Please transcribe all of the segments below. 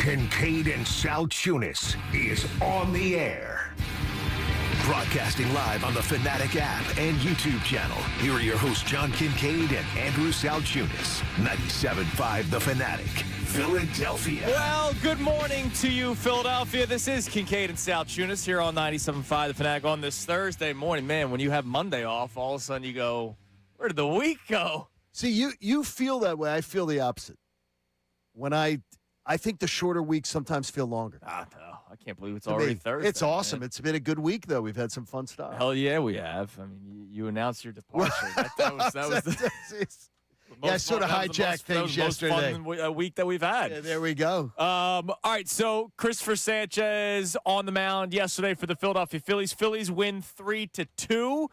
Kincade and Salciunas is on the air. Broadcasting live on the Fanatic app and YouTube channel. Here are your hosts, John Kincade and Andrew Salciunas. 97.5 The Fanatic, Philadelphia. Well, good morning to you, Philadelphia. This is Kincade and Salciunas here on 97.5 The Fanatic on this Thursday morning. Man, when you have Monday off, all of a sudden you go, where did the week go? See, you feel that way. I feel the opposite. When I think the shorter weeks sometimes feel longer. No, I can't believe it's already Thursday. It's awesome. Man. It's been a good week, though. We've had some fun stuff. Hell yeah, we have. I mean, you announced your departure. that was the I sort of hijacked things yesterday. Most fun week that we've had. Yeah, there we go. All right, so Cristopher Sanchez on the mound yesterday for the Philadelphia Phillies. Phillies win 3-2.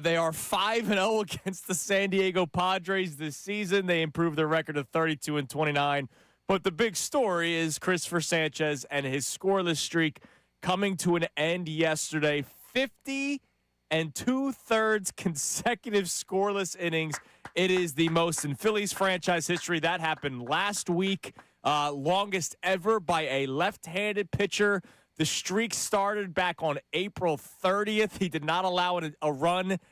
They are 5-0 against the San Diego Padres this season. They improved their record to 32-29. But the big story is Cristopher Sanchez and his scoreless streak coming to an end yesterday. 50 2/3 consecutive scoreless innings. It is the most in Phillies franchise history. That happened last week, longest ever by a left-handed pitcher. The streak started back on April 30th. He did not allow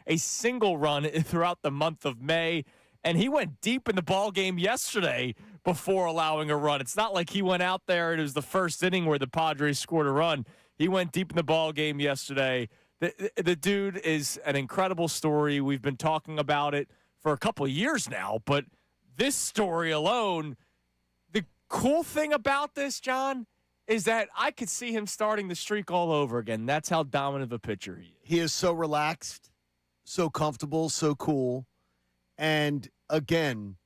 a single run throughout the month of May. And he went deep in the ball game yesterday before allowing a run. It's not like he went out there and it was the first inning where the Padres scored a run. He went deep in the ball game yesterday. The dude is an incredible story. We've been talking about it for a couple of years now, but this story alone, the cool thing about this, John, is that I could see him starting the streak all over again. That's how dominant of a pitcher he is. He is so relaxed, so comfortable, so cool. And again,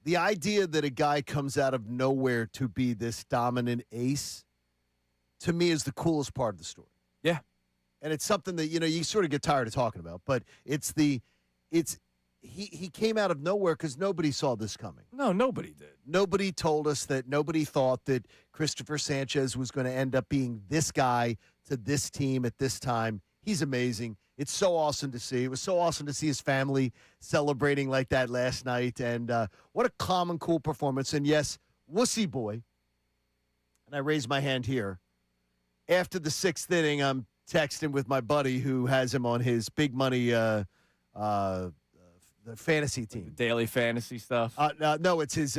the idea that a guy comes out of nowhere to be this dominant ace, to me, is the coolest part of the story. Yeah. And it's something that, you sort of get tired of talking about, but he came out of nowhere because nobody saw this coming. No, nobody did. Nobody told us that. Nobody thought that Cristopher Sanchez was going to end up being this guy to this team at this time. He's amazing. It's so awesome to see. It was so awesome to see his family celebrating like that last night. And what a calm and cool performance. And yes, wussy boy. And I raise my hand here. After the sixth inning, I'm texting with my buddy who has him on his big money the fantasy team. Daily fantasy stuff? No, it's his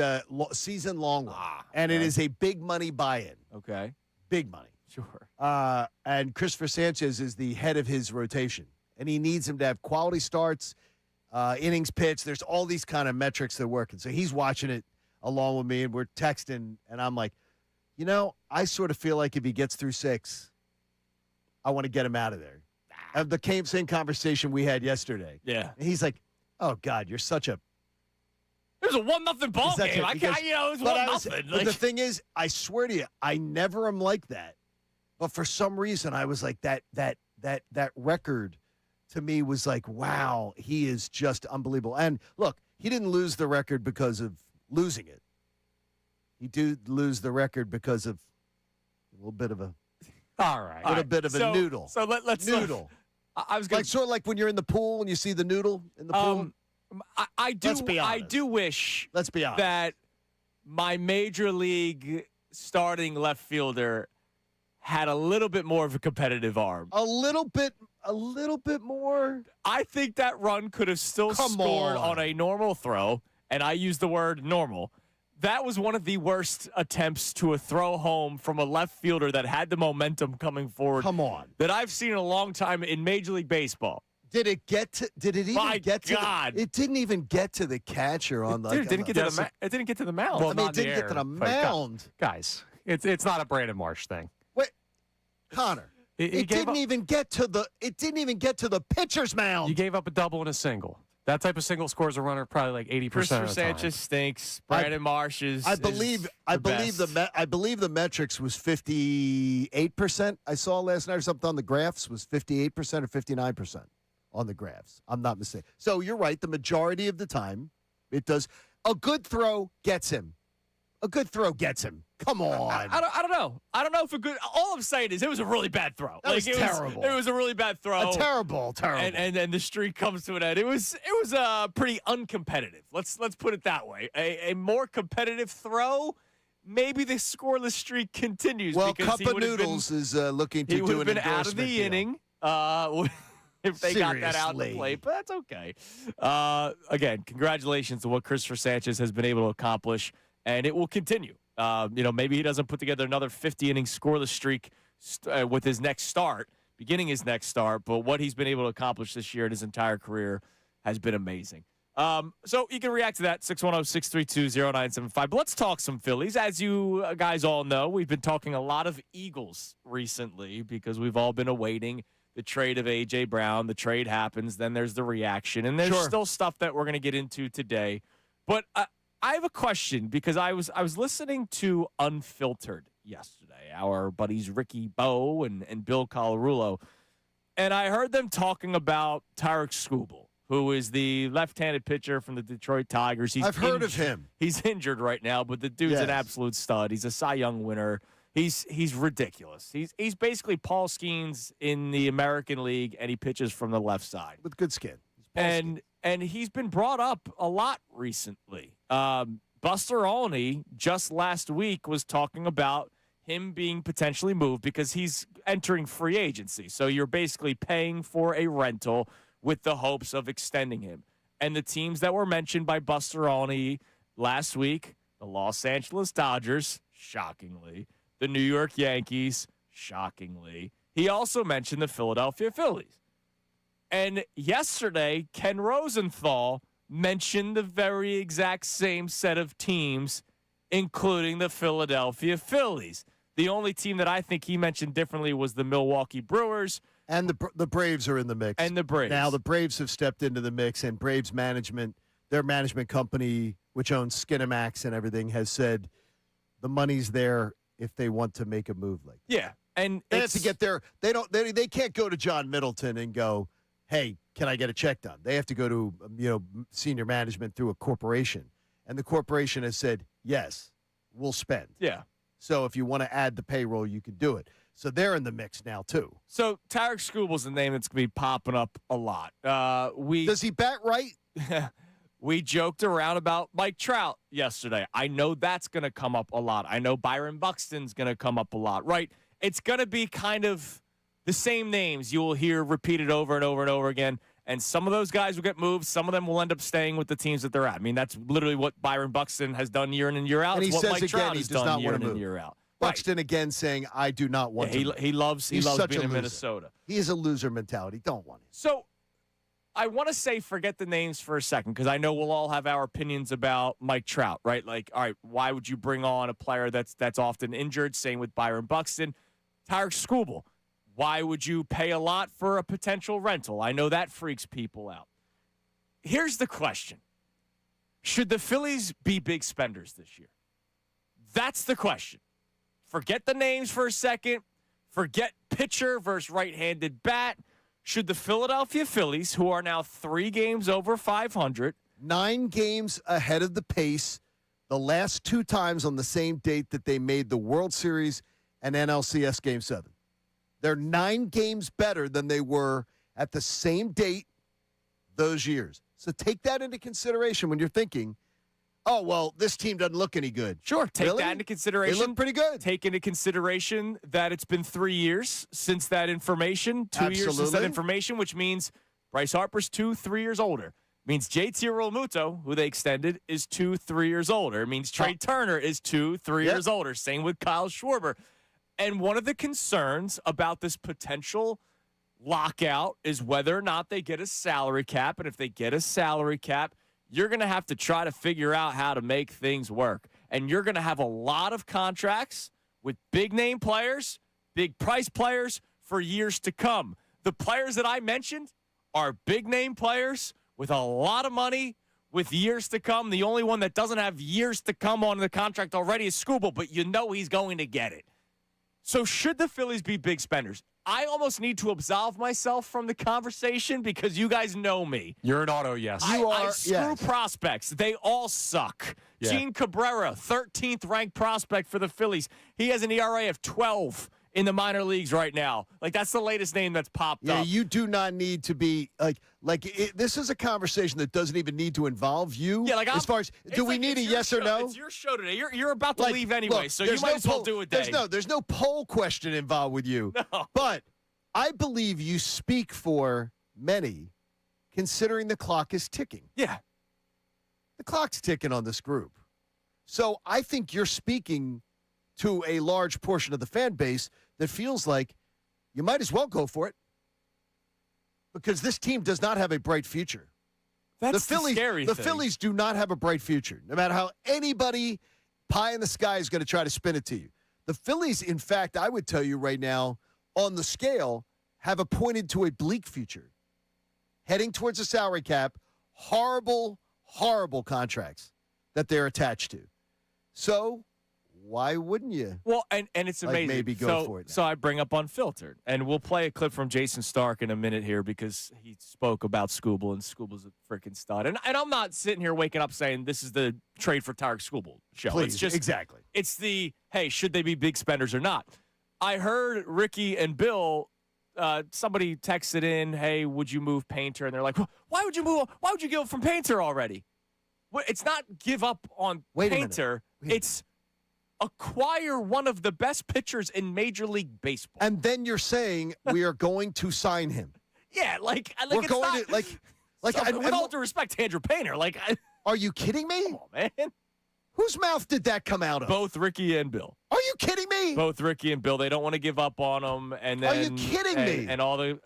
season-long one. And it is a big money buy-in. Okay. Big money. Sure. And Cristopher Sanchez is the head of his rotation. And he needs him to have quality starts, innings pitched. There's all these kind of metrics that are working. So he's watching it along with me, and we're texting. And I'm like, I sort of feel like if he gets through 6, I want to get him out of there. The same conversation we had yesterday. Yeah. And he's like, oh, God, you're such a – It was a 1-0 ball game. It was 1-0. But the thing is, I swear to you, I never am like that. But for some reason, I was like that record to me was like, wow, he is just unbelievable. And look, he didn't lose the record because of losing it. He did lose the record because of a little bit of a noodle. So let's noodle. I was going sort of like when you're in the pool and you see the noodle in the pool. I do. Let's be honest. I do wish. Let's be honest. That my major league starting left fielder had a little bit more of a competitive arm. A little bit more. I think that run could have still scored on a normal throw, and I use the word normal. That was one of the worst attempts to a throw home from a left fielder that had the momentum coming forward. Come on. That I've seen in a long time in Major League Baseball. Did it even get to God. It didn't even get to the catcher on the It didn't get to the mound. Well, I mean, it didn't get to the mound. Guys, it's not a Brandon Marsh thing. Wait, Connor. It didn't even get to the pitcher's mound. You gave up a double and a single. That type of single scores a runner probably like 80% Cristopher of the time. Sanchez stinks. Brandon Marsh is. I believe the metrics was 58%. I saw last night or something on the graphs was 58% or 59% on the graphs. I'm not mistaken. So you're right. The majority of the time, it does. A good throw gets him. Come on. I don't know. I don't know if a good. All I'm saying is it was a really bad throw. It was terrible. It was a really bad throw. Terrible. And then the streak comes to an end. It was pretty uncompetitive. Let's put it that way. A more competitive throw maybe the scoreless streak continues. Well, because Cup of Noodles is looking to he do would an have been out of endorsement the deal. inning if they got that out of the Seriously. plate, but that's okay. Again, congratulations to what Christopher Sanchez has been able to accomplish, and it will continue. Maybe he doesn't put together another 50-inning scoreless streak with his next start, beginning his next start, but what he's been able to accomplish this year in his entire career has been amazing. So you can react to that, 610-632-0975. But let's talk some Phillies. As you guys all know, we've been talking a lot of Eagles recently because we've all been awaiting the trade of A.J. Brown. The trade happens, then there's the reaction, and there's still stuff that we're going to get into today. But I have a question because I was listening to Unfiltered yesterday, our buddies Ricky Bowe and Bill Colarulo, and I heard them talking about Tarek Skubal, who is the left-handed pitcher from the Detroit Tigers. I've heard of him. He's injured right now, but the dude's an absolute stud. He's a Cy Young winner. He's ridiculous. He's basically Paul Skeens in the American League, and he pitches from the left side With good skin. and he's been brought up a lot recently. Buster Olney just last week was talking about him being potentially moved because he's entering free agency. So you're basically paying for a rental with the hopes of extending him. And the teams that were mentioned by Buster Olney last week, the Los Angeles Dodgers, shockingly, the New York Yankees, shockingly. He also mentioned the Philadelphia Phillies. And yesterday, Ken Rosenthal mentioned the very exact same set of teams, including the Philadelphia Phillies. The only team that I think he mentioned differently was the Milwaukee Brewers. And the Braves are in the mix. And the Braves. Now the Braves have stepped into the mix, and Braves management, their management company, which owns Skinamax and everything, has said the money's there if they want to make a move like that. Yeah. And They have to get there. They can't go to John Middleton and go, hey, can I get a check done? They have to go to senior management through a corporation. And the corporation has said, yes, we'll spend. Yeah. So if you want to add the payroll, you can do it. So they're in the mix now, too. So Tarek Skubal's the name that's going to be popping up a lot. Does he bat right? We joked around about Mike Trout yesterday. I know that's going to come up a lot. I know Byron Buxton's going to come up a lot, right? It's going to be kind of the same names you will hear repeated over and over and over again. And some of those guys will get moved. Some of them will end up staying with the teams that they're at. I mean, that's literally what Byron Buxton has done year in and year out. And he it's what says Mike again Trout he has does done not year want in to and move. year out. Buxton again saying, I do not want to move. He loves He's such being a in loser. Minnesota. He is a loser mentality. Don't want him. So I want to say forget the names for a second because I know we'll all have our opinions about Mike Trout, right? Like, all right, why would you bring on a player that's often injured? Same with Byron Buxton. Tarek Skubal, why would you pay a lot for a potential rental? I know that freaks people out. Here's the question. Should the Phillies be big spenders this year? That's the question. Forget the names for a second. Forget pitcher versus right-handed bat. Should the Philadelphia Phillies, who are now 3 games over 500, 9 games ahead of the pace the last 2 times on the same date that they made the World Series and NLCS Game 7. They're 9 games better than they were at the same date those years. So take that into consideration when you're thinking, oh, well, this team doesn't look any good. sure, take Really? that into consideration. They look pretty good. Take into consideration that it's been 3 years since that information, 2 years since that Absolutely. information, which means Bryce Harper's 3 years older. Means JT Realmuto, who they extended, is 3 years older. It means Trey Turner is 3 years older. Same with Kyle Schwarber. And one of the concerns about this potential lockout is whether or not they get a salary cap. And if they get a salary cap, you're going to have to try to figure out how to make things work. And you're going to have a lot of contracts with big-name players, big-price players for years to come. The players that I mentioned are big-name players with a lot of money with years to come. The only one that doesn't have years to come on the contract already is Skubal, but you know he's going to get it. So should the Phillies be big spenders? I almost need to absolve myself from the conversation because you guys know me. You're an auto yes. I screw prospects. They all suck. Yeah. Gene Cabrera, 13th ranked prospect for the Phillies. He has an ERA of 12 in the minor leagues right now. Like, that's the latest name that's popped Yeah, up. you do not need to be this is a conversation that doesn't even need to involve you. Yeah, like as far as do we need a yes or no? It's your show today. You're about to leave anyway, look, so you might as well do a day. There's no poll question involved with you. No. But I believe you speak for many, considering the clock is ticking. Yeah. The clock's ticking on this group. So I think you're speaking to a large portion of the fan base that feels like you might as well go for it because this team does not have a bright future. That's the Phillies, scary the thing. Phillies do not have a bright future, no matter how anybody pie in the sky is going to try to spin it to you. The Phillies, in fact, I would tell you right now, on the scale, have pointed to a bleak future, heading towards a salary cap, horrible contracts that they're attached to. So why wouldn't you? Well, and it's amazing. Maybe go for it now. So I bring up Unfiltered, and we'll play a clip from Jason Stark in a minute here because he spoke about Skubal, and Skubal's a freaking stud. And I'm not sitting here waking up saying this is the trade for Tarek Skubal show. Please, it's just exactly. It's the, hey, should they be big spenders or not? I heard Ricky and Bill, somebody texted in, hey, would you move Painter? And they're like, why would you move? Why would you give up from Painter already? Well, it's not give up on Painter. It's acquire one of the best pitchers in Major League Baseball. And then you're saying we are going to sign him. Yeah, like we're it's going not, to like with all due respect to Andrew Painter, are you kidding me? Come on, man. Whose mouth did that come out of? Both Ricky and Bill. Are you kidding me? Both Ricky and Bill. They don't want to give up on him. And then, are you kidding me? And all the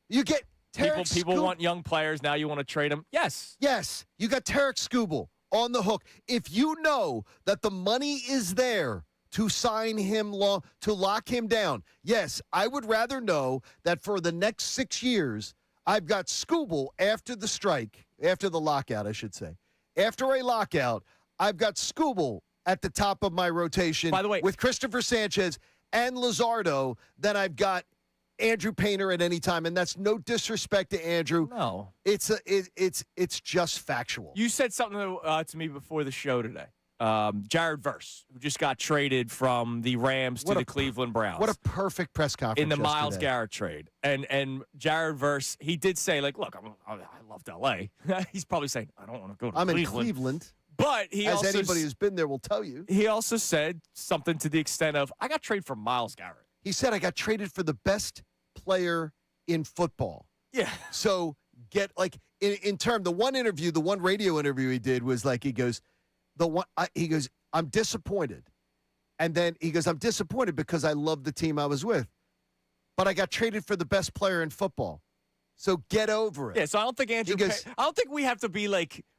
you get Tarek people want young players. Now you want to trade them? Yes. Yes, you got Tarek Skubal on the hook. If you know that the money is there to sign him to lock him down, yes, I would rather know that for the next 6 years, I've got Skubal after the lockout, I should say. After a lockout, I've got Skubal at the top of my rotation. By the way, with Cristopher Sanchez and Luzardo, then I've got Andrew Painter at any time, and that's no disrespect to Andrew. No, it's just factual. You said something to me before the show today. Jared Verse, who just got traded from the Rams to the Cleveland Browns. What a perfect press conference in the yesterday. Myles Garrett trade. And Jared Verse, he did say, like, look, I loved L.A. He's probably saying, I don't want to go to Cleveland. I'm in Cleveland. But as anybody who's been there will tell you. He also said something to the extent of, I got traded for Myles Garrett. He said, I got traded for the best player in football. Yeah. So in term, the one radio interview he did was like, he goes, I'm disappointed. And then he goes, I'm disappointed because I love the team I was with. But I got traded for the best player in football. So get over it. Yeah, so I don't think I don't think we have to be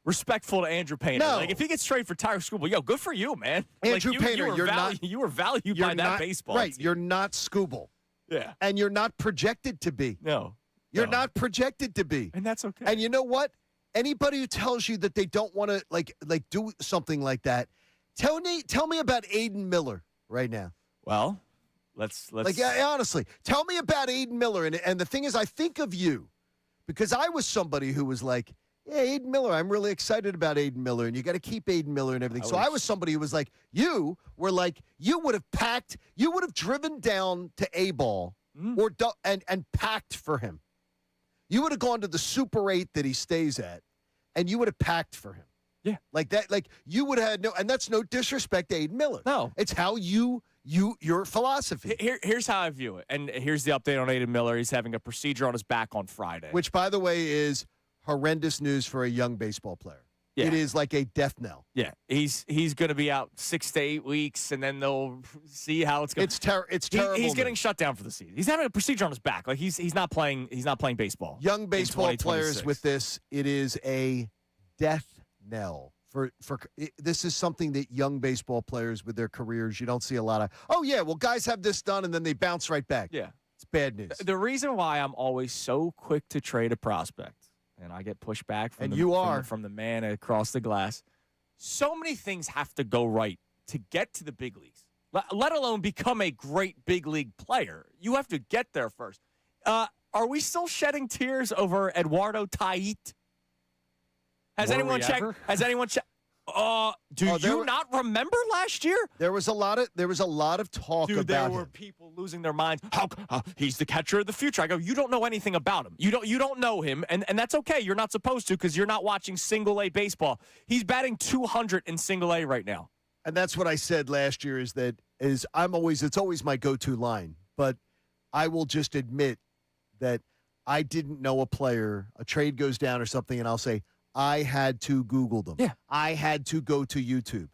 respectful to Andrew Painter. No. Like if he gets traded for Tyler Skubal, good for you, man. Andrew Painter, you were valued by that baseball. Right, team. you're not Skubal. Yeah. And you're not projected to be. No. You're not projected to be. And that's okay. And you know what? Anybody who tells you that they don't want to like do something like that, tell me about Aiden Miller right now. Well, let's honestly, tell me about Aiden Miller. And the thing is, I think of you because I was somebody who was like, yeah, Aiden Miller, I'm really excited about Aiden Miller, and you got to keep Aiden Miller and everything. I was somebody who was like, you would have driven down to A-ball and packed for him. You would have gone to the Super 8 that he stays at, and you would have packed for him. Yeah. Like that, you would have had and that's no disrespect to Aiden Miller. No. It's how your philosophy. Here's how I view it. And here's the update on Aiden Miller. He's having a procedure on his back on Friday. Which, by the way, is horrendous news for a young baseball player. Yeah. It is like a death knell. Yeah. He's going to be out 6 to 8 weeks, and then they'll see how it's going. It's terrible. He's getting shut down for the season. He's having a procedure on his back. Like he's not playing baseball. Young baseball players with this, it is a death knell. This is something that young baseball players with their careers, you don't see a lot of. Oh yeah, well guys have this done and then they bounce right back. Yeah. It's bad news. The reason why I'm always so quick to trade a prospect, and I get pushed back from the man across the glass. So many things have to go right to get to the big leagues, let alone become a great big league player. You have to get there first. Are we still shedding tears over Eduardo Tait? Has anyone checked? Do Oh, you not remember last year? There was a lot of talk Dude, there about were him. people losing their minds. How he's the catcher of the future? I go, you don't know anything about him. You don't know him, and that's okay. You're not supposed to because you're not watching single A baseball. He's batting 200 in single A right now. And that's what I said last year it's always my go-to line. But I will just admit that I didn't know a player, a trade goes down or something, and I'll say, I had to Google them. Yeah. I had to go to YouTube.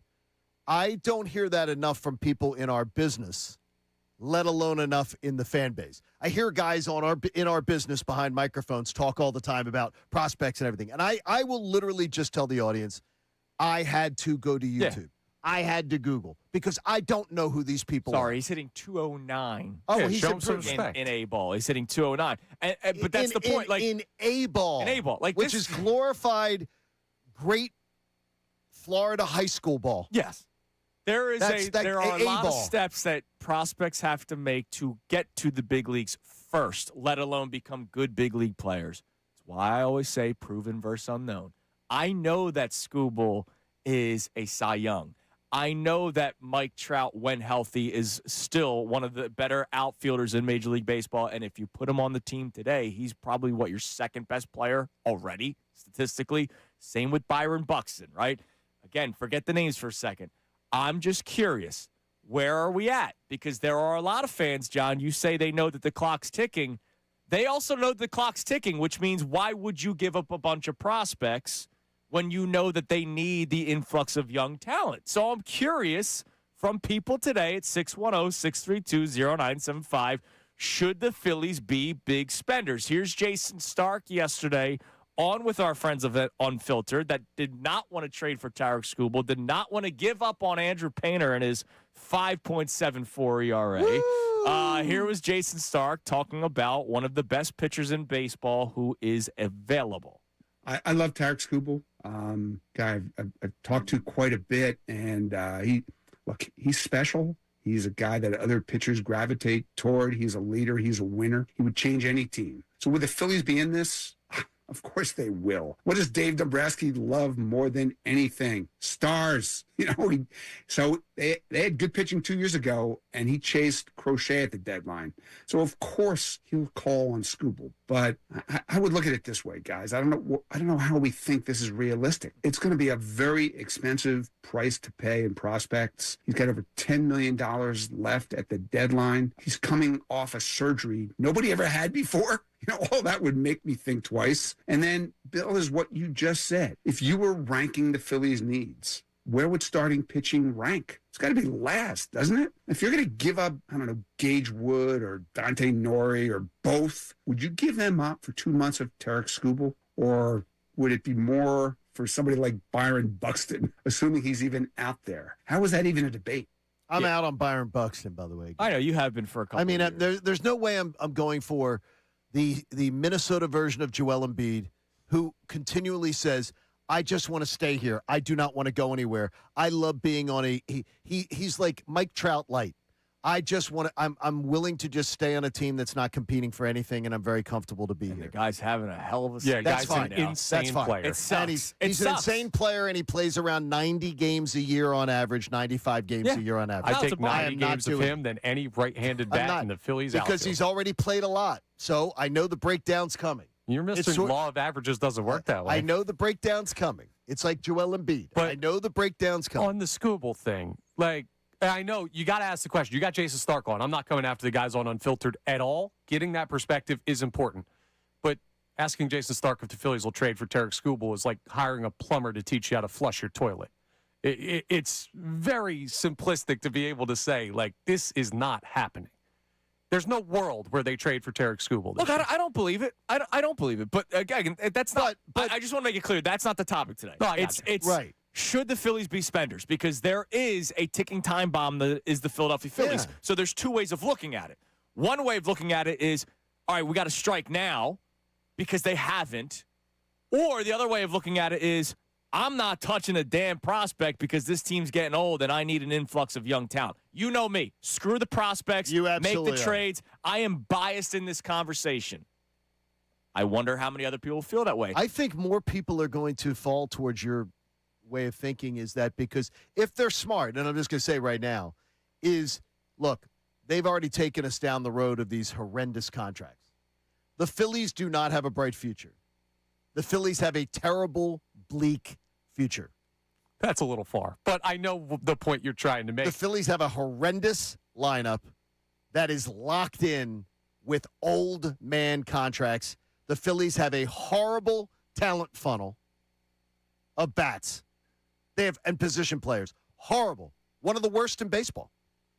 I don't hear that enough from people in our business, let alone enough in the fan base. I hear guys in our business behind microphones talk all the time about prospects and everything. And I will literally just tell the audience, I had to go to YouTube. Yeah. I had to Google because I don't know who these people are. Sorry, he's hitting 209. Oh, Yeah, he's show him some improved. respect. In A ball. He's hitting 209. But that's the point. In A ball. In A ball. Like which this, is glorified, great Florida high school ball. yes. There are a lot of A-ball. steps that prospects have to make to get to the big leagues first, let alone become good big league players. That's why I always say proven versus unknown. I know that Skubal is a Cy Young. I know that Mike Trout, when healthy, is still one of the better outfielders in Major League Baseball. And if you put him on the team today, he's probably your second best player already, statistically. Same with Byron Buxton, right? Again, forget the names for a second. I'm just curious, where are we at? Because there are a lot of fans, John, you say they know that the clock's ticking. They also know the clock's ticking, which means why would you give up a bunch of prospects when you know that they need the influx of young talent? So I'm curious from people today at 610-632-0975, should the Phillies be big spenders? Here's Jason Stark yesterday on with our friends of Unfiltered that did not want to trade for Tarek Skubal, did not want to give up on Andrew Painter and his 5.74 ERA. Here was Jason Stark talking about one of the best pitchers in baseball who is available. I love Tarek Skubal, guy I've talked to quite a bit, and he's special. He's a guy that other pitchers gravitate toward. He's a leader. He's a winner. He would change any team. So would the Phillies be in this? Of course they will. What does Dave Dombrowski love more than anything? Stars. So they had good pitching 2 years ago, and he chased Crochet at the deadline. So of course he'll call on Skubal. But I would look at it this way, guys. I don't know how we think this is realistic. It's going to be a very expensive price to pay in prospects. He's got over $10 million left at the deadline. He's coming off a surgery nobody ever had before. All that would make me think twice. And then, Bill, is what you just said. If you were ranking the Phillies' needs, where would starting pitching rank? It's got to be last, doesn't it? If you're going to give up, Gage Wood or Dante Nori or both, would you give them up for 2 months of Tarek Skubal? Or would it be more for somebody like Byron Buxton, assuming he's even out there? How is that even a debate? I'm out on Byron Buxton, by the way. I know you have been for a couple of years. There's no way I'm going for the Minnesota version of Joel Embiid, who continually says, I just want to stay here. I do not want to go anywhere. I love being on he's like Mike Trout light. I just want to, I'm willing to just stay on a team that's not competing for anything, and I'm very comfortable to be here. The guy's having a hell of a Yeah, that's guy's fine. an insane player. It sucks. And he's an insane player, and he plays around 90 games a year on average, 95 games a year on average. I take 90 am not games of doing him than any right-handed I'm bat not, in the Phillies because outfield. he's already played a lot. So I know the breakdown's coming. You're Mr. Law of Averages doesn't work that way. I know the breakdown's coming. It's like Joel Embiid. But I know the breakdown's coming. On the Skubal thing, I know you got to ask the question. You got Jason Stark on. I'm not coming after the guys on Unfiltered at all. Getting that perspective is important. But asking Jason Stark if the Phillies will trade for Tarek Skubal is like hiring a plumber to teach you how to flush your toilet. It's very simplistic to be able to say, this is not happening. There's no world where they trade for Tarek Skubal. Look, I don't believe it. I don't believe it. But again, that's not. But I just want to make it clear that's not the topic today. No, it's right. Should the Phillies be spenders? Because there is a ticking time bomb that is the Philadelphia Phillies. Yeah. So there's two ways of looking at it. One way of looking at it is, all right, we got to strike now because they haven't. Or the other way of looking at it is, I'm not touching a damn prospect because this team's getting old and I need an influx of young talent. You know me. Screw the prospects. You make absolutely the trades. I am biased in this conversation. I wonder how many other people feel that way. I think more people are going to fall towards your way of thinking is that because if they're smart, and I'm just going to say right now, is look, they've already taken us down the road of these horrendous contracts. The Phillies do not have a bright future. The Phillies have a terrible, bleak future. That's a little far, but I know the point you're trying to make. The Phillies have a horrendous lineup that is locked in with old man contracts. The Phillies have a horrible talent funnel of bats. They have and position players. Horrible. One of the worst in baseball.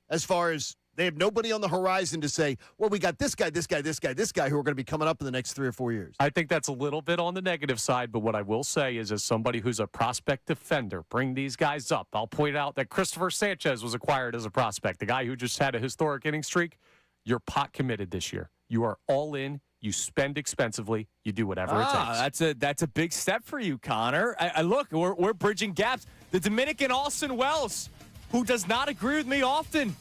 As far as they have nobody on the horizon to say, well, we got this guy who are going to be coming up in the next 3 or 4 years. I think that's a little bit on the negative side, but what I will say is as somebody who's a prospect defender, bring these guys up. I'll point out that Cristopher Sanchez was acquired as a prospect, the guy who just had a historic inning streak. You're pot committed this year. You are all in. You spend expensively. You do whatever it takes. That's a big step for you, Connor. I look, we're bridging gaps. The Dominican Austin Wells, who does not agree with me often.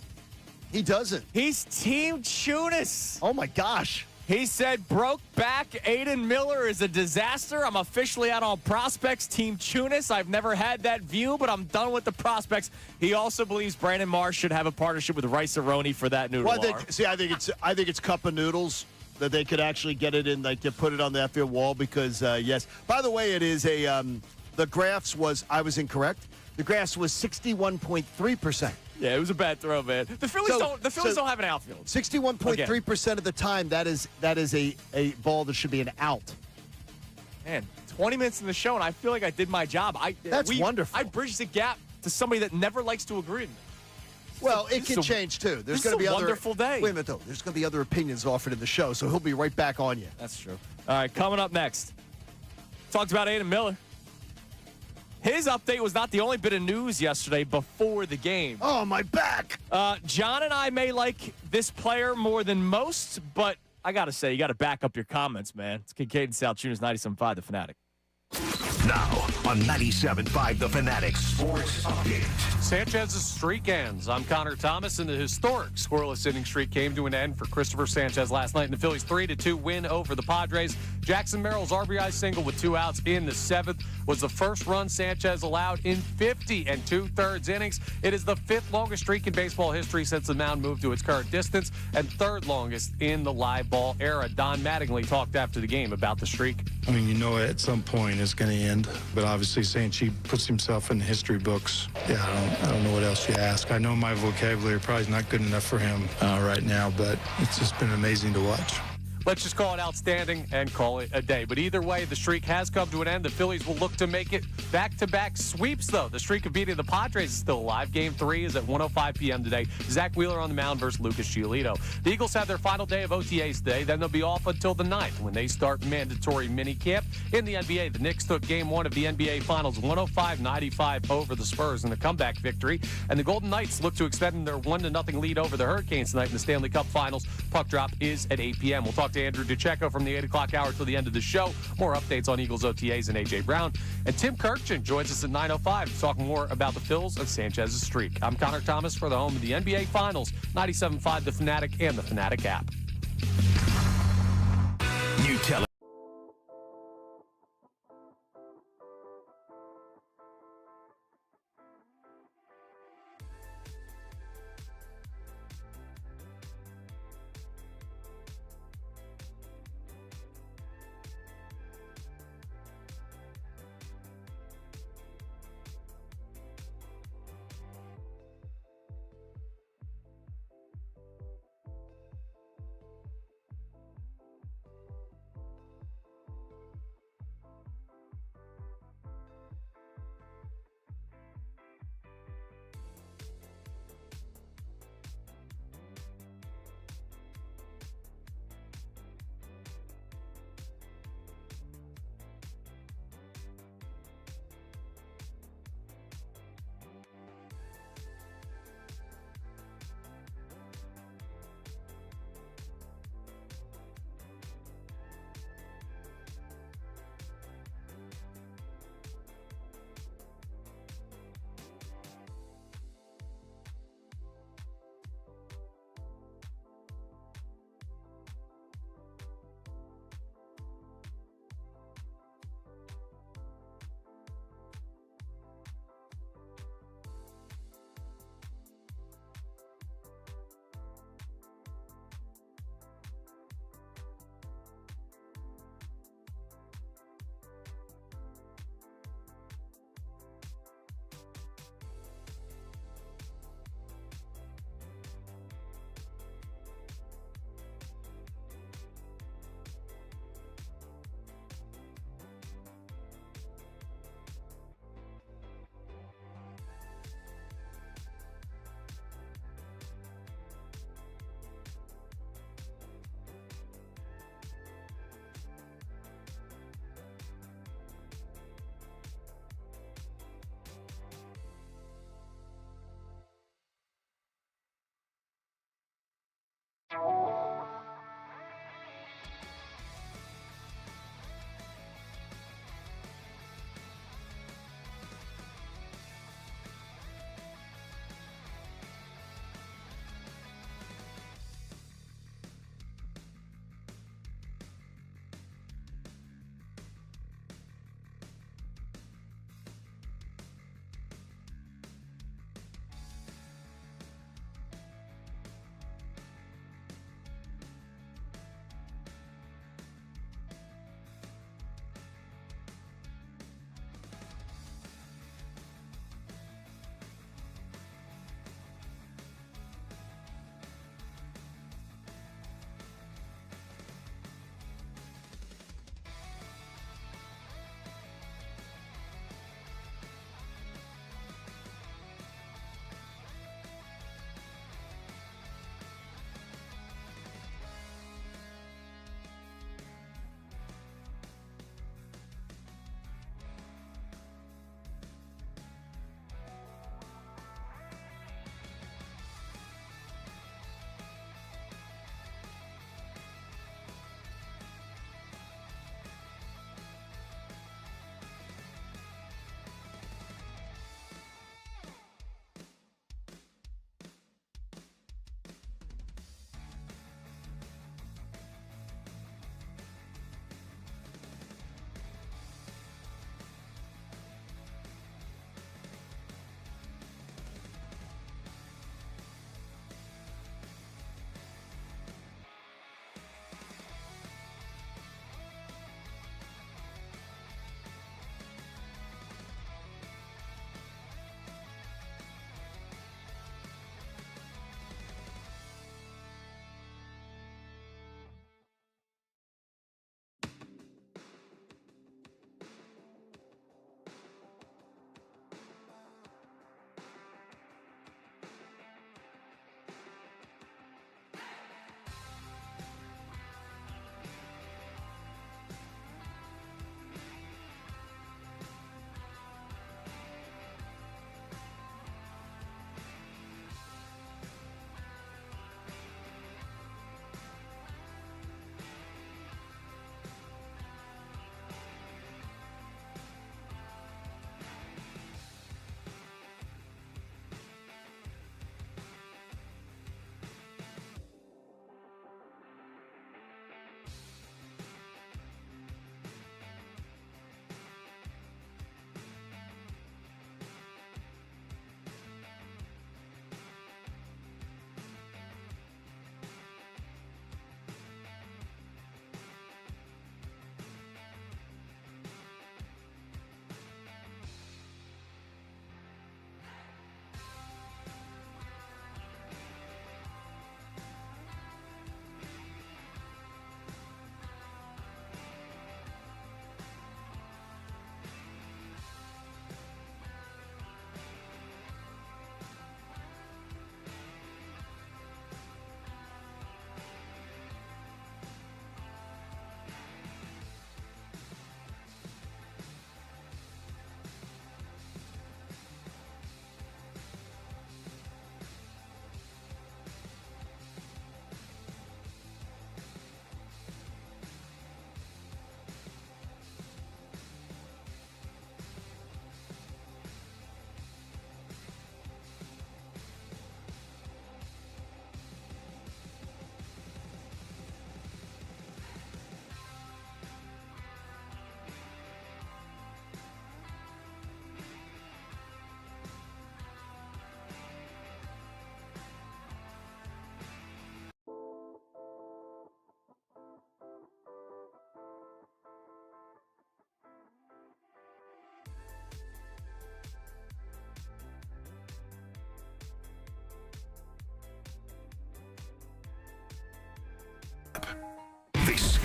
He doesn't. He's Team Chunas. Oh, my gosh. He said, broke back Aiden Miller is a disaster. I'm officially out on prospects, Team Chunas. I've never had that view, but I'm done with the prospects. He also believes Brandon Marsh should have a partnership with Rice-A-Roni for that noodle Well, bar. I think it's cup of noodles that they could actually get it in, like to put it on the outfield wall because, yes. By the way, it is the graphs was, I was incorrect. The graphs was 61.3%. Yeah, it was a bad throw, man. The Phillies don't have an outfield. 61.3% of the time, that is a ball that should be an out. Man, 20 minutes in the show, and I feel like I did my job. That's wonderful. I bridged the gap to somebody that never likes to agree with me. Well, it can change, too. There's going to be a wonderful day. Wait a minute, though. There's going to be other opinions offered in the show, so he'll be right back on you. That's true. All right, coming up next. Talked about Aiden Miller. His update was not the only bit of news yesterday before the game. Oh, my back. John and I may like this player more than most, but I got to say, you got to back up your comments, man. It's Kincade Salciunas, 97.5, The Fanatic. Now on 97.5 The Fanatic Sports Update. Sanchez's streak ends. I'm Connor Thomas, and the historic scoreless inning streak came to an end for Cristopher Sanchez last night in the Phillies' 3-2 win over the Padres. Jackson Merrill's RBI single with 2 outs in the 7th was the first run Sanchez allowed in 50 2/3 innings. It is the 5th longest streak in baseball history since the mound moved to its current distance and 3rd longest in the live ball era. Don Mattingly talked after the game about the streak. I mean, you know, at some point it's going to end, but obviously Sanchez puts himself in the history books. Yeah, I don't know what else you ask. I know my vocabulary probably is not good enough for him right now, but it's just been amazing to watch. Let's just call it outstanding and call it a day. But either way, the streak has come to an end. The Phillies will look to make it back-to-back sweeps, though. The streak of beating the Padres is still alive. Game 3 is at 1:05 p.m. today. Zach Wheeler on the mound versus Lucas Giolito. The Eagles have their final day of OTAs today. Then they'll be off until the 9th when they start mandatory minicamp. In the NBA, the Knicks took Game 1 of the NBA Finals 105-95 over the Spurs in a comeback victory. And the Golden Knights look to extend their 1-0 lead over the Hurricanes tonight in the Stanley Cup Finals. Puck drop is at 8 p.m. We'll talk to Andrew DeCecco from the 8 o'clock hour till the end of the show. More updates on Eagles OTAs and A.J. Brown. And Tim Kirkjian joins us at 9:05 to talk more about the Phils and Sanchez's streak. I'm Connor Thomas for the home of the NBA Finals, 97.5 The Fanatic and the Fanatic app. You tell it.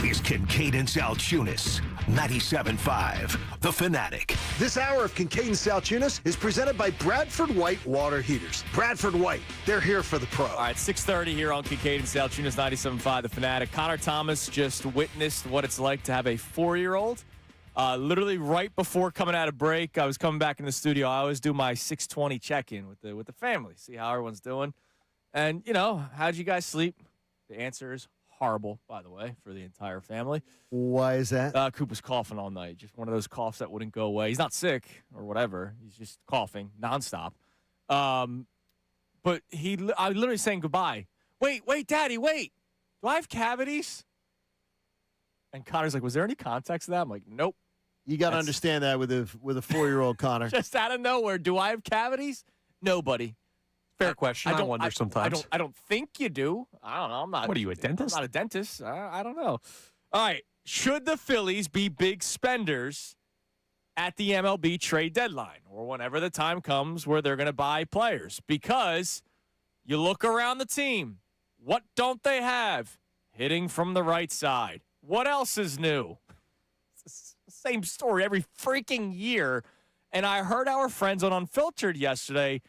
is Kincade Salciunas, 97.5, The Fanatic. This hour of Kincade Salciunas is presented by Bradford White Water Heaters. Bradford White, they're here for the pro. All right, 6:30 here on Kincade Salciunas, 97.5, The Fanatic. Connor Thomas just witnessed what it's like to have a 4-year-old. Literally right before coming out of break, I was coming back in the studio. I always do my 6:20 check-in with the family, see how everyone's doing. And, how'd you guys sleep? The answer is horrible, by the way, for the entire family. Why is that? Coop was coughing all night. Just one of those coughs that wouldn't go away. He's not sick or whatever. He's just coughing nonstop. But I was literally saying goodbye. Wait, Daddy, wait. Do I have cavities? And Connor's like, was there any context to that? I'm like, nope. You got to understand that with a 4-year-old, Connor. Just out of nowhere. Do I have cavities? Nobody. Fair question. I wonder sometimes. I don't think you do. I don't know. I'm not. What are you, a dentist? I'm not a dentist. I don't know. All right. Should the Phillies be big spenders at the MLB trade deadline or whenever the time comes where they're going to buy players? Because you look around the team. What don't they have? Hitting from the right side. What else is new? It's the same story every freaking year. And I heard our friends on Unfiltered yesterday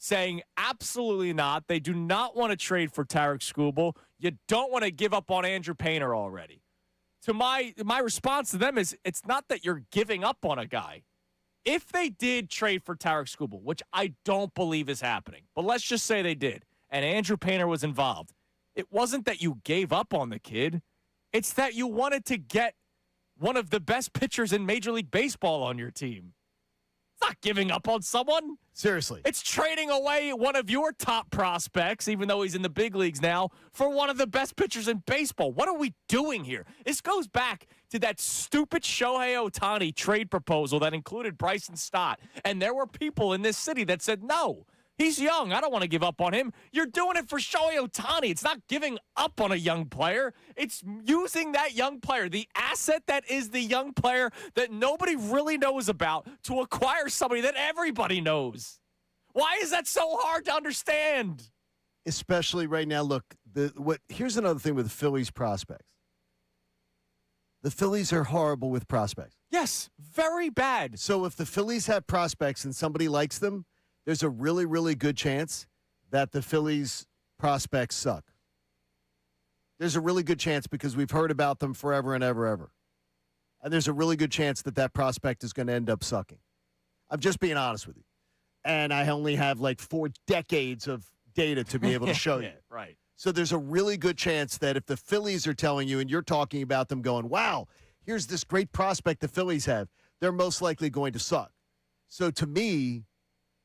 saying absolutely not. They do not want to trade for Tarek Skubal. You don't want to give up on Andrew Painter already. To my response to them is, it's not that you're giving up on a guy. If they did trade for Tarek Skubal, which I don't believe is happening, but let's just say they did, and Andrew Painter was involved, it wasn't that you gave up on the kid. It's that you wanted to get one of the best pitchers in Major League Baseball on your team. It's not giving up on someone. Seriously. It's trading away one of your top prospects, even though he's in the big leagues now, for one of the best pitchers in baseball. What are we doing here? This goes back to that stupid Shohei Ohtani trade proposal that included Bryson Stott. And there were people in this city that said, no, he's young. I don't want to give up on him. You're doing it for Shohei Ohtani. It's not giving up on a young player. It's using that young player, the asset that is the young player that nobody really knows about, to acquire somebody that everybody knows. Why is that so hard to understand? Especially right now, look, here's another thing with the Phillies prospects. The Phillies are horrible with prospects. Yes, very bad. So if the Phillies have prospects and somebody likes them, there's a really, really good chance that the Phillies prospects suck. There's a really good chance because we've heard about them forever and ever. And there's a really good chance that prospect is going to end up sucking. I'm just being honest with you. And I only have like 4 decades of data to be able to show you. Right. So there's a really good chance that if the Phillies are telling you and you're talking about them going, wow, here's this great prospect the Phillies have, they're most likely going to suck. So to me,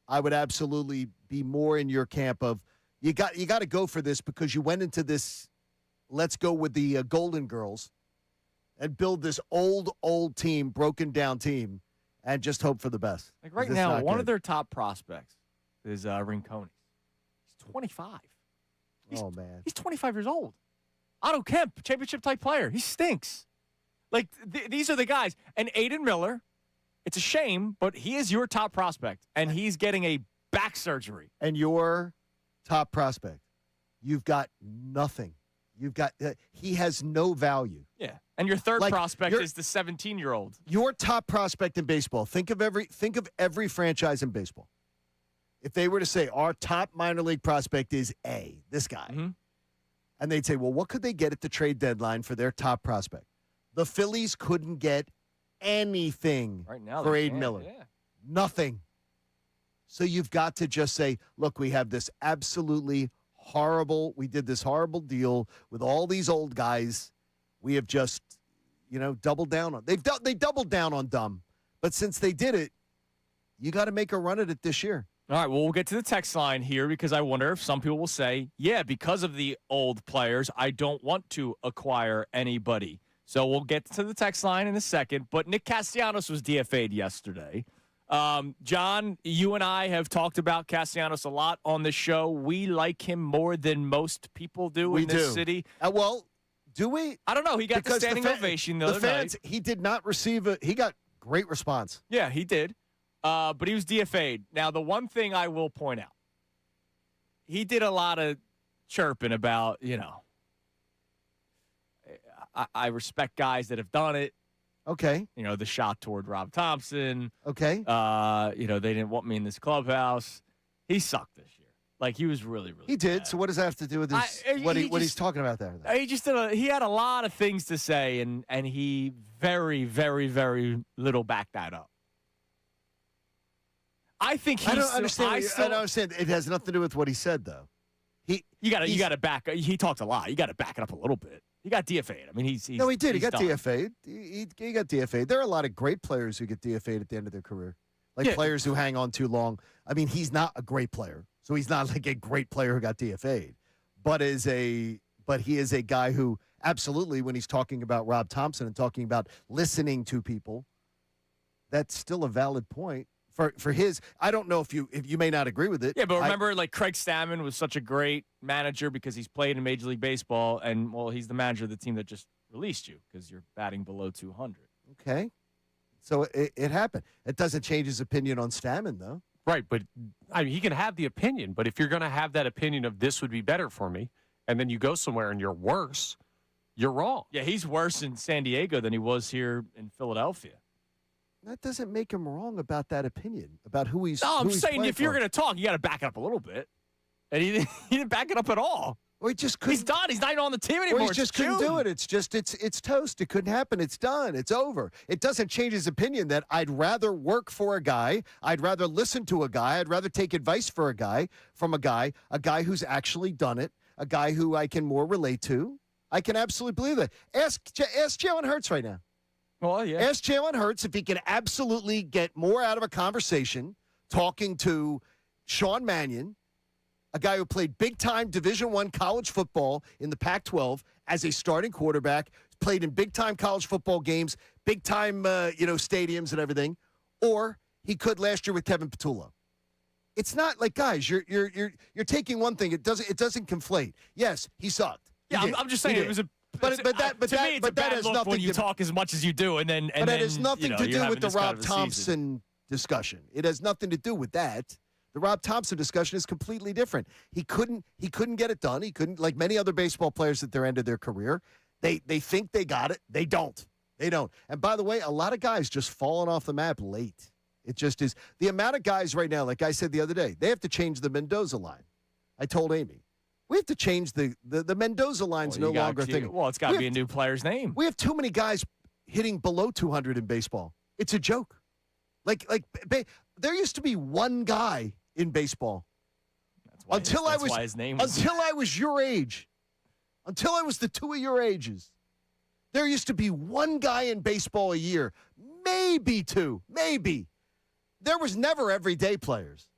I would absolutely be more in your camp of you got to go for this because you went into this, let's go with the Golden Girls and build this old team, broken down team, and just hope for the best. Like right now, one of their top prospects is Rinconi. He's 25. Oh, man. He's 25 years old. Otto Kemp, championship-type player. He stinks. Like, these are the guys. And Aiden Miller, it's a shame, but he is your top prospect, and he's getting a back surgery. And your top prospect, you've got nothing. You've got he has no value. Yeah. And your third prospect is the 17-year-old. Your top prospect in baseball. Think of every franchise in baseball. If they were to say our top minor league prospect is this guy, and they'd say, well, what could they get at the trade deadline for their top prospect? The Phillies couldn't get anything right now for Aiden Miller. Yeah. Nothing. So you've got to just say, look, we have this absolutely horrible, we did this horrible deal with all these old guys. We have just, doubled down on. They doubled down on dumb. But since they did it, you got to make a run at it this year. All right, well, we'll get to the text line here because I wonder if some people will say, yeah, because of the old players, I don't want to acquire anybody. So we'll get to the text line in a second. But Nick Castellanos was DFA'd yesterday. John, you and I have talked about Castellanos a lot on the show. We like him more than most people do in this city. Well, do we? I don't know. He got the standing ovation the other fans, night. He did not receive he got great response. Yeah, he did. But he was DFA'd. Now, the one thing I will point out, he did a lot of chirping about, I respect guys that have done it. Okay. You know, the shot toward Rob Thompson. Okay. You know, they didn't want me in this clubhouse. He sucked this year. Like, he was really, really He did. bad. So what does that have to do with his, what he's talking about there? He just he had a lot of things to say, and he very, very, very little backed that up. I think he's I don't understand. I don't understand. It has nothing to do with what he said, though. You got to back. He talked a lot. You got to back it up a little bit. He got DFA'd. I mean, he's no, he did. He got done. DFA'd. He got DFA'd. There are a lot of great players who get DFA'd at the end of their career, like players who hang on too long. I mean, he's not a great player, so he's not like a great player who got DFA'd, but he is a guy who absolutely, when he's talking about Rob Thompson and talking about listening to people, that's still a valid point. For his, I don't know if you may not agree with it. Yeah, but remember, like, Craig Stammen was such a great manager because he's played in Major League Baseball, and, well, he's the manager of the team that just released you because you're batting below 200. Okay. So it happened. It doesn't change his opinion on Stammen, though. Right, but I mean, he can have the opinion, but if you're going to have that opinion of this would be better for me, and then you go somewhere and you're worse, you're wrong. Yeah, he's worse in San Diego than he was here in Philadelphia. That doesn't make him wrong about that opinion, about who he's. No, I'm who he's saying playing if you're for. going to talk, you got to back it up a little bit. And he didn't back it up at all. Or he just couldn't. He's done. He's not even on the team Or anymore. he just couldn't do it. It's just it's toast. It couldn't happen. It's done. It's over. It doesn't change his opinion that I'd rather work for a guy. I'd rather listen to a guy. I'd rather take advice from a guy who's actually done it, a guy who I can more relate to. I can absolutely believe that. Ask Jalen Hurts right now. Well, yeah. Ask Jalen Hurts if he can absolutely get more out of a conversation talking to Sean Mannion, a guy who played big-time Division I college football in the Pac-12 as a starting quarterback, played in big-time college football games, big-time stadiums and everything, or he could last year with Kevin Petullo. It's not like, guys, you're taking one thing. It doesn't conflate. Yes, he sucked. Yeah, I'm just saying it was a. But that has nothing when you talk as much as you do, and then. But it has nothing to do with the Rob Thompson Thompson discussion. It has nothing to do with that. The Rob Thompson discussion is completely different. He couldn't get it done. He couldn't, like many other baseball players at their end of their career. They think they got it. They don't. And by the way, a lot of guys just falling off the map late. It just is. The amount of guys right now, like I said the other day, they have to change the Mendoza line. I told Amy. We have to change the Mendoza line's no longer a thing. Well, it's got to be a new player's name. We have too many guys hitting below 200 in baseball. It's a joke. Like there used to be one guy in baseball. That's why his name was. Until I was your age. Until I was the two of your ages. There used to be one guy in baseball a year. Maybe two. Maybe. There was never everyday players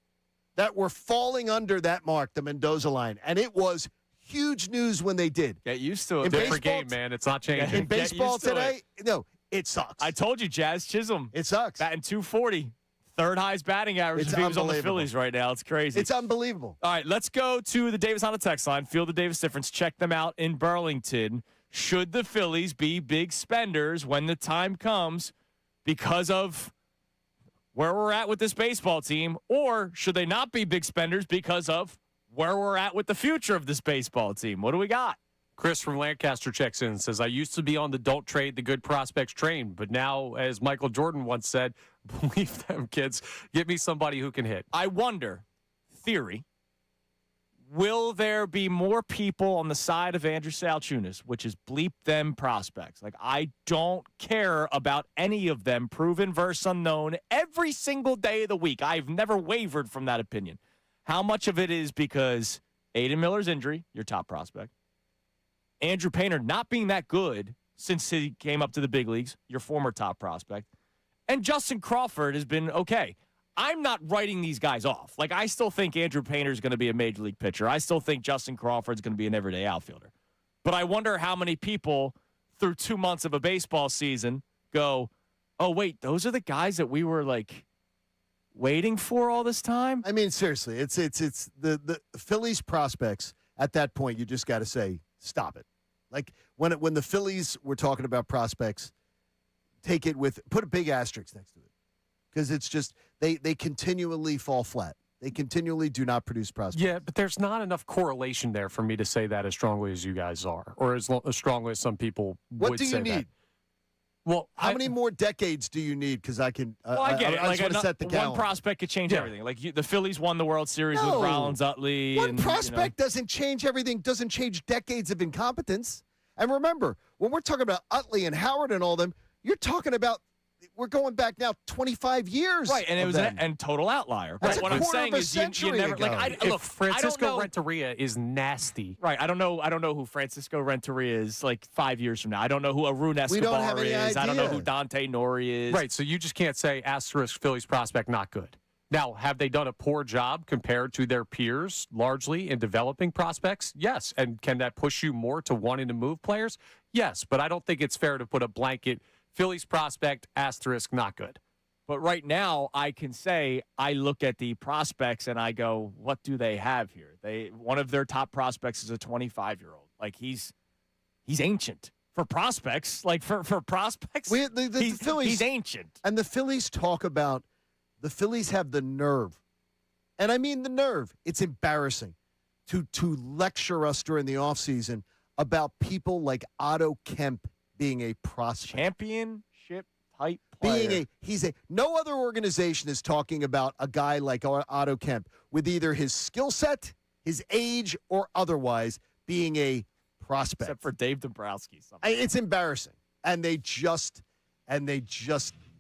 that were falling under that mark, the Mendoza line. And it was huge news when they did. Get used to it. In Different baseball, game, man. It's not changing. In baseball today, no, it sucks. I told you, Jazz Chisholm. It sucks. Batting 240. Third highest batting average It's if he was on the unbelievable. Phillies right now. It's crazy. It's unbelievable. All right, let's go to the Davis Honda text line. Feel the Davis difference. Check them out in Burlington. Should the Phillies be big spenders when the time comes because of where we're at with this baseball team, or should they not be big spenders because of where we're at with the future of this baseball team? What do we got? Chris from Lancaster checks in and says, I used to be on the don't trade the good prospects train, but now, as Michael Jordan once said, believe them, kids. Get me somebody who can hit. I wonder, theory, will there be more people on the side of Andrew Salciunas, which is bleep them prospects? Like, I don't care about any of them, proven versus unknown, every single day of the week. I've never wavered from that opinion. How much of it is because Aiden Miller's injury, your top prospect, Andrew Painter not being that good since he came up to the big leagues, your former top prospect, and Justin Crawford has been okay. I'm not writing these guys off. Like, I still think Andrew Painter is going to be a major league pitcher. I still think Justin Crawford is going to be an everyday outfielder. But I wonder how many people through 2 months of a baseball season go, oh, wait, those are the guys that we were, like, waiting for all this time? I mean, seriously, it's the Phillies prospects at that point, you just got to say, stop it. Like, when the Phillies were talking about prospects, put a big asterisk next to it. Because it's just, they continually fall flat. They continually do not produce prospects. Yeah, but there's not enough correlation there for me to say that as strongly as you guys are, or as strongly as some people What would do you say need? that. Well, How many more decades do you need? Because I can. Well, I get it. I just want to set the one calendar. prospect could change Yeah. everything. Like the Phillies won the World Series No. with Rollins, Utley. One and, prospect doesn't change everything. Doesn't change decades of incompetence. And remember, when we're talking about Utley and Howard and all them, you're talking about. We're going back now 25 years. Right, and it of was them. an total outlier. That's but a what I'm quarter saying of a is you century never ago. like. if Look, Francisco I don't know. Renteria is nasty. Right, I don't know who Francisco Renteria is like 5 years from now. I don't know who Arun We don't have Escobar any is. I don't know idea. who Dante Nori is. Right, so you just can't say asterisk Phillies prospect not good. Now, have they done a poor job compared to their peers largely in developing prospects? Yes. And can that push you more to wanting to move players? Yes, but I don't think it's fair to put a blanket Phillies prospect asterisk not good. But right now, I can say I look at the prospects and I go, what do they have here? One of their top prospects is a 25-year-old. Like he's ancient for prospects. Like for prospects, The Phillies, he's ancient. And the Phillies talk about the Phillies have the nerve, and I mean the nerve. It's embarrassing to lecture us during the offseason about people like Otto Kemp being a prospect. Championship type player. No other organization is talking about a guy like Otto Kemp with either his skill set, his age, or otherwise being a prospect. Except for Dave Dombrowski. It's embarrassing, and they just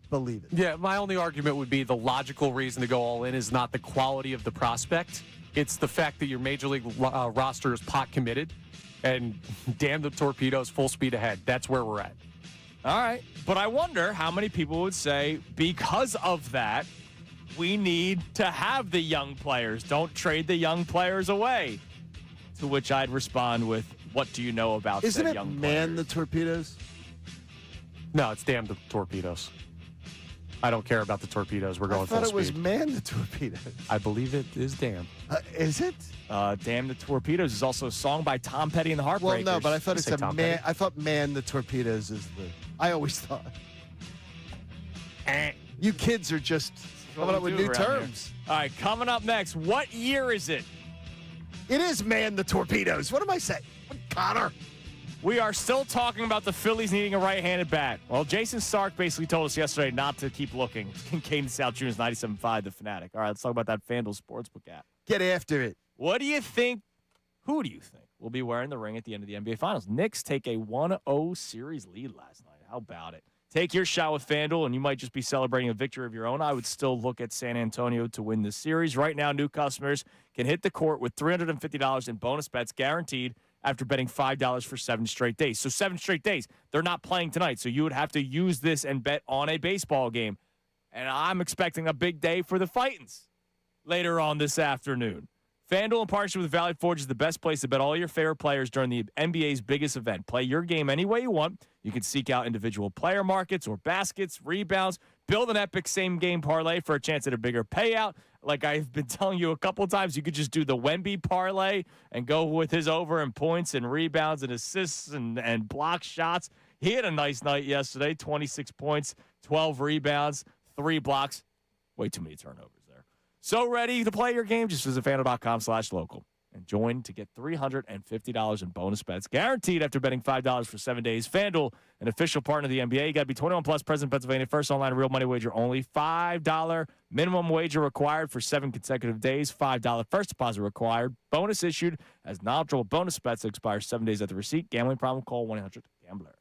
believe it. Yeah, my only argument would be the logical reason to go all in is not the quality of the prospect. It's the fact that your major league roster is pot committed, and damn the torpedoes, full speed ahead. That's where we're at. All right. But I wonder how many people would say, because of that, we need to have the young players. Don't trade the young players away. To which I'd respond with, what do you know about Isn't said it young man the players? torpedoes? No, it's damn the torpedoes. I don't care about the torpedoes. We're going I thought full it was speed. man the torpedoes. I believe it is damn. Is it? Damn the Torpedoes is also a song by Tom Petty and the Heartbreakers. Well, no, but I thought You it say said Tom man. Petty. I thought man the torpedoes is the. I always thought. You kids are just coming up with new terms. All right, coming up next, what year is it? It is man the torpedoes. What am I saying? Connor. We are still talking about the Phillies needing a right-handed bat. Well, Jason Stark basically told us yesterday not to keep looking. Kincade Salciunas, 97.5, the Fanatic. All right, let's talk about that FanDuel Sportsbook app. Get after it. What do you think? Who do you think will be wearing the ring at the end of the NBA Finals? Knicks take a 1-0 series lead last night. How about it? Take your shot with FanDuel, and you might just be celebrating a victory of your own. I would still look at San Antonio to win this series. Right now, new customers can hit the court with $350 in bonus bets guaranteed after betting $5 for 7 straight days. So 7 straight days. They're not playing tonight, so you would have to use this and bet on a baseball game. And I'm expecting a big day for the Fightins later on this afternoon. FanDuel in partnership with Valley Forge is the best place to bet all your favorite players during the NBA's biggest event. Play your game any way you want. You can seek out individual player markets or baskets, rebounds, build an epic same-game parlay for a chance at a bigger payout. Like I've been telling you a couple times, you could just do the Wemby parlay and go with his over in points and rebounds and assists and block shots. He had a nice night yesterday, 26 points, 12 rebounds, 3 blocks. Way too many turnovers there. So ready to play your game? Just visit FanDuel.com/local and join to get $350 in bonus bets guaranteed after betting $5 for 7 days. FanDuel, an official partner of the NBA. You got to be 21 plus, present in Pennsylvania. First online real money wager only. $5 minimum wager required for 7 consecutive days. $5 first deposit required. Bonus issued as non-withdrawable bonus bets that expire 7 days at the receipt. Gambling problem? Call 1-800-GAMBLER.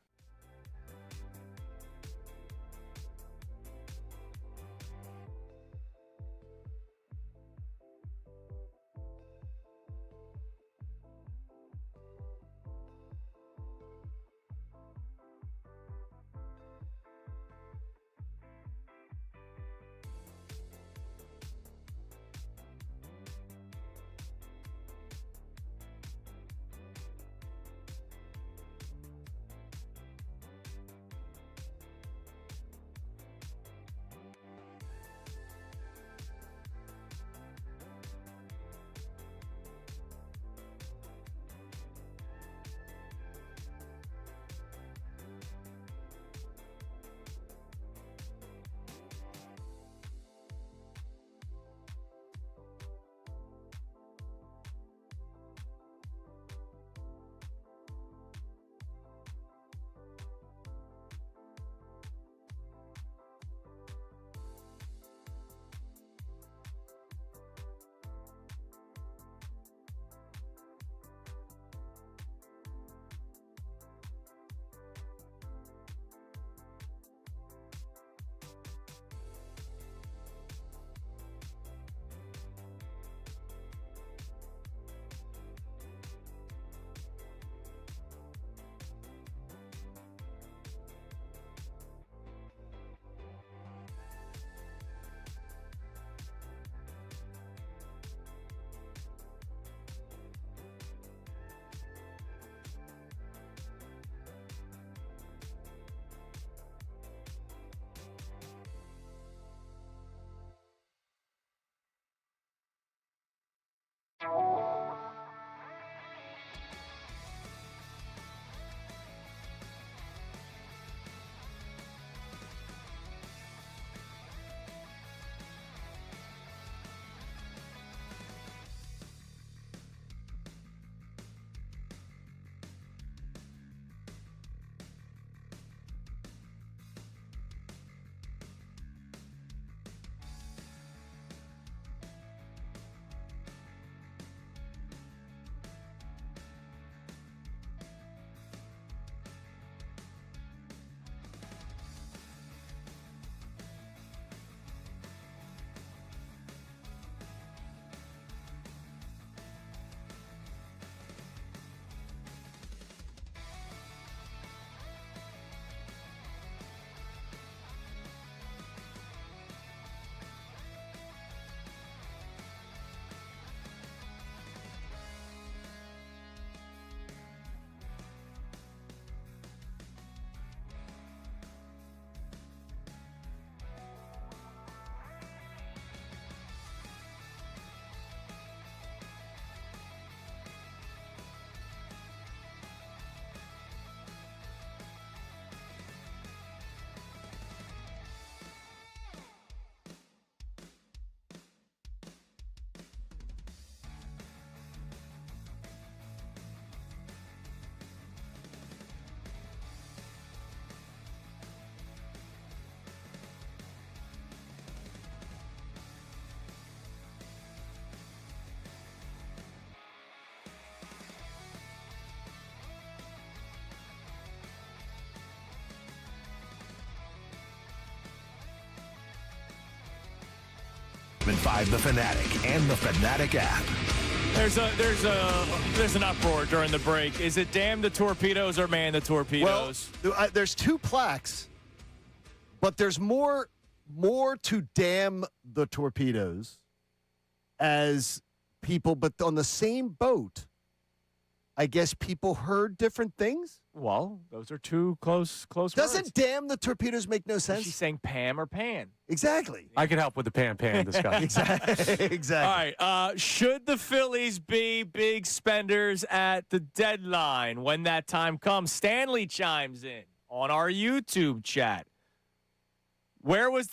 97.5 The Fanatic and the Fanatic app. There's an uproar during the break. Is it damn the torpedoes or man the torpedoes? Well, there's two plaques, but there's more to damn the torpedoes as people, but on the same boat, I guess people heard different things. Well, those are two close Doesn't words. damn the torpedoes make no Is sense? she saying Pam or Pan? Exactly. I could help with the pan discussion. Exactly. All right. Should the Phillies be big spenders at the deadline when that time comes? Stanley chimes in on our YouTube chat. Where was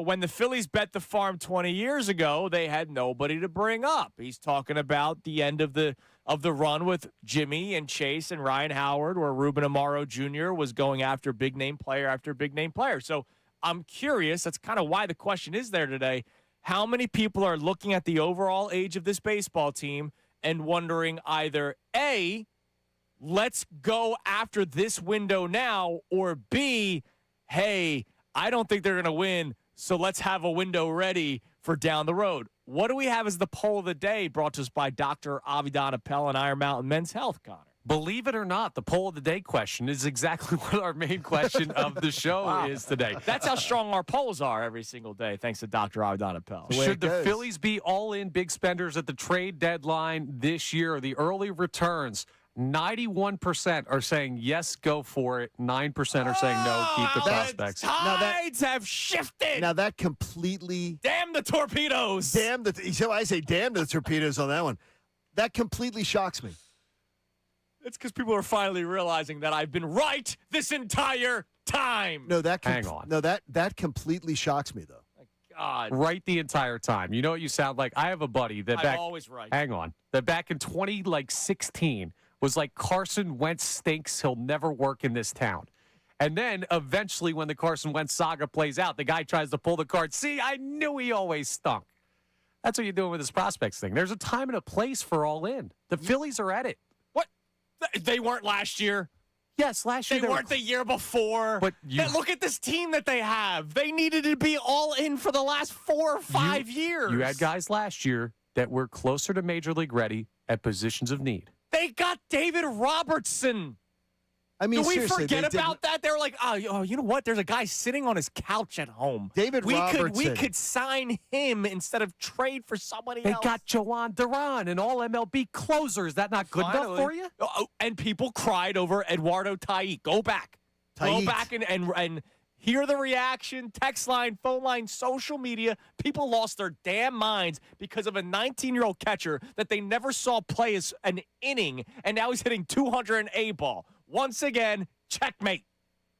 when the Phillies bet the farm 20 years ago? They had nobody to bring up. He's talking about the end of the run with Jimmy and Chase and Ryan Howard, where Ruben Amaro Jr. was going after big name player after big name player. So I'm curious. That's kind of why the question is there today. How many people are looking at the overall age of this baseball team and wondering either A, let's go after this window now, or B, hey, I don't think they're going to win, so let's have a window ready for down the road. What do we have as the poll of the day brought to us by Dr. Avidan Appel and Iron Mountain Men's Health, Connor? Believe it or not, the poll of the day question is exactly what our main question of the show is today. That's how strong our polls are every single day, thanks to Dr. Avidan Appel. Should the Phillies be all-in big spenders at the trade deadline this year or the early returns? 91% are saying yes, go for it. 9% are saying no, keep the prospects. Tides have shifted. Now that completely Damn the torpedoes. so I say damn the torpedoes on that one. That completely shocks me. It's because people are finally realizing that I've been right this entire time. No, Hang on. No, that completely shocks me though. God. Right the entire time. You know what you sound like? I have a buddy that I'm always right. Hang on. That back in 2016 was like Carson Wentz stinks. He'll never work in this town. And then eventually when the Carson Wentz saga plays out, the guy tries to pull the card. See, I knew he always stunk. That's what you're doing with this prospects thing. There's a time and a place for all in. The Phillies are at it. What? They weren't last year. Yes, last year They weren't the year before. But look at this team that they have. They needed to be all in for the last 4 or 5 years. You had guys last year that were closer to Major League ready at positions of need. They got David Robertson. I mean, Do we seriously, forget about that? They were like, oh, you know what? There's a guy sitting on his couch at home. David we Robertson. could sign him instead of trade for somebody else. They got Joan Duran, an all MLB closer. Is that not good enough for you? Oh, and people cried over Eduardo Taiz. Go back. Go back and hear the reaction. Text line, phone line, social media. People lost their damn minds because of a 19-year-old catcher that they never saw play as an inning, and now he's hitting 200 an A-ball. Once again, checkmate.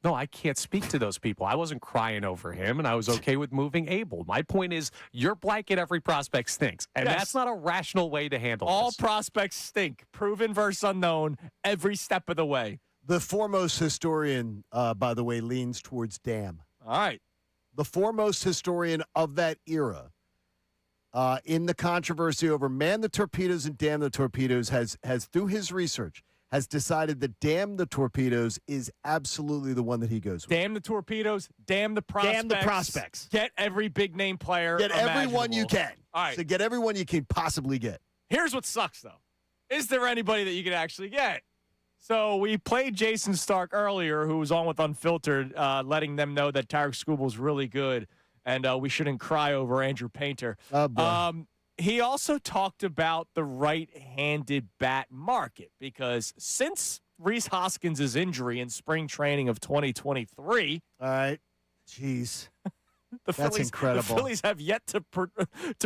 No, I can't speak to those people. I wasn't crying over him, and I was okay with moving Abel. My point is, your blanket every prospect stinks, and that's not a rational way to handle All this. prospects stink. Proven versus unknown every step of the way. The foremost historian, by the way, leans towards damn. All right. The foremost historian of that era in the controversy over man the torpedoes and damn the torpedoes has through his research, has decided that damn the torpedoes is absolutely the one that he goes with. Damn the torpedoes. Damn the prospects. Damn the prospects. Get every big name player. Get everyone you imaginable. can. All right. So get everyone you can possibly get. Here's what sucks, though. Is there anybody that you can actually get? So we played Jason Stark earlier, who was on with Unfiltered, letting them know that Tarek Skubal's really good, and we shouldn't cry over Andrew Painter. Oh, boy. He also talked about the right-handed bat market because since Rhys Hoskins' injury in spring training of 2023, All right. Jeez. That's incredible. The Phillies have yet to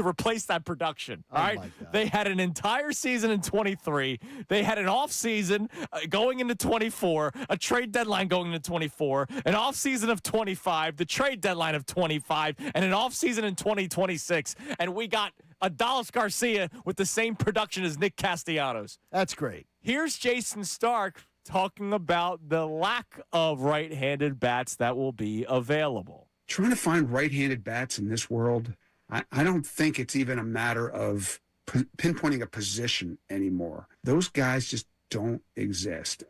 replace that production. All right, my God. They had an entire season in 23. They had an off season going into 24, a trade deadline going into 24, an off season of 25, the trade deadline of 25, and an off season in 2026. And we got Adolis Garcia with the same production as Nick Castellanos. That's great. Here's Jason Stark talking about the lack of right-handed bats that will be available. Trying to find right-handed bats in this world, I don't think it's even a matter of pinpointing a position anymore. Those guys just don't exist.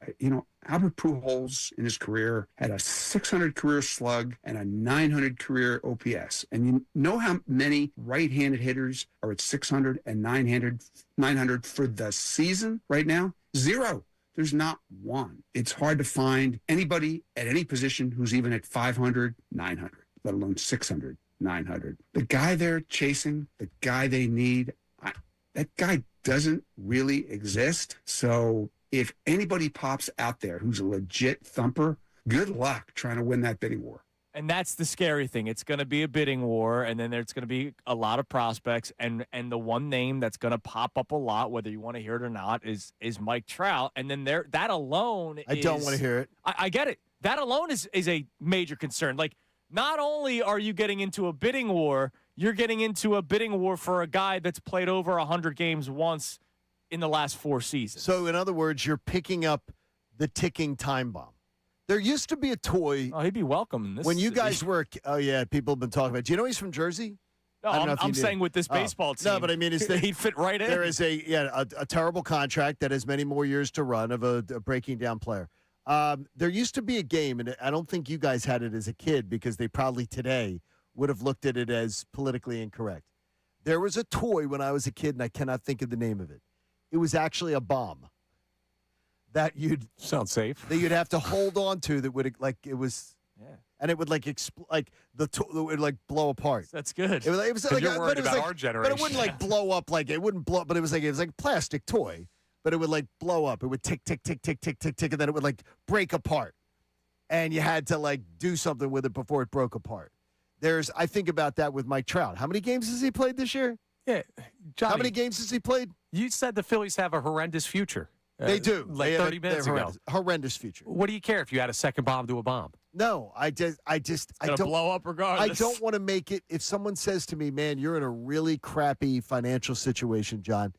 Albert Pujols in his career had a 600 career slug and a 900 career OPS. And you know how many right-handed hitters are at 600 and 900 for the season right now? Zero. There's not one. It's hard to find anybody at any position who's even at 500, 900, let alone 600, 900. The guy they're chasing, the guy they need, that guy doesn't really exist. So if anybody pops out there who's a legit thumper, good luck trying to win that bidding war. And that's the scary thing. It's going to be a bidding war, and then there's going to be a lot of prospects. And the one name that's going to pop up a lot, whether you want to hear it or not, is Mike Trout. And then that alone I don't want to hear it. I get it. That alone is a major concern. Like, not only are you getting into a bidding war, you're getting into a bidding war for a guy that's played over 100 games once in the last 4 seasons. So, in other words, you're picking up the ticking time bomb. There used to be a toy. Oh, he'd be welcome in this. When you guys were, oh yeah, people have been talking about it. Do you know he's from Jersey? No, I'm saying with this baseball team. No, but I mean, he'd fit right in. There is a terrible contract that has many more years to run of a breaking down player. There used to be a game, and I don't think you guys had it as a kid because they probably today would have looked at it as politically incorrect. There was a toy when I was a kid, and I cannot think of the name of it. It was actually a bomb that you'd Sounds safe. that you'd have to hold on to that would it was. Yeah. And it would it would blow apart. That's good. It was like, you're worried about our but generation. it wouldn't blow up it wouldn't blow. But it was like a plastic toy. But it would blow up. It would tick, tick, tick, tick, tick, tick, tick, and then it would break apart. And you had to do something with it before it broke apart. I think about that with Mike Trout. How many games has he played this year? Yeah, Johnny, How many games has he played? You said the Phillies have a horrendous future. They do. Like They have 30 minutes ago. Horrendous future. What do you care if you add a second bomb to a bomb? No, I don't blow up regardless. I don't want to make it. If someone says to me, "Man, you're in a really crappy financial situation, John,"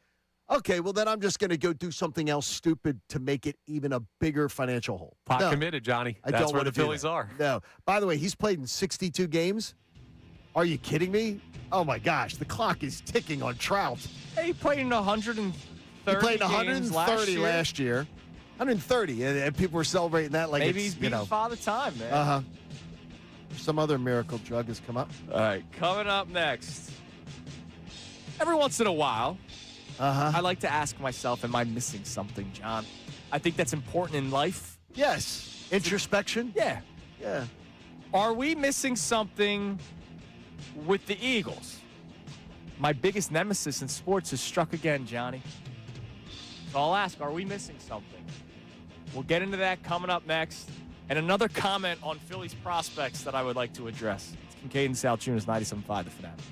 okay, well then I'm just going to go do something else stupid to make it even a bigger financial hole. Pot committed, Johnny. I That's don't where want the to do Phillies that. are. No. By the way, he's played in 62 games. Are you kidding me? Oh my gosh, the clock is ticking on Trout. Hey, he played in 130 He played games 130 last year. 130, and people were celebrating that like maybe it's, he's beating Father Time, man. Uh-huh. Some other miracle drug has come up. All right, coming up next. Every once in a while, I like to ask myself, am I missing something, John? I think that's important in life. Yes. Introspection? Yeah. Yeah. Are we missing something with the Eagles? My biggest nemesis in sports has struck again, Johnny. So I'll ask, are we missing something? We'll get into that coming up next. And another comment on Phillies prospects that I would like to address. It's Kincade Salciunas, 97.5 The Fanatic.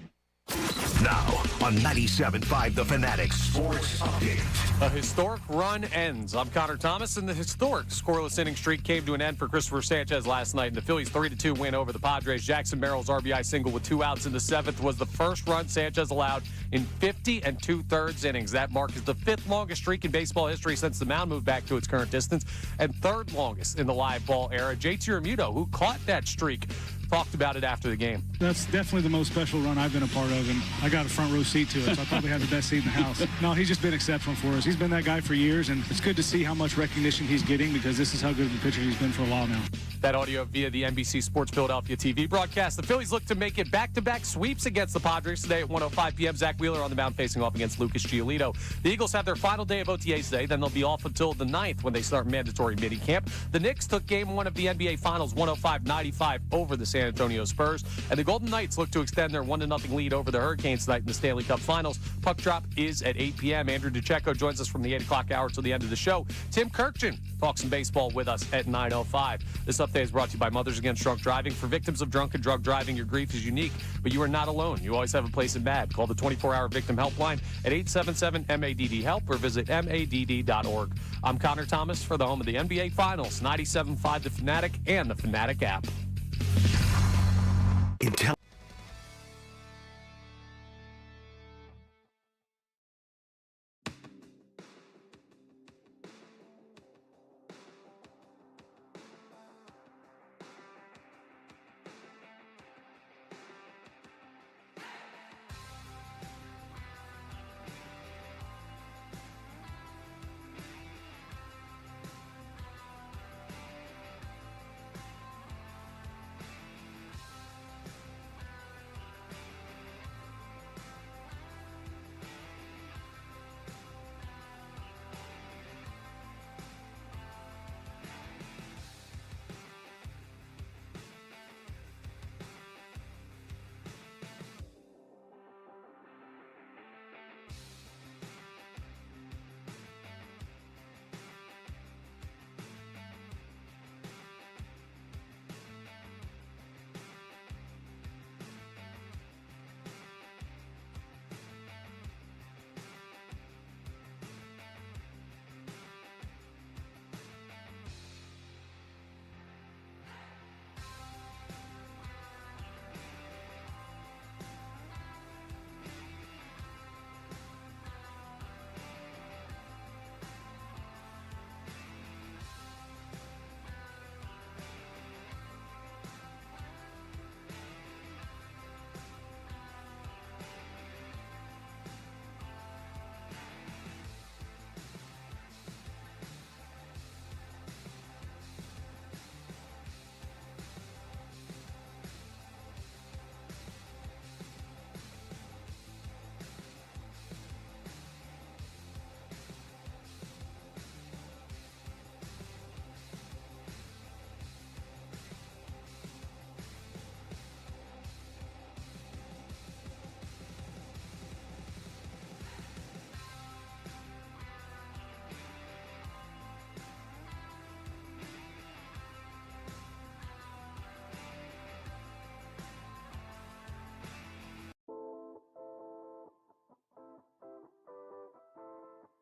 Now on 97.5 The Fanatic Sports Update. A historic run ends. I'm Connor Thomas, and the historic scoreless inning streak came to an end for Cristopher Sanchez last night in the Phillies' 3-2 win over the Padres. Jackson Merrill's RBI single with 2 outs in the 7th was the first run Sanchez allowed in 50 2/3 innings. That mark is the 5th longest streak in baseball history since the mound moved back to its current distance, and 3rd longest in the live ball era. JT Realmuto, who caught that streak, talked about it after the game. That's definitely the most special run I've been a part of, and I got a front row seat to it, so I probably have the best seat in the house. No, he's just been exceptional for us. He's been that guy for years, and it's good to see how much recognition he's getting because this is how good of a pitcher he's been for a while now. That audio via the NBC Sports Philadelphia TV broadcast. The Phillies look to make it back-to-back sweeps against the Padres today at 1:05 p.m. Zach Wheeler on the mound facing off against Lucas Giolito. The Eagles have their final day of OTAs today. Then they'll be off until the 9th when they start mandatory mini-camp. The Knicks took Game 1 of the NBA Finals 105-95 over the San Antonio Spurs. And the Golden Knights look to extend their 1-0 lead over the Hurricanes tonight in the Stanley Cup Finals. Puck drop is at 8 p.m. Andrew DeCecco joins us from the 8 o'clock hour till the end of the show. Tim Kirkjian talks some baseball with us at 9:05. This update is brought to you by Mothers Against Drunk Driving. For victims of drunk and drug driving, your grief is unique, but you are not alone. You always have a place in MADD. Call the 24-hour victim helpline at 877-MADD-HELP or visit MADD.org. I'm Connor Thomas for the home of the NBA Finals, 97.5 The Fanatic and the Fanatic app.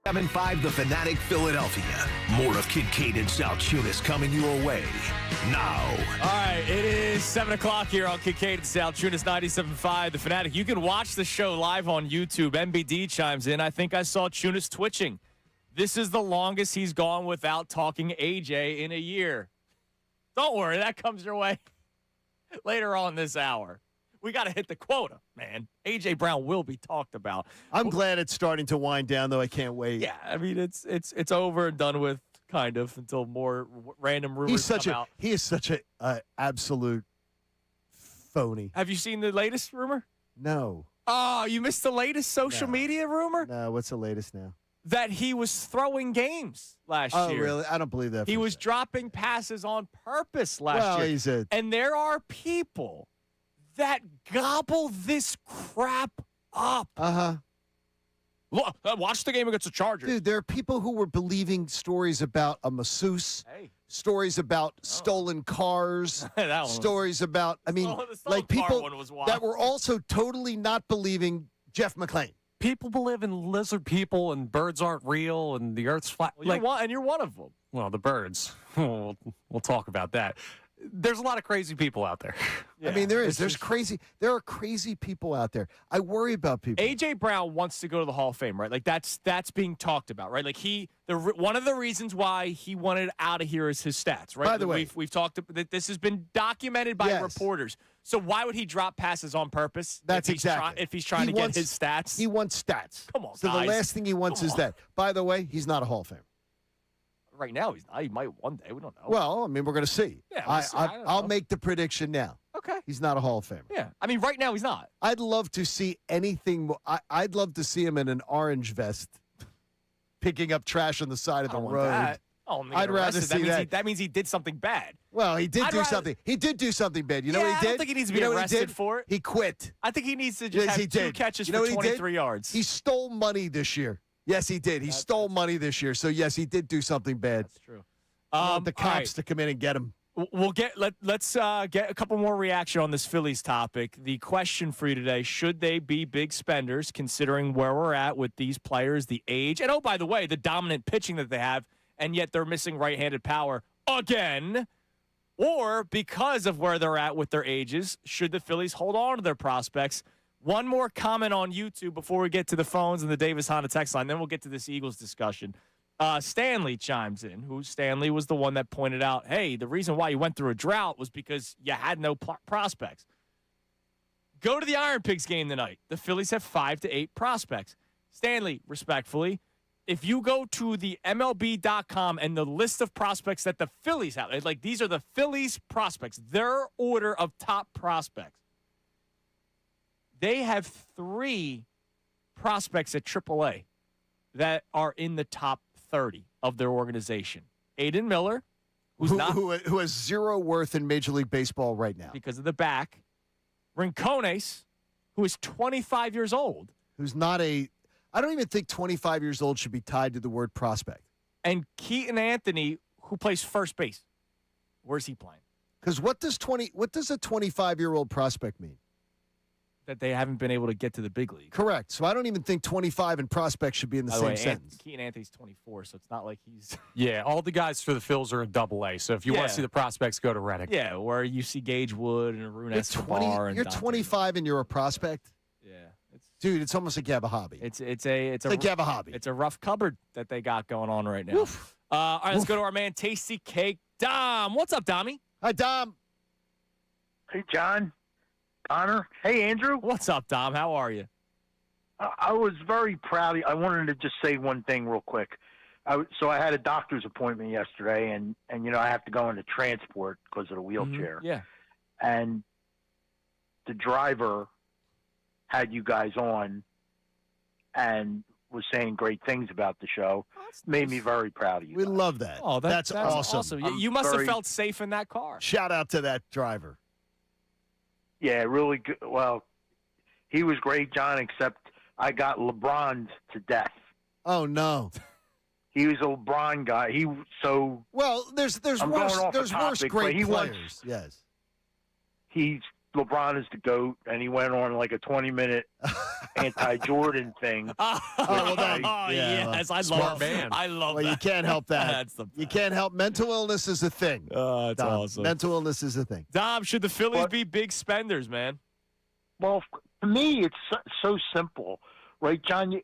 7-5 The Fanatic Philadelphia. More of Kincade and Salciunas coming your way now. All right, it is 7 o'clock here on Kincade and Salciunas 97.5 The Fanatic. You can watch the show live on YouTube. MBD chimes in. I think I saw Chunas twitching. This is the longest he's gone without talking AJ in a year. Don't worry, that comes your way later on this hour. We got to hit the quota, man. A.J. Brown will be talked about. I'm glad it's starting to wind down, though. I can't wait. Yeah, I mean, it's over and done with, kind of, until more random rumors come out. He is such a absolute phony. Have you seen the latest rumor? No. Oh, you missed the latest social media rumor? No, what's the latest now? That he was throwing games last year. Oh, really? I don't believe that. He was dropping passes on purpose last year. And there are people that gobble this crap up. Look, watch the game against the Chargers. Dude, there are people who were believing stories about a masseuse, stories about stolen cars, stories about, like people that were also totally not believing Jeff McClain. People believe in lizard people and birds aren't real and the earth's flat. Well, you're one of them. Well, the birds. We'll talk about that. There's a lot of crazy people out there. Yeah, I mean, there is. There are crazy people out there. I worry about people. A.J. Brown wants to go to the Hall of Fame, right? Like, that's being talked about, right? Like, one of the reasons why he wanted out of here is his stats, right? By the way, we've talked that this has been documented by reporters. So why would he drop passes on purpose? That's if he's trying to get his stats. He wants stats. Come on, so guys. The last thing he wants is that. By the way, he's not a Hall of Famer. Right now, he's not. He might one day. We don't know. Well, I mean, we're going to see. Yeah, I'll make the prediction now. Okay. He's not a Hall of Famer. Yeah. I mean, right now, he's not. I'd love to see anything. I'd love to see him in an orange vest picking up trash on the side of the road. I'd rather see that. That means he did something bad. Well, he did do something. He did do something bad. You know what he did? I don't think he needs to be arrested for it. He quit. I think he needs to just have 2 catches for 23 yards. He stole money this year. Yes, he did. He stole money this year. So, yes, he did do something bad. That's true. Want the cops to come in and get him. Let's get a couple more reaction on this Phillies topic. The question for you today: should they be big spenders, considering where we're at with these players, the age, and by the way, the dominant pitching that they have, and yet they're missing right-handed power again? Or because of where they're at with their ages, should the Phillies hold on to their prospects? One more comment on YouTube before we get to the phones and the Davis Honda text line. Then we'll get to this Eagles discussion. Stanley chimes in, Stanley was the one that pointed out, hey, the reason why you went through a drought was because you had no prospects. Go to the Iron Pigs game tonight. The Phillies have 5 to 8 prospects. Stanley, respectfully, if you go to the MLB.com and the list of prospects that the Phillies have, like these are the Phillies prospects, their order of top prospects. They have 3 prospects at AAA that are in the top 30 of their organization. Aiden Miller, who has zero worth in Major League Baseball right now. Because of the back. Rincones, who is 25 years old. Who's not I don't even think 25 years old should be tied to the word prospect. And Keaton Anthony, who plays first base. Where's he playing? Because what does a 25-year-old prospect mean? That they haven't been able to get to the big league. Correct. So I don't even think 25 and prospect should be in the same sentence. Keaton Anthony's 24, so it's not like he's... Yeah, all the guys for the Phils are in AA, so if you want to see the prospects, go to Reddick. Yeah, where you see Gage Wood and Arun Escobar. You're 25 and you're a prospect? Yeah. Dude, it's almost like you have a hobby. It's like you have a hobby. It's a rough cupboard that they got going on right now. All right, let's go to our man, Tasty Cake. Dom. What's up, Dommy? Hi, Dom. Hey, John. Connor. Hey, Andrew. What's up, Dom? How are you? I was very proud. I wanted to just say one thing real quick. So I had a doctor's appointment yesterday, and I have to go into transport because of the wheelchair. Mm-hmm. Yeah. And the driver had you guys on and was saying great things about the show. Made me very proud of you. We love that. Oh, that's awesome. You must have felt safe in that car. Shout out to that driver. Yeah, really good. Well, he was great, John, except I got LeBron'd to death. Oh, no. He was a LeBron guy. Well, there's worse great players. Yes. He's LeBron is the GOAT, and he went on like a 20-minute anti-Jordan thing. Yes, I love man. I love Well, that. you can't help that. That's the You can't help. Mental illness is a thing. That's Dom. awesome. Mental illness is a thing. Dom, should the Phillies What? be big spenders, man? Well, to me, it's so simple, right, John?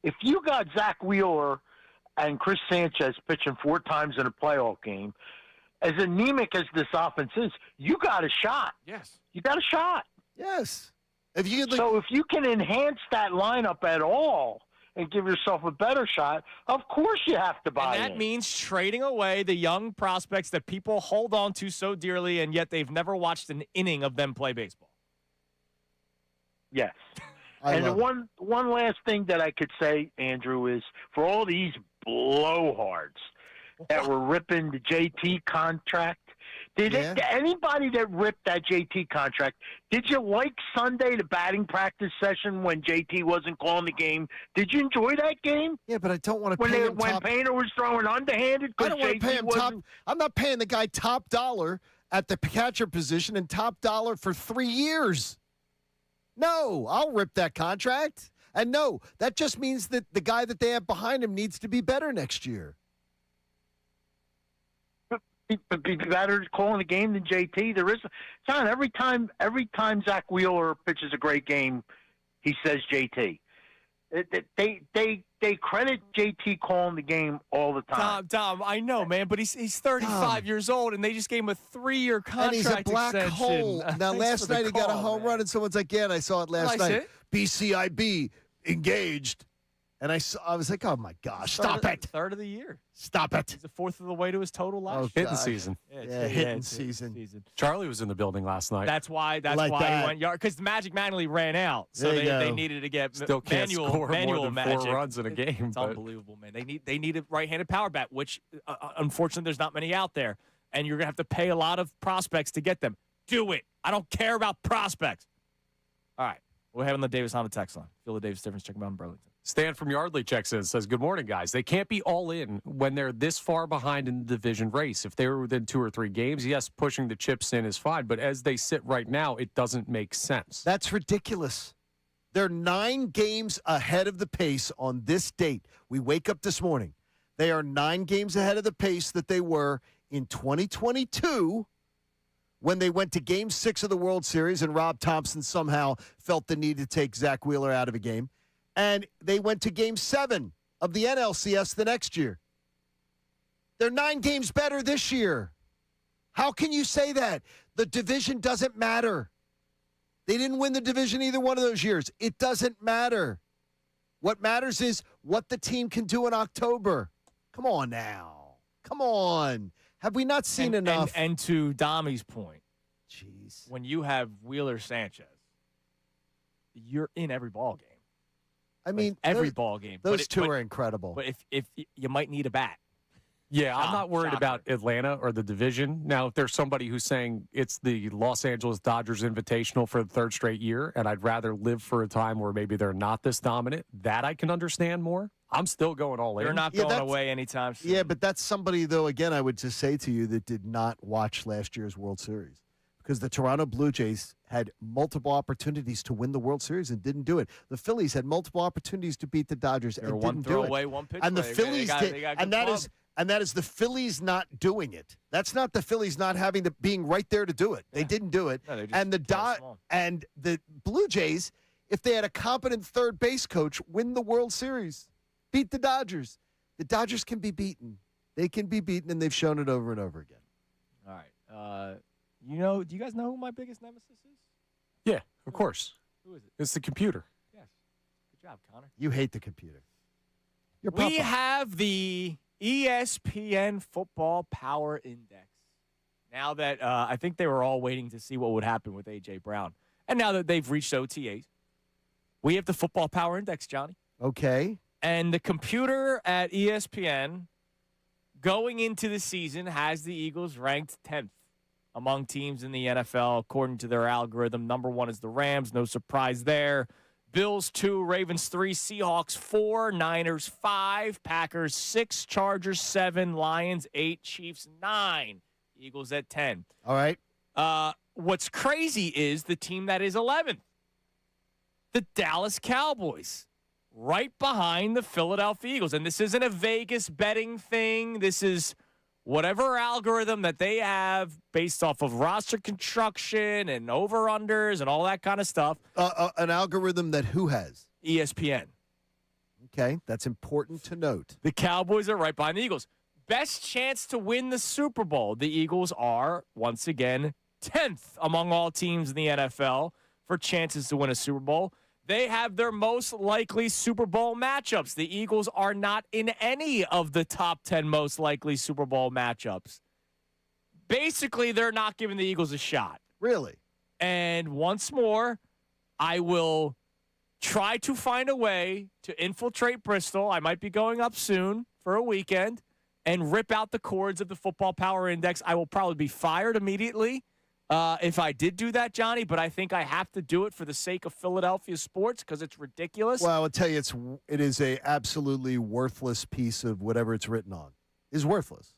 If you got Zach Wheeler and Chris Sanchez pitching 4 times in a playoff game, as anemic as this offense is, you got a shot. Yes. You got a shot. Yes. If you could, So if you can enhance that lineup at all and give yourself a better shot, of course you have to buy And that in. means trading away the young prospects that people hold on to so dearly, and yet they've never watched an inning of them play baseball. Yes. I And the love it. one last thing that I could say, Andrew, is for all these blowhards that were ripping the JT contract, did anybody that ripped that JT contract, did you like Sunday, the batting practice session when JT wasn't calling the game? Did you enjoy that game? Yeah, but I don't want to When, pay him when top. Painter was throwing underhanded I because don't want to pay JT him top. wasn't. I'm not paying the guy top dollar at the catcher position and top dollar for 3 years. No, I'll rip that contract. And no, that just means that the guy that they have behind him needs to be better next year. Be better calling the game than JT. There is, John. Every time Zach Wheeler pitches a great game, he says JT. They credit JT calling the game all the time. Dom, I know, man, but he's 35 years old, and they just gave him a 3-year And contract he's a black extension. hole. Now, Thanks last for the night he got a call, home man. run, and someone's like, yeah, and I saw it last I see night. it. BCIB engaged. And I was like, oh, my gosh, stop it. Third of the year. Stop it. He's a fourth of the way to his total last Oh, year. Hitting God. season. Yeah, hitting season. Charlie was in the building last night. That's why like he that. went yard because the Magic manually ran out, so There you they go. needed to get Still can't manual score manual more than Magic. 4 runs in a game. It's but unbelievable, man. They need a right-handed power bat, which unfortunately there's not many out there, and you're gonna have to pay a lot of prospects to get them. Do it. I don't care about prospects. All right, we're having the Davis Honda text line. Feel the Davis difference. Check them out in Burlington. Stan from Yardley checks in, says, good morning, guys. They can't be all in when they're this far behind in the division race. If they were within 2 or 3 games, yes, pushing the chips in is fine. But as they sit right now, it doesn't make sense. That's ridiculous. They're 9 games ahead of the pace on this date. We wake up this morning. They are 9 games ahead of the pace that they were in 2022 when they went to Game 6 of the World Series and Rob Thompson somehow felt the need to take Zach Wheeler out of a game. And they went to Game 7 of the NLCS the next year. They're 9 games better this year. How can you say that? The division doesn't matter. They didn't win the division either one of those years. It doesn't matter. What matters is what the team can do in October. Come on now. Come on. Have we not seen enough? And to Domi's point, Jeez. when you have Wheeler Sanchez, you're in every ball game. I mean, every those, ball game. those two are incredible. But if you might need a bat. Yeah, I'm not worried shocker. about Atlanta or the division. Now, if there's somebody who's saying it's the Los Angeles Dodgers Invitational for the 3rd straight year, and I'd rather live for a time where maybe they're not this dominant, that I can understand more. I'm still going all in. They're not Yeah, going that's- away anytime soon. Yeah, but that's somebody, though, again, I would just say to you that did not watch last year's World Series. Because the Toronto Blue Jays had multiple opportunities to win the World Series and didn't do it. The Phillies had multiple opportunities to beat the Dodgers They're and one didn't throw do it. away, one pitch And the away. Phillies They did, got and good that is the Phillies not doing it. That's not the Phillies not having being right there to do it. They didn't do it. No, they just and the kinda small. and the Blue Jays, if they had a competent third base coach, win the World Series, beat the Dodgers. The Dodgers can be beaten. They can be beaten, and they've shown it over and over again. All right. Do you guys know who my biggest nemesis is? Yeah, of course. Who is it? It's the computer. Yes. Good job, Connor. You hate the computer. Your We papa. have the ESPN Football Power Index. Now that I think they were all waiting to see what would happen with A.J. Brown. And now that they've reached OTAs, we have the Football Power Index, Johnny. Okay. And the computer at ESPN going into the season has the Eagles ranked 10th among teams in the NFL, according to their algorithm. Number 1 is the Rams. No surprise there. Bills 2, Ravens 3, Seahawks 4, Niners 5, Packers 6, Chargers 7, Lions 8, Chiefs 9, Eagles at 10. All right. what's crazy is the team that is 11th, the Dallas Cowboys, right behind the Philadelphia Eagles. And this isn't a Vegas betting thing. This is whatever algorithm that they have based off of roster construction and over-unders and all that kind of stuff. An algorithm that who has? ESPN. Okay, that's important to note. The Cowboys are right behind the Eagles. Best chance to win the Super Bowl. The Eagles are, once again, 10th among all teams in the NFL for chances to win a Super Bowl. They have their most likely Super Bowl matchups. The Eagles are not in any of the top 10 most likely Super Bowl matchups. Basically, they're not giving the Eagles a shot. Really? And once more, I will try to find a way to infiltrate Bristol. I might be going up soon for a weekend and rip out the cords of the Football Power Index. I will probably be fired immediately if I did do that, Johnny, but I think I have to do it for the sake of Philadelphia sports because it's ridiculous. Well, I will tell you, it is a absolutely worthless piece of whatever it's written on. It's worthless.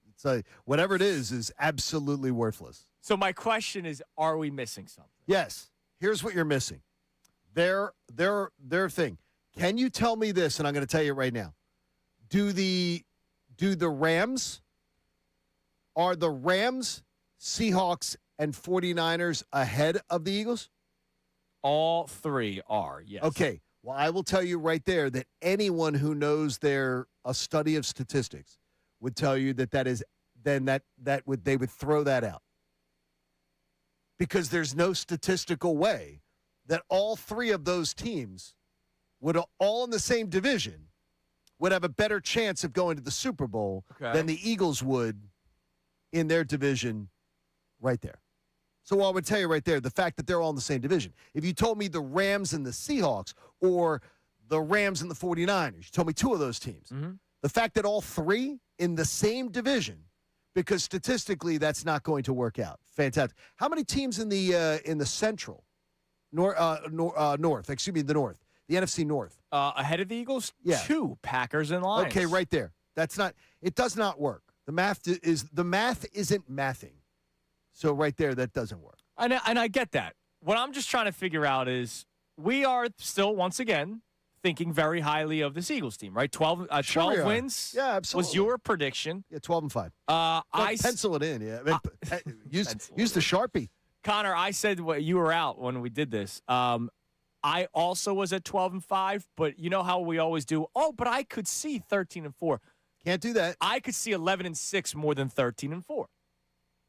It's whatever it is absolutely worthless. So my question is, are we missing something? Yes. Here's what you're missing. Their thing. Can you tell me this? And I'm going to tell you right now. Are the Rams, Seahawks, and 49ers ahead of the Eagles? All three are, yes. Okay. Well, I will tell you right there that anyone who knows a study of statistics would tell you that they would throw that out. Because there's no statistical way that all three of those teams would all in the same division would have a better chance of going to the Super Bowl than the Eagles would in their division right there. So I would tell you right there, the fact that they're all in the same division. If you told me the Rams and the Seahawks or the Rams and the 49ers, you told me two of those teams. Mm-hmm. The fact that all three in the same division, because statistically that's not going to work out. Fantastic. How many teams in the Central? The North, the NFC North. Ahead of the Eagles, yeah. 2 Packers and Lions. Okay, right there. It does not work. The math isn't mathing. So right there, that doesn't work. And I get that. What I'm just trying to figure out is we are still, once again, thinking very highly of this Eagles team, right? 12 wins was your prediction. Yeah, 12-5. Pencil it in, yeah. Use the Sharpie. Connor, I said you were out when we did this. I also was at 12-5, but you know how we always do, but I could see 13-4. Can't do that. I could see 11-6 more than 13-4.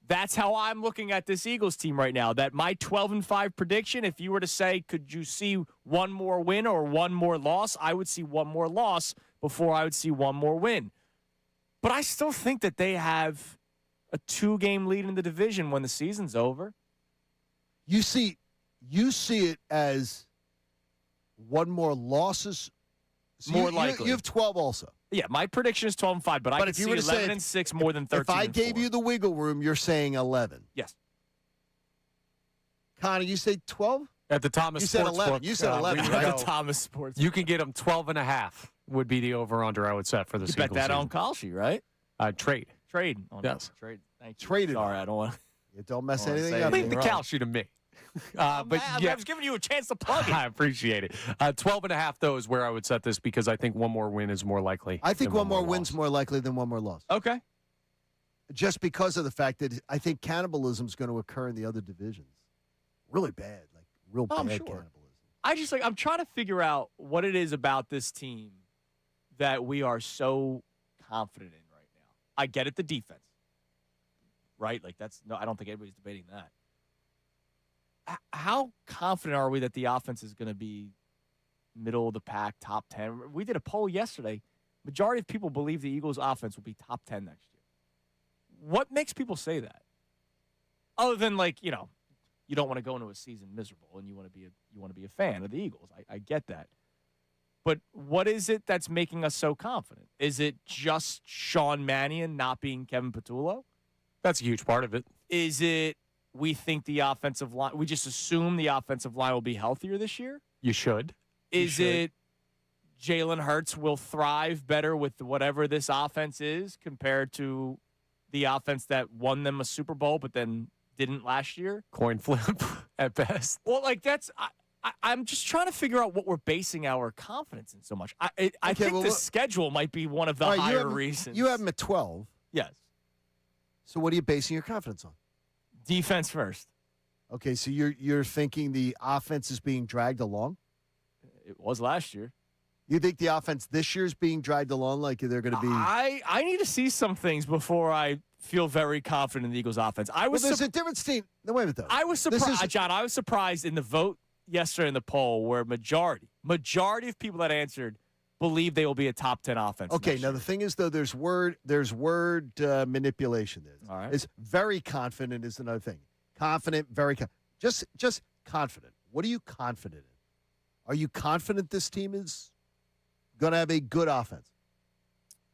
That's how I'm looking at this Eagles team right now. That my 12-5 prediction, if you were to say, could you see one more win or one more loss? I would see one more loss before I would see one more win. But I still think that they have a 2-game lead in the division when the season's over. You see it as one more losses. So more likely. You have 12 also. Yeah, my prediction is 12-5, but I could see 11-6 more than 13-4. If I gave you the wiggle room, you're saying 11. Yes. Connor, you say 12? At the Thomas you said Sports 11. Book, You said 11. Right? At the Thomas Sports. You can get them 12.5 would be the over-under I would set for the You bet that on Kalshi, right? Trade. Trade. Yes. Trade. Thank you. Traded. Sorry, I don't want to. Don't mess anything up. Leave the Kalshi to me. But yeah, I was giving you a chance to plug it. I appreciate it. 12.5, though, is where I would set this because I think one more win is more likely. I think one more win's more likely than one more loss. Okay. Just because of the fact that I think cannibalism is going to occur in the other divisions. Really bad. Like, real bad cannibalism. I'm trying to figure out what it is about this team that we are so confident in right now. I get it, the defense. Right? Like, I don't think anybody's debating that. How confident are we that the offense is going to be middle of the pack, top 10? We did a poll yesterday. Majority of people believe the Eagles' offense will be top 10 next year. What makes people say that? Other than, you don't want to go into a season miserable and you want to be a fan of the Eagles. I get that. But what is it that's making us so confident? Is it just Sean Mannion not being Kevin Patullo? That's a huge part of it. Is it we think the offensive line, we just assume the offensive line will be healthier this year? You should. Is it Jalen Hurts will thrive better with whatever this offense is compared to the offense that won them a Super Bowl but then didn't last year. Coin flip at best. Well, like I'm just trying to figure out what we're basing our confidence in so much. I think the schedule might be one of the higher reasons. You have them at 12. Yes. So what are you basing your confidence on? Defense first. Okay, so you're thinking the offense is being dragged along? It was last year. You think the offense this year is being dragged along like they're going to be? I need to see some things before I feel very confident in the Eagles' offense. There's a difference team. No, wait a minute, though. I was surprised, John. I was surprised in the vote yesterday in the poll where majority of people that answered believe they will be a top 10 offense. Okay, now the thing is though, there's word manipulation there. All right. It's very confident is another thing. Confident, very just confident. What are you confident in? Are you confident this team is going to have a good offense?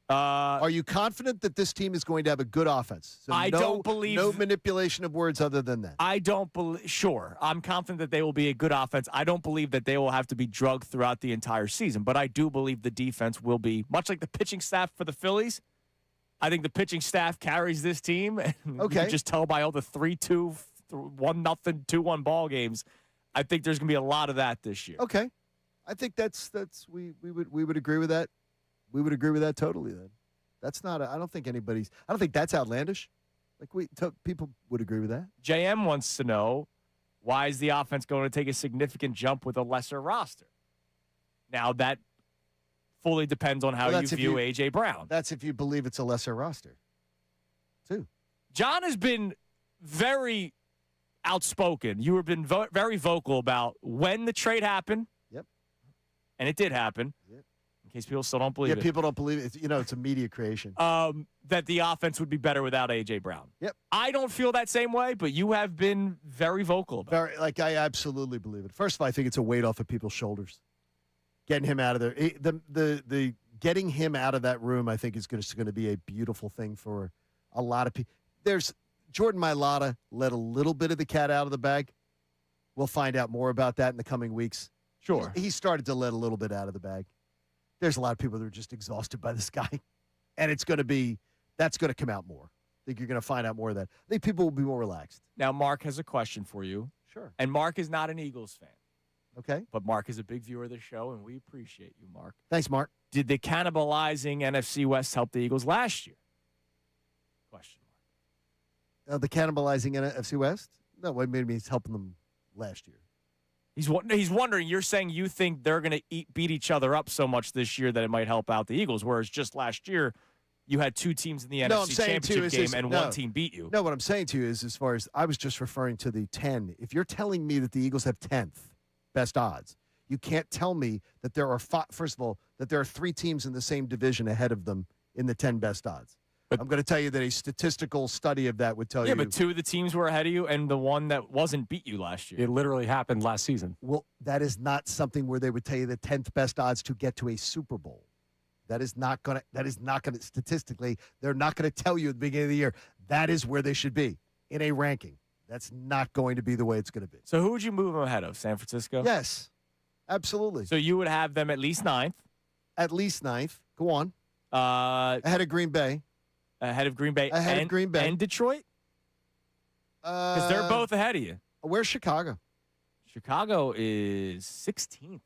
Are you confident that this team is going to have a good offense? So don't believe no manipulation of words other than that. I don't believe. Sure, I'm confident that they will be a good offense. I don't believe that they will have to be drugged throughout the entire season, but I do believe the defense will be much like the pitching staff for the Phillies. I think the pitching staff carries this team. Okay, you can just tell by all the 3-2, 1-0, 2-1 ball games. I think there's going to be a lot of that this year. Okay, I think we would agree with that. We would agree with that totally. Then that's not. I don't think that's outlandish. Like people would agree with that. JM wants to know, why is the offense going to take a significant jump with a lesser roster? Now that fully depends on how you view A.J. Brown. That's if you believe it's a lesser roster, too. John has been very outspoken. You have been very vocal about when the trade happened. Yep. And it did happen. Yep. In case people still don't believe it. Yeah, people don't believe it. It's a media creation. That the offense would be better without A.J. Brown. Yep. I don't feel that same way, but you have been very vocal about it. I absolutely believe it. First of all, I think it's a weight off of people's shoulders. Getting him out of there. The getting him out of that room, I think, is going to be a beautiful thing for a lot of people. There's Jordan Mailata let a little bit of the cat out of the bag. We'll find out more about that in the coming weeks. Sure. He started to let a little bit out of the bag. There's a lot of people that are just exhausted by this guy. And that's going to come out more. I think you're going to find out more of that. I think people will be more relaxed. Now, Mark has a question for you. Sure. And Mark is not an Eagles fan. Okay. But Mark is a big viewer of the show, and we appreciate you, Mark. Thanks, Mark. Did the cannibalizing NFC West help the Eagles last year? Question mark. The cannibalizing NFC West? No, what made me it's helping them last year. He's wondering, you're saying you think they're going to beat each other up so much this year that it might help out the Eagles, whereas just last year you had two teams in the NFC Championship game and one team beat you. No, what I'm saying to you is, as far as I was just referring to the 10, if you're telling me that the Eagles have 10th best odds, you can't tell me that there are first of all, that there are three teams in the same division ahead of them in the 10 best odds. But I'm going to tell you that a statistical study of that would tell you. Yeah, but two of the teams were ahead of you, and the one that wasn't beat you last year. It literally happened last season. Well, that is not something where they would tell you the 10th best odds to get to a Super Bowl. That is not going to, statistically, they're not going to tell you at the beginning of the year, that is where they should be in a ranking. That's not going to be the way it's going to be. So who would you move them ahead of, San Francisco? Yes, absolutely. So you would have them at least 9th? At least 9th. Go on. Ahead of Green Bay. Ahead of Green Bay. Ahead of Green Bay. And Detroit? Because they're both ahead of you. Where's Chicago? Chicago is 16th.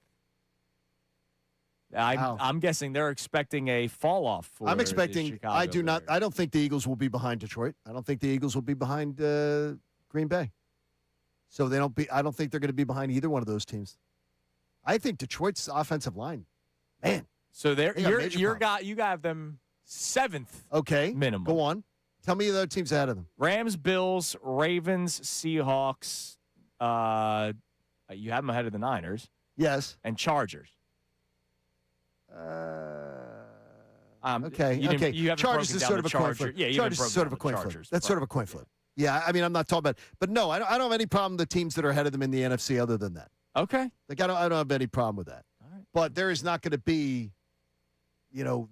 I'm guessing they're expecting a fall off for I'm expecting Chicago I do not I don't think the Eagles will be behind Detroit. I don't think the Eagles will be behind Green Bay. So I don't think they're going to be behind either one of those teams. I think Detroit's offensive line, man. So you got them 7th. Okay. Minimum. Go on. Tell me the other teams ahead of them. Rams, Bills, Ravens, Seahawks. You have them ahead of the Niners. Yes. And Chargers. Okay. Chargers is sort of a coin flip. Yeah, Chargers is sort of a coin flip. That's sort of a coin flip. Yeah, I mean, I'm not talking about, but no, I don't have any problem with the teams that are ahead of them in the NFC other than that. Okay. Like I don't have any problem with that. All right. But there is not going to be,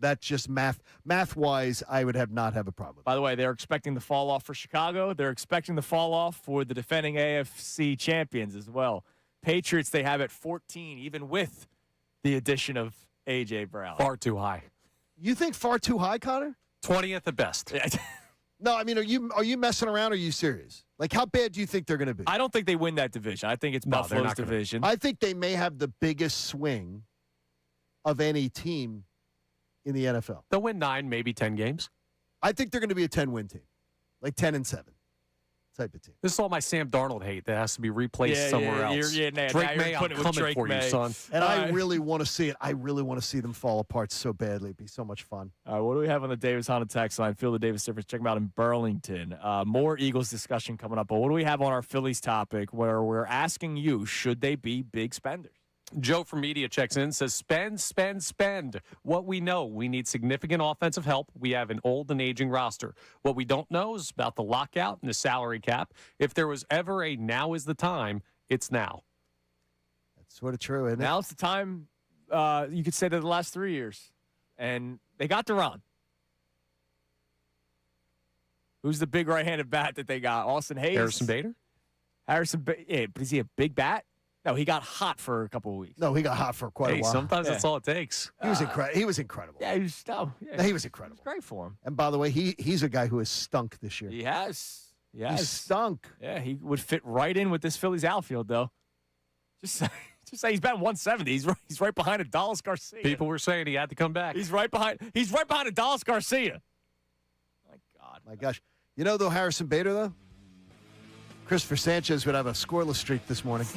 that's just math-wise, I would not have a problem with. By the way, they're expecting the fall off for Chicago. They're expecting the fall off for the defending AFC champions as well. Patriots, they have at 14, even with the addition of A.J. Brown. Far too high. You think far too high, Connor? 20th at best. No, I mean, are you messing around or are you serious? Like, how bad do you think they're going to be? I don't think they win that division. I think it's No, they're Buffalo's not gonna. division. I think they may have the biggest swing of any team in the NFL. They'll win 9, maybe 10 games. I think they're going to be a 10-win team, like 10-7 type of team. This is all my Sam Darnold hate that has to be replaced somewhere else. Now Drake you're May, I'm putting it with coming Drake for May. you, son. And All I right. really want to see it. I really want to see them fall apart so badly. It'd be so much fun. All right, what do we have on the Davis Honda text line? Feel the Davis difference. Check them out in Burlington. More Eagles discussion coming up. But what do we have on our Phillies topic where we're asking you, should they be big spenders? Joe from Media checks in, says, spend, spend, spend. What we know, we need significant offensive help. We have an old and aging roster. What we don't know is about the lockout and the salary cap. If there was ever a now is the time, it's now. That's sort of true, isn't it? Now it's the time, you could say, to the last 3 years. And they got Duran. Who's the big right-handed bat that they got? Austin Hayes? Harrison Bader? Yeah, but is he a big bat? No, he got hot for a couple of weeks. No, he got hot for quite a while. Sometimes that's all it takes. He was incredible. He was incredible. Yeah, he was, no, yeah, No, he was incredible. It was great for him. And by the way, he's a guy who has stunk this year. He has. He stunk. Yeah, he would fit right in with this Phillies outfield, though. Just say he's batting 170. He's right behind Adolis Garcia. People were saying he had to come back. He's right behind Adolis Garcia. My God. My gosh. You know, though, Harrison Bader, though? Christopher Sanchez would have a scoreless streak this morning.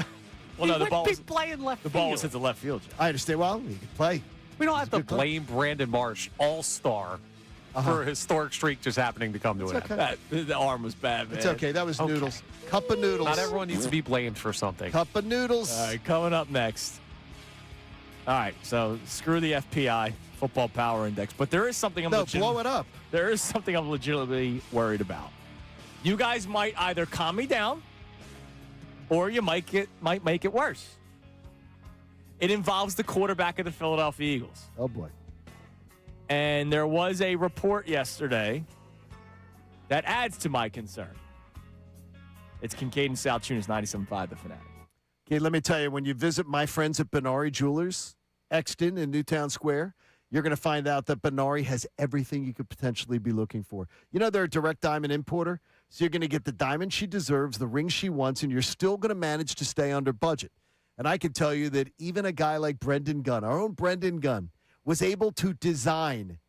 Well, no, the ball was playing left the ball was hit to left field. Jeff. I understand. Well, he could play. We don't have to good play. blame Brandon Marsh, all-star, for a historic streak just happening to come to an end. The arm was bad, man. It's okay. That was Okay. noodles. Cup of noodles. Not everyone needs to be blamed for something. Cup of noodles. All right, coming up next. All right, so screw the FPI, Football Power Index, but there is something Blow it up. There is something I'm legitimately worried about. You guys might either calm me down, or you might make it worse. It involves the quarterback of the Philadelphia Eagles. Oh, boy. And there was a report yesterday that adds to my concern. It's Kincade Salciunas, 97.5 The Fanatic. Okay, let me tell you, when you visit my friends at Benari Jewelers, Exton in Newtown Square, you're going to find out that Benari has everything you could potentially be looking for. You know, they're a direct diamond importer, so you're going to get the diamond she deserves, the ring she wants, and you're still going to manage to stay under budget. And I can tell you that even a guy like Brendan Gunn, our own Brendan Gunn, was able to design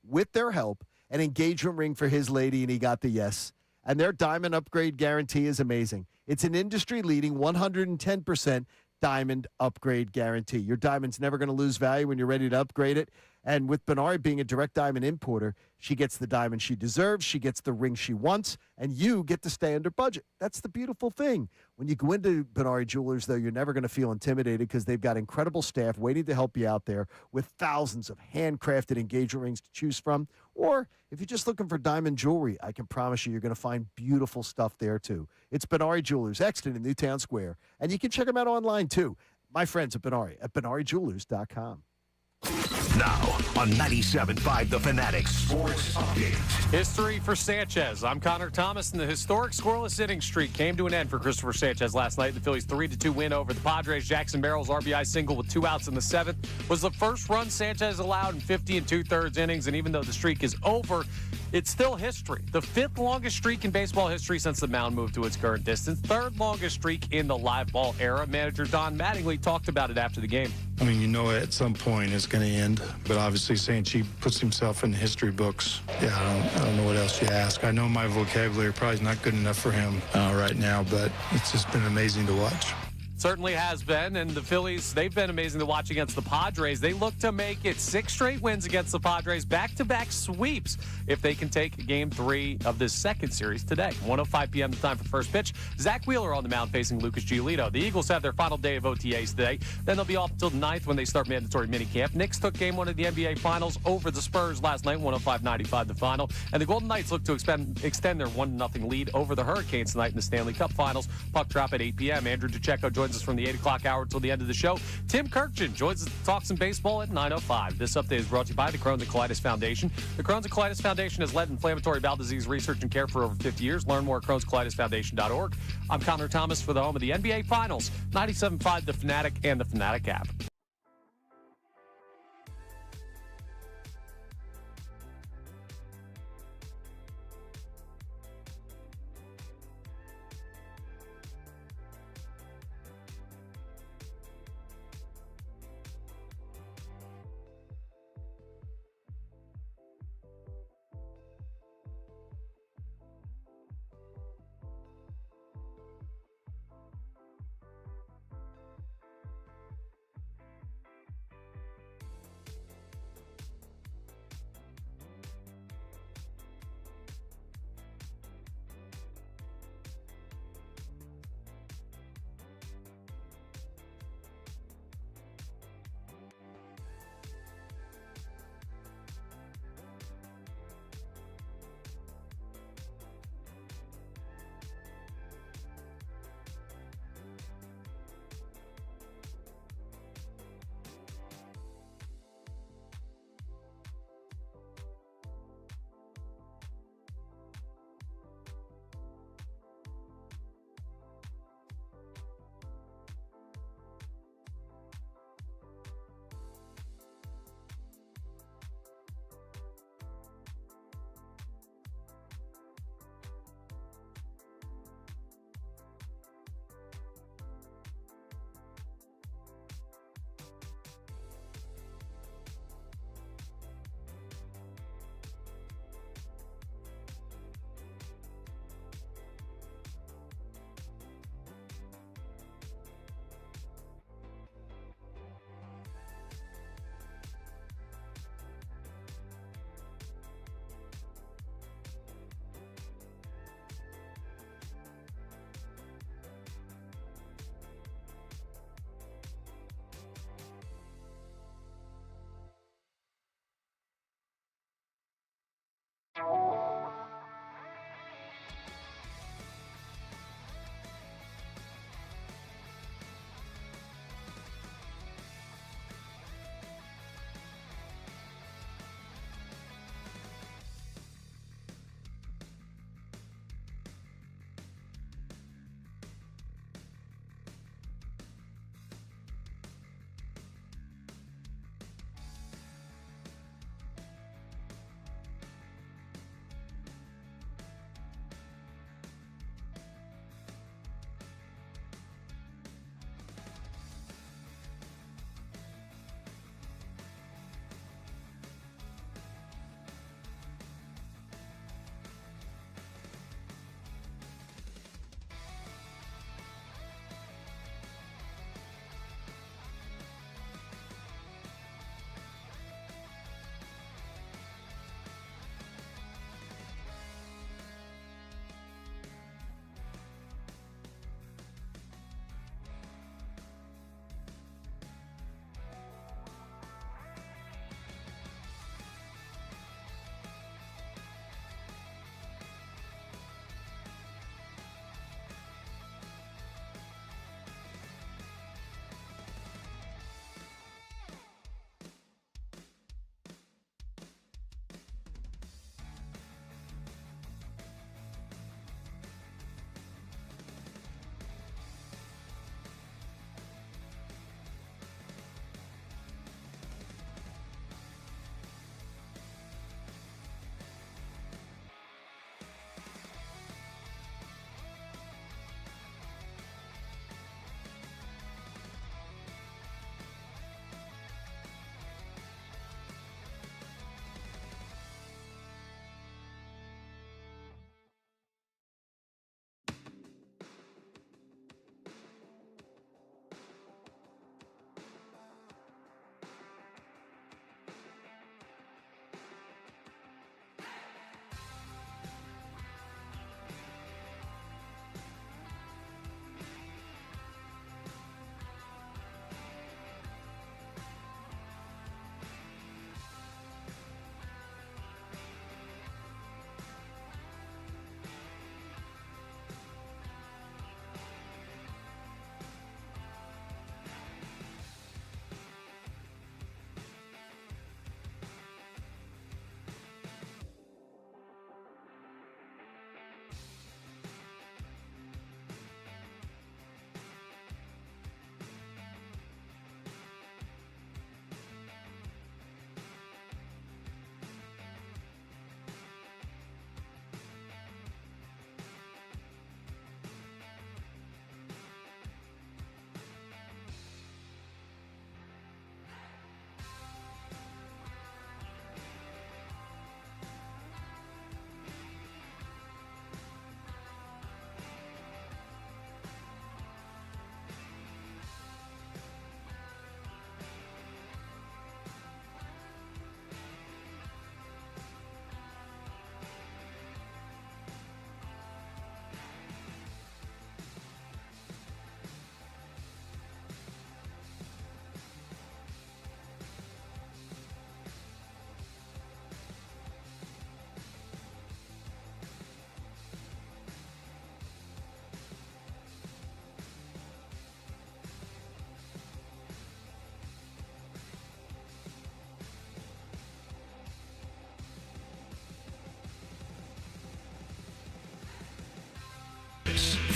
with their help an engagement ring for his lady, and he got the yes. And their diamond upgrade guarantee is amazing. It's an industry-leading 110% diamond upgrade guarantee. Your diamond's never going to lose value when you're ready to upgrade it. And with Benari being a direct diamond importer, she gets the diamond she deserves, she gets the ring she wants, and you get to stay under budget. That's the beautiful thing. When you go into Benari Jewelers, though, you're never going to feel intimidated because they've got incredible staff waiting to help you out there with thousands of handcrafted engagement rings to choose from. Or if you're just looking for diamond jewelry, I can promise you're going to find beautiful stuff there, too. It's Benari Jewelers, Exton in Newtown Square. And you can check them out online, too. My friends at Benari, at BenariJewelers.com. Now on 97.5 The Fanatic Sports Update. History for Sanchez. I'm Connor Thomas, and the historic scoreless inning streak came to an end for Cristopher Sanchez last night. The Phillies' 3-2 win over the Padres. Jackson Merrill's RBI single with 2 outs in the 7th was the first run Sanchez allowed in 50 2/3 innings, and even though the streak is over, it's still history. The 5th longest streak in baseball history since the mound moved to its current distance. 3rd longest streak in the live ball era. Manager Don Mattingly talked about it after the game. I mean, you know, at some point it's going to end, but obviously Sanchez puts himself in the history books. Yeah, I don't know what else you ask. I know my vocabulary probably is not good enough for him right now, but it's just been amazing to watch. Certainly has been, and the Phillies, they've been amazing to watch against the Padres. They look to make it 6 straight wins against the Padres, back-to-back sweeps if they can take Game 3 of this second series today. 1:05 p.m. the time for first pitch. Zach Wheeler on the mound facing Lucas Giolito. The Eagles have their final day of OTAs today. Then they'll be off until the 9th when they start mandatory minicamp. Knicks took Game 1 of the NBA Finals over the Spurs last night, 105-95 the final. And the Golden Knights look to extend their 1-0 lead over the Hurricanes tonight in the Stanley Cup Finals. Puck drop at 8 p.m. Andrew DeCecco joins us from the 8 o'clock hour until the end of the show. Tim Kirkjian joins us to talk some baseball at 9:05. This update is brought to you by the Crohn's and Colitis Foundation. The Crohn's and Colitis Foundation has led inflammatory bowel disease research and care for over 50 years. Learn more at Crohn'sColitisFoundation.org. I'm Connor Thomas for the home of the NBA Finals, 97.5 The Fanatic and the Fanatic app.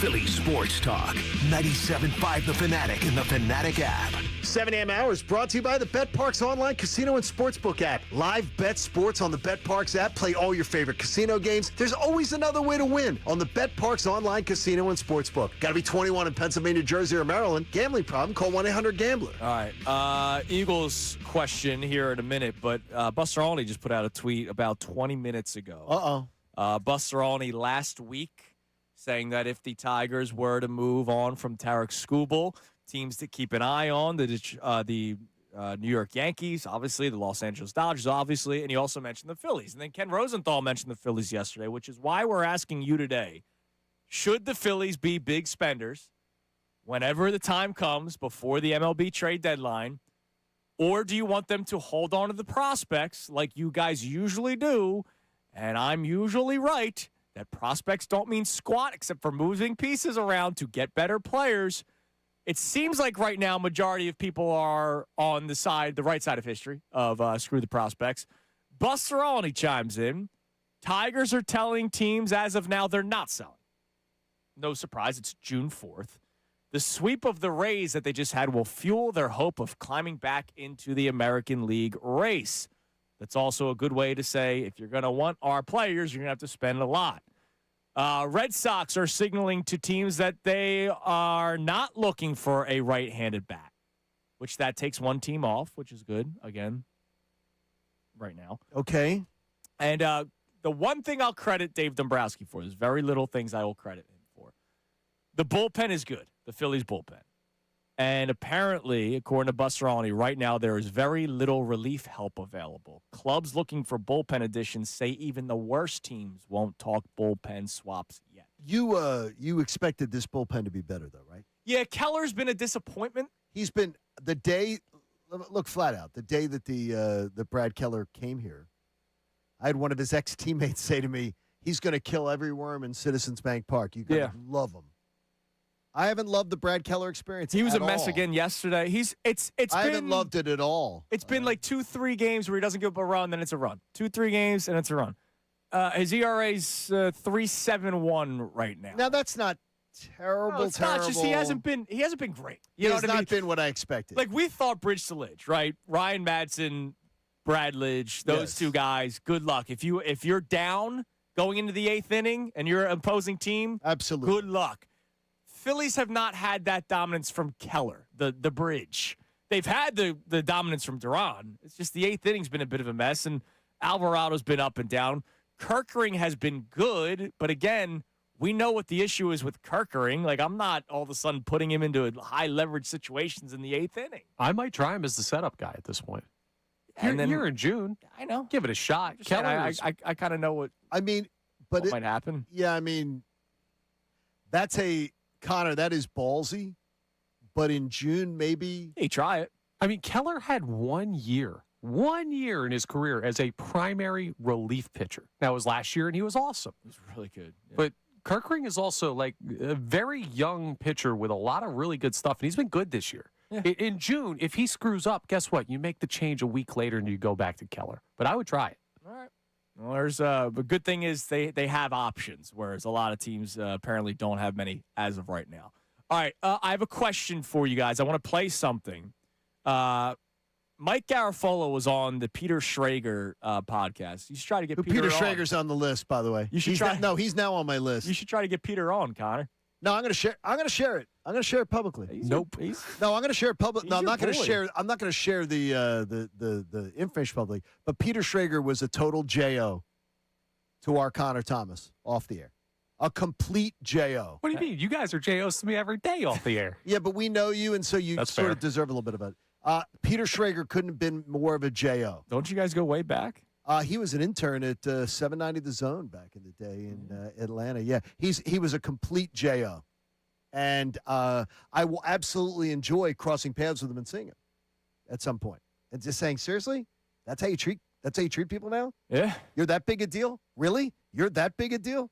Philly sports talk. 97.5 The Fanatic and the Fanatic app. 7 a.m. hours brought to you by the BetParks online casino and sportsbook app. Live bet sports on the BetParks app. Play all your favorite casino games. There's always another way to win on the BetParks online casino and sportsbook. Got to be 21 in Pennsylvania, Jersey, or Maryland. Gambling problem? Call 1-800-GAMBLER. All right. Eagles question here in a minute, but Buster Olney just put out a tweet about 20 minutes ago. Buster Olney last week saying that if the Tigers were to move on from Tarek Skubal, teams to keep an eye on, the New York Yankees, obviously, the Los Angeles Dodgers, obviously, and he also mentioned the Phillies. And then Ken Rosenthal mentioned the Phillies yesterday, which is why we're asking you today, should the Phillies be big spenders whenever the time comes before the MLB trade deadline, or do you want them to hold on to the prospects like you guys usually do? And I'm usually right that prospects don't mean squat except for moving pieces around to get better players. It seems like right now, majority of people are on the right side of history of screw the prospects. Buster Olney chimes in. Tigers are telling teams as of now they're not selling. No surprise, it's June 4th. The sweep of the Rays that they just had will fuel their hope of climbing back into the American League race. That's also a good way to say if you're going to want our players, you're going to have to spend a lot. Red Sox are signaling to teams that they are not looking for a right-handed bat, which that takes one team off, which is good, again, right now. Okay. And the one thing I'll credit Dave Dombrowski for, there's very little things I will credit him for. The bullpen is good, the Phillies bullpen. And apparently, according to Buster Olney, right now there is very little relief help available. Clubs looking for bullpen additions say even the worst teams won't talk bullpen swaps yet. You expected this bullpen to be better, though, right? Yeah, Keller's been a disappointment. He's been the day. Look, flat out, the day that the Brad Keller came here, I had one of his ex-teammates say to me, "He's going to kill every worm in Citizens Bank Park. You're going to love him." I haven't loved the Brad Keller experience. He was a mess all. again yesterday. I haven't loved it at all. It's been like 2-3 games where he doesn't give up a run, then it's a run. 2-3 games and it's a run. His ERA's 3.71 right now. Now that's not terrible. No, it's not. Just he hasn't been great. You know what I mean? Not been what I expected. Like we thought Bridge to Lidge, right? Ryan Madsen, Brad Lidge, those two guys. Good luck. If you're down going into the 8th inning and you're an opposing team, absolutely. Good luck. Phillies have not had that dominance from Keller, the Bridge. They've had the dominance from Duran. It's just the 8th inning's been a bit of a mess, and Alvarado's been up and down. Kerkering has been good, but again, we know what the issue is with Kerkering. Like, I'm not all of a sudden putting him into high-leverage situations in the 8th inning. I might try him as the setup guy at this point. You're in June. I know. Give it a shot. Keller, I kind of know what what might happen. Yeah, that's Connor, that is ballsy, but in June, maybe. Hey, try it. Keller had 1 year in his career as a primary relief pitcher. That was last year, and he was awesome. It was really good. Yeah. But Kerkering is also like a very young pitcher with a lot of really good stuff, and he's been good this year. Yeah. In June, if he screws up, guess what? You make the change a week later, and you go back to Keller. But I would try it. All right. Well, the good thing is they have options, whereas a lot of teams apparently don't have many as of right now. All right, I have a question for you guys. I want to play something. Mike Garafolo was on the Peter Schrager podcast. You should try to get Peter on. Schrager's on the list, by the way. You should try. No, he's now on my list. You should try to get Peter on, Connor. No, I'm going to share it. I'm going to share it publicly. Nope. No, I'm going to share it publicly. No, I'm not going to share. I'm not going to share the information publicly. But Peter Schrager was a total JO to our Connor Thomas off the air. A complete JO. What do you mean? You guys are JOs to me every day off the air. Yeah, but we know you, and so you That's sort fair. of deserve a little bit of it. Peter Schrager couldn't have been more of a JO. Don't you guys go way back? He was an intern at 790 The Zone back in the day in Atlanta. Yeah, he was a complete JO. And I will absolutely enjoy crossing paths with him and seeing him at some point. And just saying, seriously, that's how you treat people now? Yeah. You're that big a deal? Really? You're that big a deal?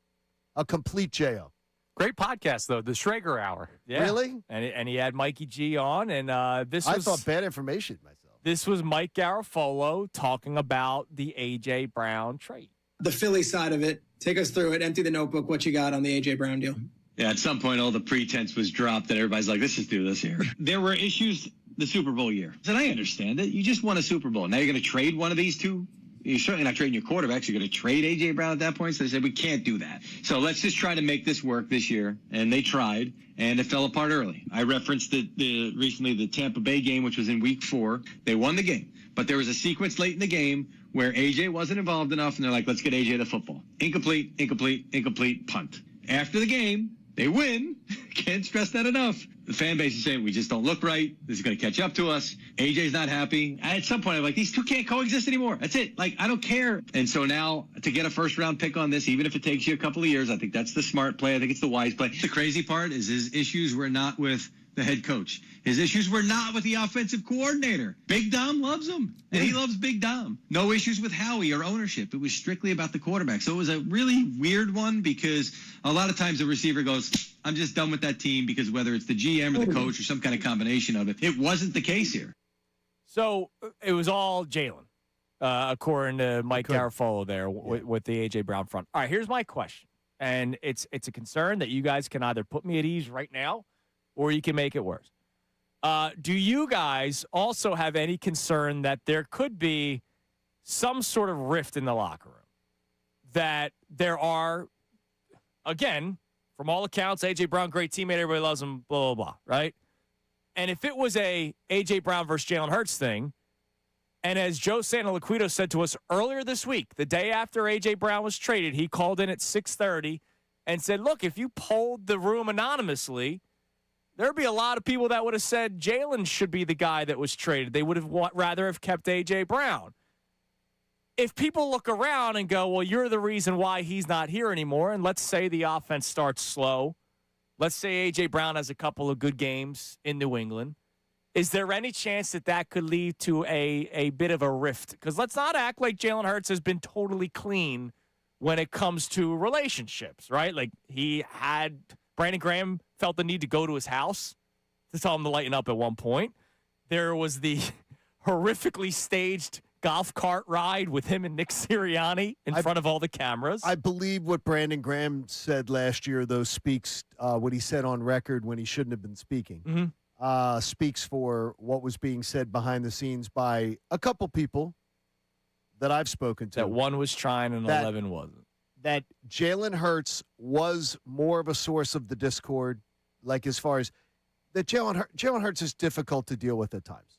A complete JO. Great podcast, though, the Schrager Hour. Yeah. Really? And he had Mikey G on, and I thought bad information myself. This was Mike Garafolo talking about the A.J. Brown trade. The Philly side of it, take us through it. Empty the notebook. What you got on the A.J. Brown deal? Yeah, at some point, all the pretense was dropped that everybody's like, let's just do this here. There were issues the Super Bowl year. And I understand it. You just won a Super Bowl. Now you're going to trade one of these two? You're certainly not trading your quarterback. You're going to trade A.J. Brown at that point. So they said, we can't do that. So let's just try to make this work this year. And they tried, and it fell apart early. I referenced recently the Tampa Bay game, which was in week 4. They won the game. But there was a sequence late in the game where A.J. wasn't involved enough, and they're like, let's get A.J. the football. Incomplete, punt. After the game, they win. Can't stress that enough. The fan base is saying, we just don't look right. This is going to catch up to us. AJ's not happy. And at some point, I'm like, these two can't coexist anymore. That's it. Like, I don't care. And so now to get a first-round pick on this, even if it takes you a couple of years, I think that's the smart play. I think it's the wise play. The crazy part is his issues were not with the head coach. His issues were not with the offensive coordinator. Big Dom loves him, and he loves Big Dom. No issues with Howie or ownership. It was strictly about the quarterback. So it was a really weird one because a lot of times the receiver goes, I'm just done with that team because whether it's the GM or the coach or some kind of combination of it, it wasn't the case here. So it was all Jalen, according to Mike Garafolo there with the A.J. Brown front. All right, here's my question, and it's a concern that you guys can either put me at ease right now or you can make it worse. Do you guys also have any concern that there could be some sort of rift in the locker room? That there are, again, from all accounts, A.J. Brown, great teammate, everybody loves him, blah, blah, blah, right? And if it was a A.J. Brown versus Jalen Hurts thing, and as Joe Santoliquito said to us earlier this week, the day after A.J. Brown was traded, he called in at 6:30 and said, look, if you polled the room anonymously, there'd be a lot of people that would have said Jalen should be the guy that was traded. They would have rather have kept A.J. Brown. If people look around and go, well, you're the reason why he's not here anymore, and let's say the offense starts slow. Let's say A.J. Brown has a couple of good games in New England. Is there any chance that that could lead to a bit of a rift? Because let's not act like Jalen Hurts has been totally clean when it comes to relationships, right? Like Brandon Graham felt the need to go to his house to tell him to lighten up at one point. There was the horrifically staged golf cart ride with him and Nick Sirianni in front of all the cameras. I believe what Brandon Graham said last year, though, speaks what he said on record when he shouldn't have been speaking. Speaks for what was being said behind the scenes by a couple people that I've spoken to. That one was trying and 11 wasn't. That Jalen Hurts was more of a source of the discord, like as far as that Jalen Hurts is difficult to deal with at times.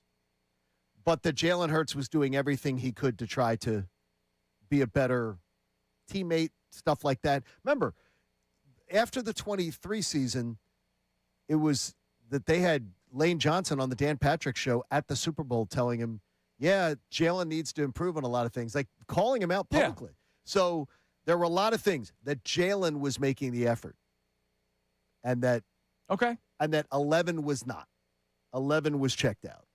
But that Jalen Hurts was doing everything he could to try to be a better teammate, stuff like that. Remember, after the 23 season, it was that they had Lane Johnson on the Dan Patrick Show at the Super Bowl telling him, yeah, Jalen needs to improve on a lot of things, like calling him out publicly. Yeah. So there were a lot of things that Jalen was making the effort. And that 11 was not. 11 was checked out.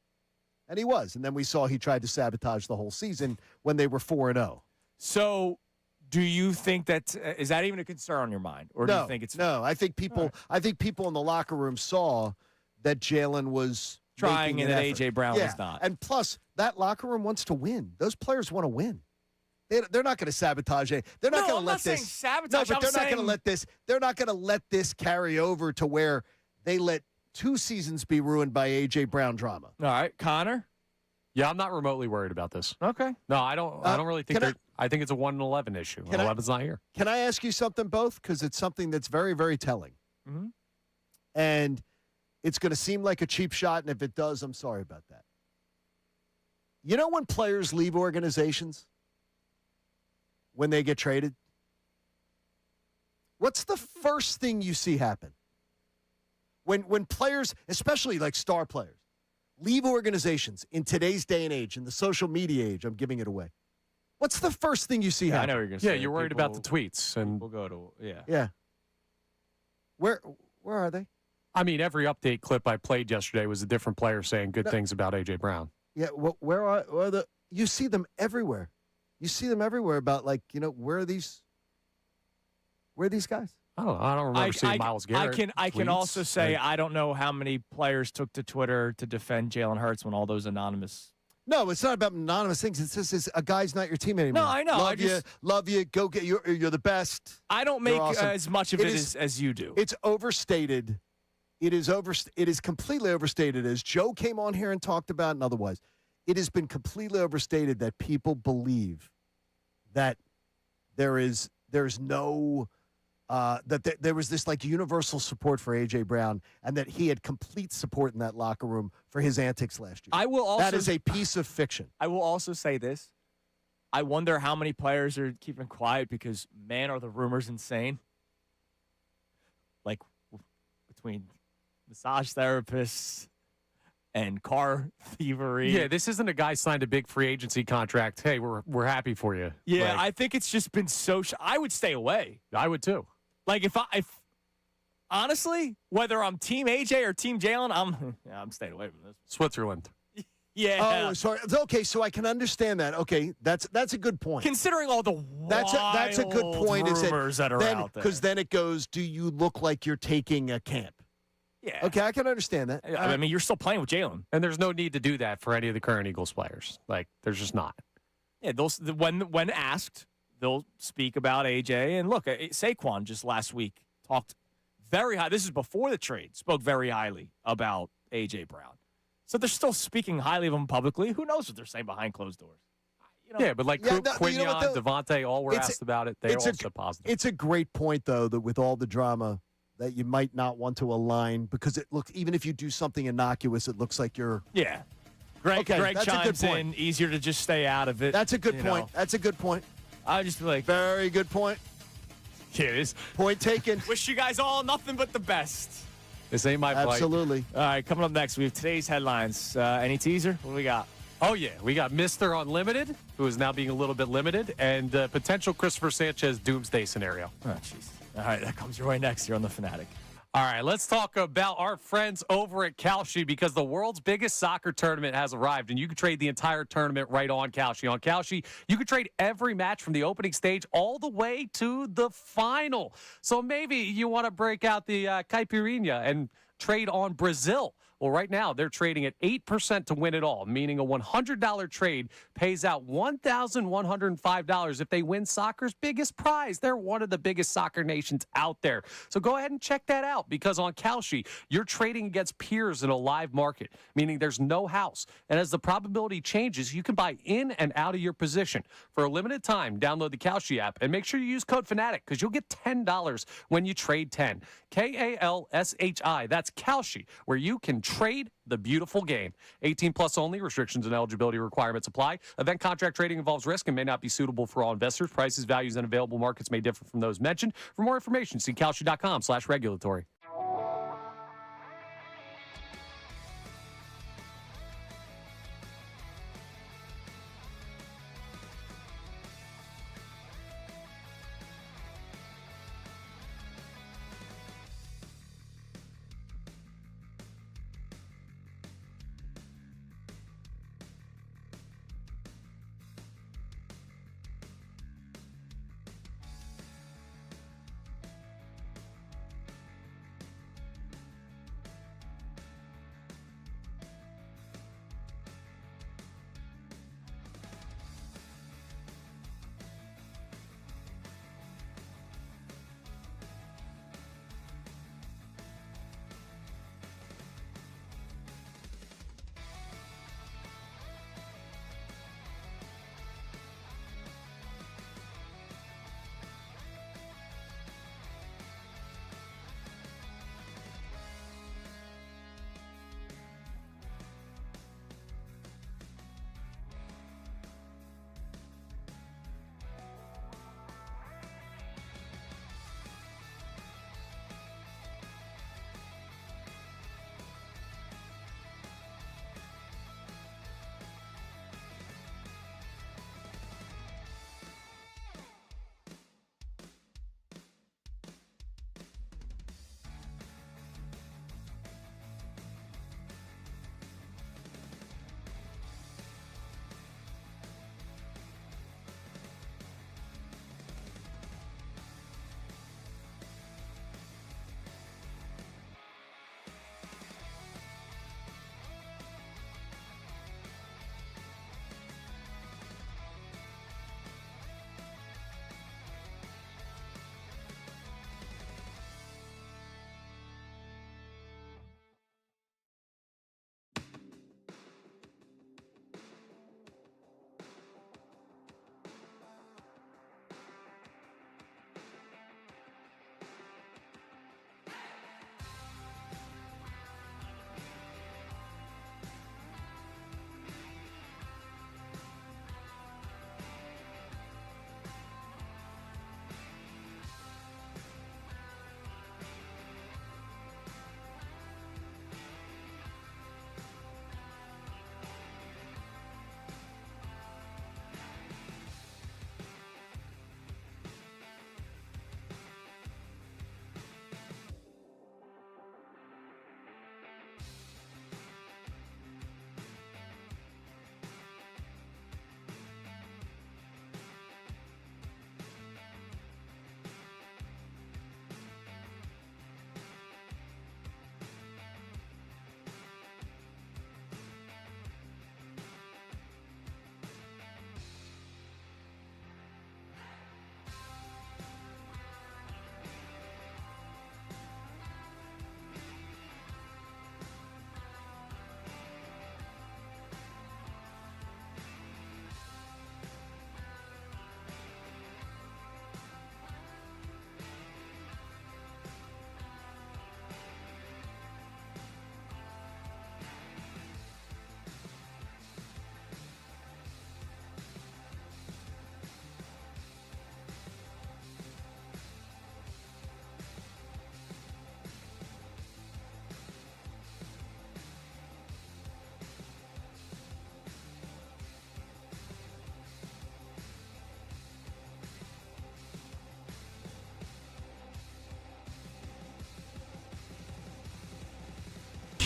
And he was. And then we saw he tried to sabotage the whole season when they were 4-0. So do you think that is that even a concern on your mind? Or do you think it's no? I think people in the locker room saw that Jalen was trying and that A.J. Brown was not. And plus, that locker room wants to win. Those players want to win. They're not going to sabotage it. They're not going to let this sabotage. No, but they're not going to let this. They're not going to let this carry over to where they let 2 seasons be ruined by A.J. Brown drama. All right, Connor. Yeah, I'm not remotely worried about this. Okay. No, I don't really think I think it's a 1-11 issue. 11's not here. Can I ask you something, both? Because it's something that's very, very telling. Mm-hmm. And it's going to seem like a cheap shot, and if it does, I'm sorry about that. You know when players leave organizations? When they get traded? What's the first thing you see happen? When players, especially like star players, leave organizations in today's day and age, in the social media age, I'm giving it away. What's the first thing you see happen? I know what you're going to say. Yeah, you're worried about the tweets. And we'll go to, Yeah. Where are they? I mean, every update clip I played yesterday was a different player saying good things about A.J. Brown. Yeah, where are the – you see them everywhere. You see them everywhere about, like, where are these guys? I don't remember seeing Myles Garrett. I can also say I don't know how many players took to Twitter to defend Jalen Hurts when all those anonymous No, it's not about anonymous things. It's just a guy's not your team anymore. No, I know. Love you. Go get you're the best. I don't make awesome. as much of it as you do. It's overstated. It is completely overstated, as Joe came on here and talked about, and otherwise. It has been completely overstated that people believe that there's no that there was this like universal support for A.J. Brown, and that he had complete support in that locker room for his antics last year. That is a piece of fiction. I will also say this. I wonder how many players are keeping quiet because, man, are the rumors insane. Like, between massage therapists and car thievery. Yeah, this isn't a guy signed a big free agency contract. Hey, we're happy for you. Yeah, I think it's just been so. I would stay away. I would too. Like if honestly, whether I'm Team AJ or Team Jalen, I'm staying away from this. Switzerland. Yeah. Oh, sorry. Okay, so I can understand that. Okay, that's a good point. Considering all the That's a good point. Rumors that are out there. Because then it goes, do you look like you're taking a camp? Yeah. Okay, I can understand that. I mean, you're still playing with Jalen. And there's no need to do that for any of the current Eagles players. Like, there's just not. Yeah, when asked, they'll speak about AJ. And look, Saquon just last week talked very high. This is before the trade. Spoke very highly about AJ Brown. So they're still speaking highly of him publicly. Who knows what they're saying behind closed dours? Yeah, but like Quinion, Devontae, all were asked about it. They're also positive. It's a great point, though, that with all the drama, that you might not want to align because it looks, even if you do something innocuous, it looks like you're. Yeah. Greg that's chimes a good point. in. Easier to just stay out of it. That's a good point. know. That's a good point. I would just be like, very good point. Yeah, it is. Point taken. Wish you guys all nothing but the best. This ain't my fight. Absolutely. All right, coming up next, we have today's headlines. Any teaser? What do we got? Oh, yeah. We got Mr. Unlimited, who is now being a little bit limited, and potential Cristopher Sanchez doomsday scenario. Oh, jeez. All right, that comes your way next here on The Fanatic. All right, let's talk about our friends over at Kalshi because the world's biggest soccer tournament has arrived, and you can trade the entire tournament right on Kalshi. On Kalshi, you can trade every match from the opening stage all the way to the final. So maybe you want to break out the caipirinha and trade on Brazil. Well, right now, they're trading at 8% to win it all, meaning a $100 trade pays out $1,105 if they win soccer's biggest prize. They're one of the biggest soccer nations out there. So go ahead and check that out because on Kalshi, you're trading against peers in a live market, meaning there's no house. And as the probability changes, you can buy in and out of your position. For a limited time, download the Kalshi app and make sure you use code FANATIC because you'll get $10 when you trade 10. Kalshi. That's Kalshi, where you can trade the beautiful game. 18 plus only. Restrictions and eligibility requirements apply. Event contract trading involves risk and may not be suitable for all investors. Prices, values, and available markets may differ from those mentioned. For more information, see kalshi.com/regulatory.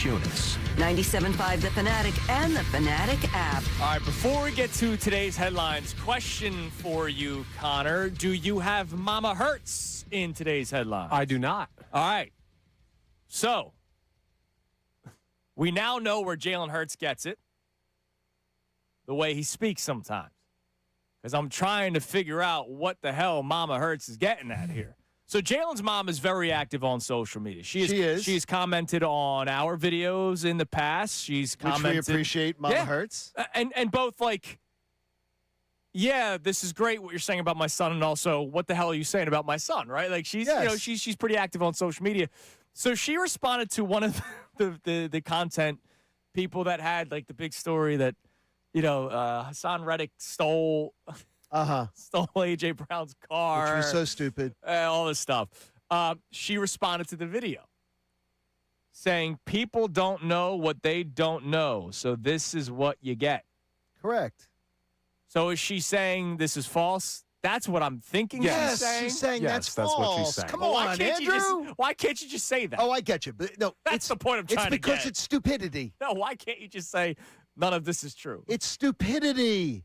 Salciunas. 97.5 The Fanatic and the Fanatic app. All right, before we get to today's headlines, question for you, Connor. Do you have Mama Hurts in today's headline? I do not. All right. So, we now know where Jalen Hurts gets it. The way he speaks sometimes. Because I'm trying to figure out what the hell Mama Hurts is getting at here. So Jalen's mom is very active on social media. She is. She's commented on our videos in the past. She's commented. Which we appreciate, Mama Hurts. And both like, yeah, this is great what you're saying about my son, and also what the hell are you saying about my son, right? Like she's she's pretty active on social media. So she responded to one of the content people that had like the big story that Hassan Reddick stole A.J. Brown's car. Which was so stupid. All this stuff. She responded to the video saying, people don't know what they don't know, so this is what you get. Correct. So is she saying this is false? That's what I'm thinking yes, she's saying. That's false. What she's saying. Come on, Andrew. Why can't you just say that? Oh, I get you. But no, that's the point I'm trying to get. It's because it's stupidity. No, why can't you just say none of this is true? It's stupidity.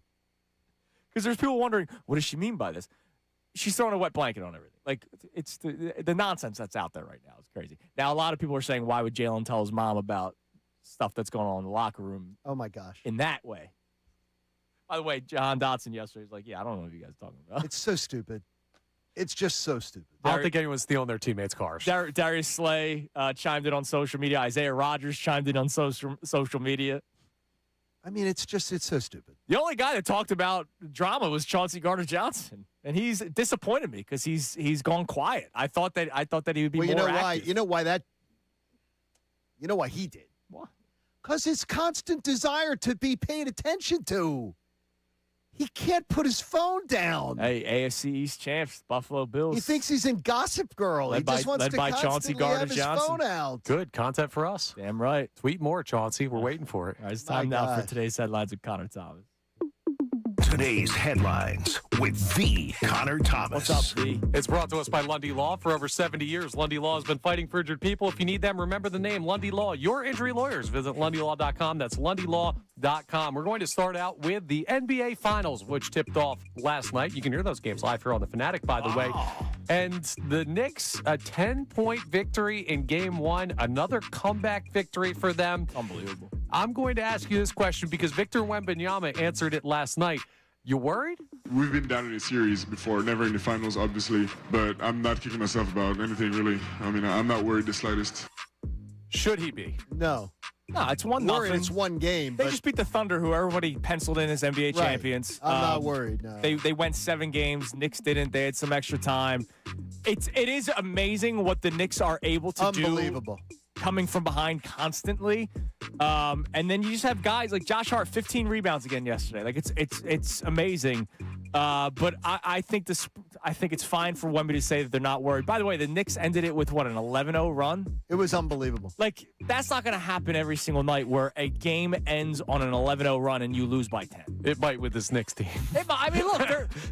Because there's people wondering, what does she mean by this? She's throwing a wet blanket on everything. Like, it's the nonsense that's out there right now. It's crazy. Now, a lot of people are saying, why would Jalen tell his mom about stuff that's going on in the locker room? Oh, my gosh. In that way. By the way, John Dotson yesterday was like, yeah, I don't know what you guys are talking about. It's so stupid. It's just so stupid. I don't think anyone's stealing their teammates' cars. Darius Slay chimed in on social media. Isaiah Rodgers chimed in on social media. I mean, it's so stupid. The only guy that talked about drama was Chauncey Gardner-Johnson, and he's disappointed me because he's gone quiet. I thought that he would be more active. You know why he did? What? Because his constant desire to be paid attention to. He can't put his phone down. Hey, AFC East champs, Buffalo Bills. He thinks he's in Gossip Girl. He just wants to constantly have his phone out. Good content for us. Damn right. Tweet more, Chauncey. We're waiting for it. All right, it's time now for today's headlines with Connor Thomas. Today's headlines with the Connor Thomas. What's up, V? It's brought to us by Lundy Law. For over 70 years, Lundy Law has been fighting for injured people. If you need them, remember the name Lundy Law. Your injury lawyers. Visit LundyLaw.com. That's LundyLaw.com. We're going to start out with the NBA Finals, which tipped off last night. You can hear those games live here on the Fanatic, by the way. And the Knicks, a 10-point victory in Game 1. Another comeback victory for them. Unbelievable. I'm going to ask you this question because Victor Wembanyama answered it last night. You worried? We've been down in a series before, never in the finals, obviously, but I'm not kicking myself about anything, really. I mean, I'm not worried the slightest. Should he be? No. No, it's 1-0. It's one game. They just beat the Thunder, who everybody penciled in as NBA champions. I'm not worried, no. They went 7 games. Knicks didn't. They had some extra time. It is amazing what the Knicks are able to do. Unbelievable. Coming from behind constantly. And then you just have guys like Josh Hart, 15 rebounds again yesterday. Like it's amazing. But I think it's fine for Wemby to say that they're not worried. By the way, the Knicks ended it with an 11-0 run. It was unbelievable. Like that's not going to happen every single night where a game ends on an 11-0 run and you lose by 10. It might with this Knicks team. I mean, look,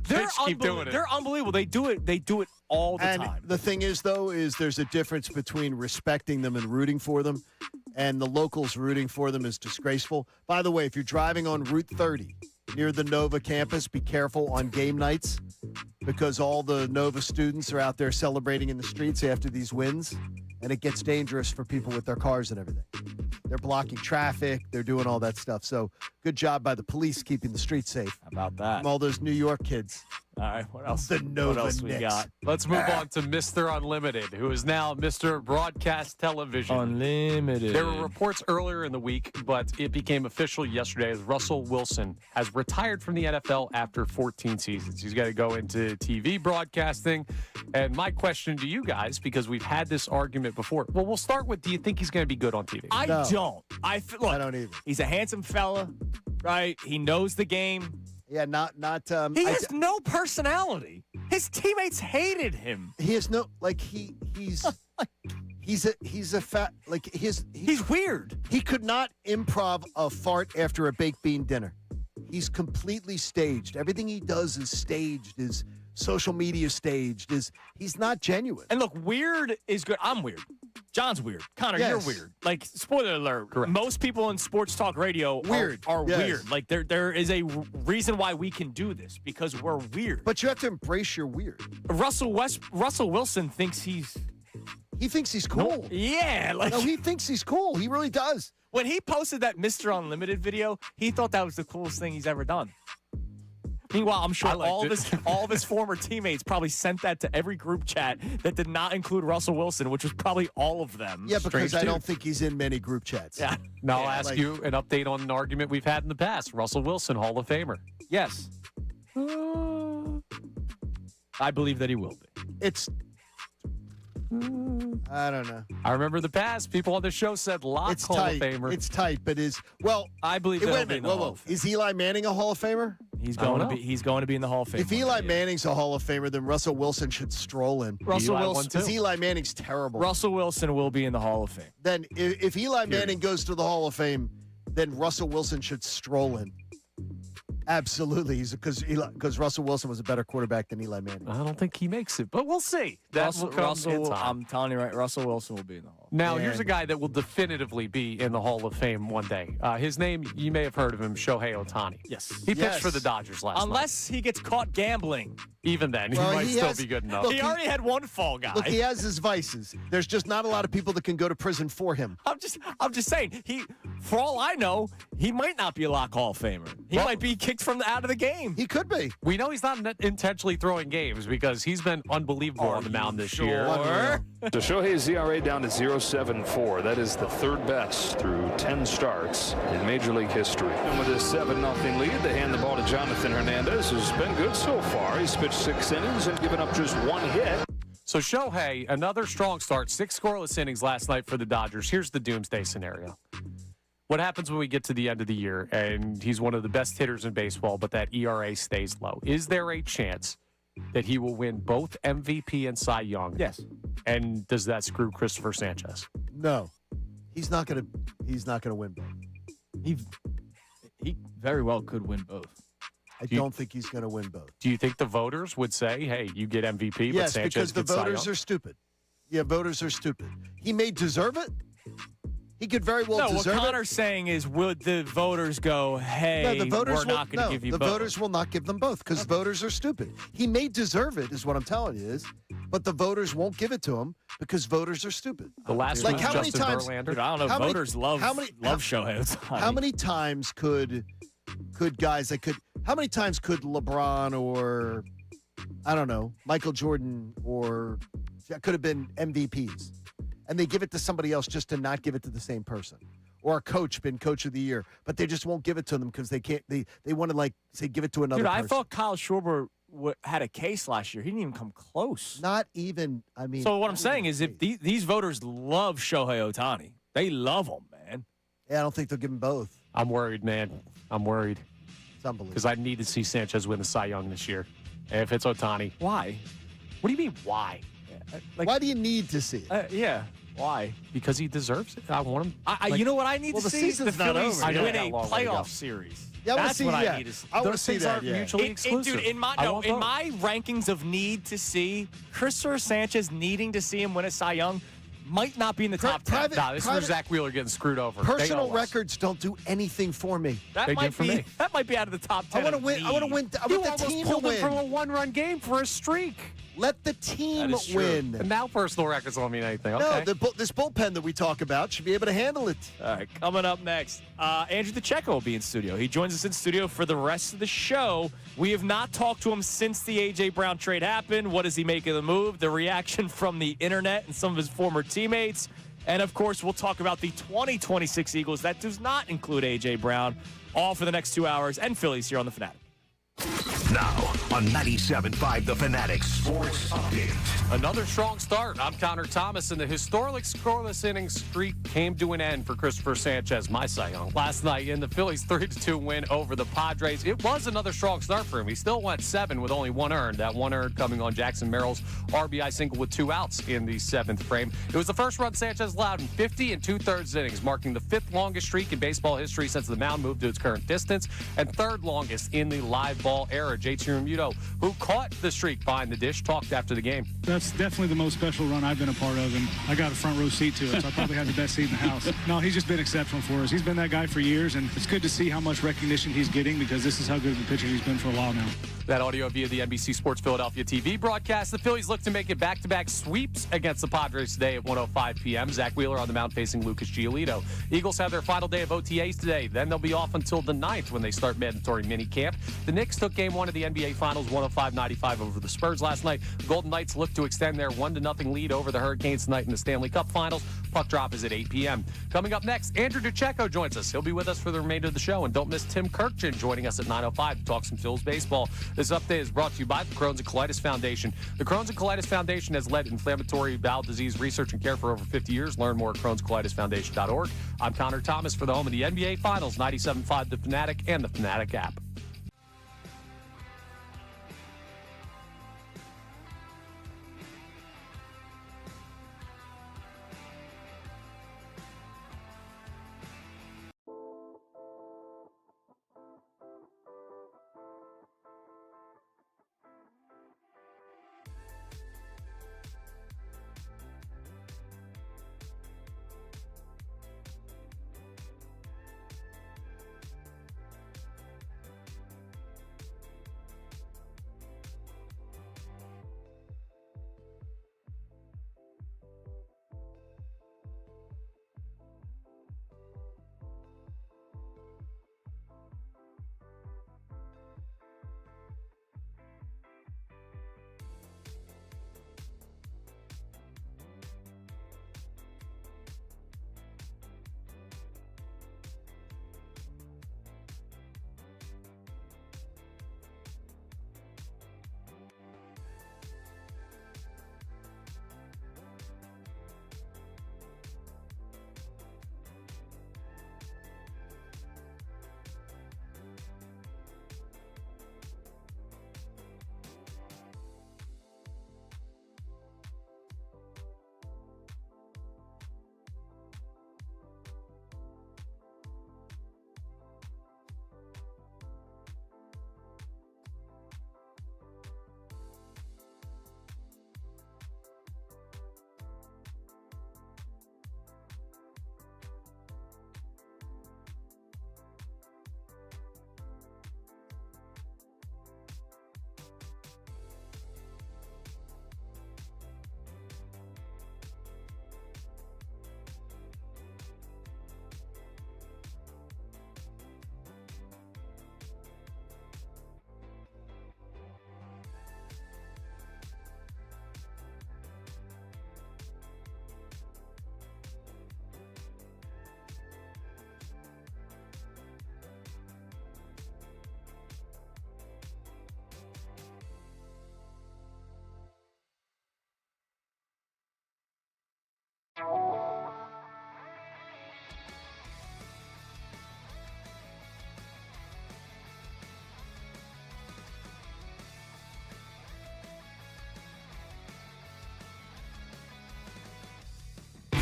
they're keep doing it. They're unbelievable. They do it all the time. The thing is, though, there's a difference between respecting them and rooting for them, and the locals rooting for them is disgraceful. By the way, if you're driving on Route 30 near the Nova campus, be careful on game nights because all the Nova students are out there celebrating in the streets after these wins, and it gets dangerous for people with their cars and everything. They're blocking traffic. They're doing all that stuff. So good job by the police keeping the streets safe. How about that? From all those New York kids. All right, what else? The Nova what else we Knicks. got? Let's move on to Mr. Unlimited, who is now Mr. Broadcast Television. Unlimited. There were reports earlier in the week, but it became official yesterday as Russell Wilson has retired from the NFL after 14 seasons. He's got to go into TV broadcasting. And my question to you guys, because we've had this argument before, well, we'll start with, do you think he's going to be good on TV? I don't. I don't either. He's a handsome fella, right? He knows the game. Yeah, not. He has no personality. His teammates hated him. He has no he's weird. He could not improv a fart after a baked bean dinner. He's completely staged. Everything he does is staged. Is social media staged. He's not genuine. And look, weird is good. I'm weird. John's weird. Connor, you're weird. Like, spoiler alert. Correct. Most people in sports talk radio are weird. Like, there is a reason why we can do this, because we're weird. But you have to embrace your weird. Russell Wilson thinks he thinks he's cool. No, yeah. Like, no, he thinks he's cool. He really does. When he posted that Mr. Unlimited video, he thought that was the coolest thing he's ever done. Meanwhile, I'm sure all of his former teammates probably sent that to every group chat that did not include Russell Wilson, which was probably all of them. Yeah, because I don't think he's in many group chats. Yeah. Now I'll ask you an update on an argument we've had in the past. Russell Wilson, Hall of Famer. Yes. I believe that he will be. I don't know. I remember the past. People on the show said Locke Hall tight. of Famer. It's tight, but I believe that he'll be in the Hall of Fame. Is Eli Manning a Hall of Famer? He's going to be in the Hall of Fame. If Eli Manning's a Hall of Famer, then Russell Wilson should stroll in. Russell Wilson, because Eli Manning's terrible. Russell Wilson will be in the Hall of Fame. Then if Eli Manning goes to the Hall of Fame, then Russell Wilson should stroll in. Absolutely, because Russell Wilson was a better quarterback than Eli Manning. I don't think he makes it, but we'll see. I'm telling you right, Russell Wilson will be in the Hall. Now, here's a guy that will definitively be in the Hall of Fame one day. His name, you may have heard of him, Shohei Ohtani. Yes. He pitched for the Dodgers last night. Unless he gets caught gambling. Even then, he might still be good enough. Look, he already had one fall guy. Look, he has his vices. There's just not a lot of people that can go to prison for him. I'm just saying, for all I know, he might not be a Locke Hall of Famer. He might be kicked out of the game. He could be. We know he's not intentionally throwing games because he's been unbelievable on the mound this year. So Shohei's ERA down to 0.74. That is the third best through 10 starts in Major League history. And with his 7-0 lead, they hand the ball to Jonathan Hernandez, who's been good so far. He's pitched 6 innings and given up just 1 hit. So Shohei, another strong start, 6 scoreless innings last night for the Dodgers. Here's the doomsday scenario. What happens when we get to the end of the year and he's one of the best hitters in baseball, but that ERA stays low? Is there a chance that he will win both MVP and Cy Young? Yes. And does that screw Cristopher Sanchez? No. He's not gonna win both. He very well could win both. I don't think he's going to win both. Do you think the voters would say, hey, you get MVP, but yes, Sanchez because the gets Cy voters Young? are stupid. Yeah, voters are stupid. He may deserve it. He could very well deserve it. No, what Connor's saying is, would the voters go, hey, we're not going to give you both? The voters will not give them both because voters are stupid. He may deserve it, is what I'm telling you, but the voters won't give it to him because voters are stupid. The last one was Justin Verlander. Dude, I don't know. Voters love Shohei Ohtani. How many times could guys that could? How many times could LeBron or I don't know Michael Jordan or could have been MVPs, and they give it to somebody else just to not give it to the same person, or a coach been coach of the year, but they just won't give it to them because they can't. They want to say give it to another. Dude, person. I thought Kyle Schwarber had a case last year. He didn't even come close. Not even. I mean. So what I'm saying is, if these voters love Shohei Ohtani, they love him, man. Yeah, I don't think they'll give him both. I'm worried, man. I'm worried. It's unbelievable. Because I need to see Sanchez win the Cy Young this year. If it's Ohtani. Why? What do you mean, why? Why do you need to see it? Yeah. Why? Because he deserves it. I want him. You know what I need to the see? season's The not Phillies over. win a playoff series. Yeah, That's what I need to see. I want to Those see things that. aren't Yeah. mutually exclusive. Dude, in my rankings of need to see, Cristopher Sanchez needing to see him win a Cy Young might not be in the top 10. This is where Zach Wheeler getting screwed over. Personal records don't do anything for me. That might be out of the top 10. I want to win. I want to win. I You want the almost team to pulled him win. from a one-run game for a streak. Let the team That is true. win. And now personal records don't mean anything. No, Okay. this bullpen that we talk about should be able to handle it. All right, coming up next, Andrew DeCecco will be in studio. He joins us in studio for the rest of the show. We have not talked to him since the A.J. Brown trade happened. What does he make of the move? The reaction from the internet and some of his former teammates. And, of course, we'll talk about the 2026 Eagles. That does not include A.J. Brown. All for the next 2 hours. And Phillies here on The Fanatic. Now on 97.5 The Fanatic Sports Update. Another strong start. I'm Connor Thomas, and the historic scoreless innings streak came to an end for Cristopher Sanchez, my Cy Young, last night in the Phillies' 3-2 win over the Padres. It was another strong start for him. He still went 7 with only 1 earned. That 1 earned coming on Jackson Merrill's RBI single with 2 outs in the 7th frame. It was the first run Sanchez allowed in 50 2/3 innings, marking the 5th longest streak in baseball history since the mound moved to its current distance, and 3rd longest in the live ball era. JT Realmuto, who caught the streak behind the dish, talked after the game. That's definitely the most special run I've been a part of, and I got a front row seat to it, so I probably have the best seat in the house. No, he's just been exceptional for us. He's been that guy for years, and it's good to see how much recognition he's getting because this is how good of a pitcher he's been for a while now. That audio via the NBC Sports Philadelphia TV broadcast. The Phillies look to make it back-to-back sweeps against the Padres today at 1:05 p.m. Zach Wheeler on the mound facing Lucas Giolito. Eagles have their final day of OTAs today. Then they'll be off until the 9th when they start mandatory minicamp. The Knicks took Game 1 of the NBA Finals 105-95 over the Spurs last night. The Golden Knights look to extend their 1-0 lead over the Hurricanes tonight in the Stanley Cup Finals. Puck drop is at 8 p.m. Coming up next, Andrew DeCecco joins us. He'll be with us for the remainder of the show. And don't miss Tim Kirkchin joining us at 9:05 to talk some Phillies baseball. This update is brought to you by the Crohn's and Colitis Foundation. The Crohn's and Colitis Foundation has led inflammatory bowel disease research and care for over 50 years. Learn more at Crohn'sColitisFoundation.org. I'm Connor Thomas for the home of the NBA Finals, 97.5 The Fanatic and the Fanatic app.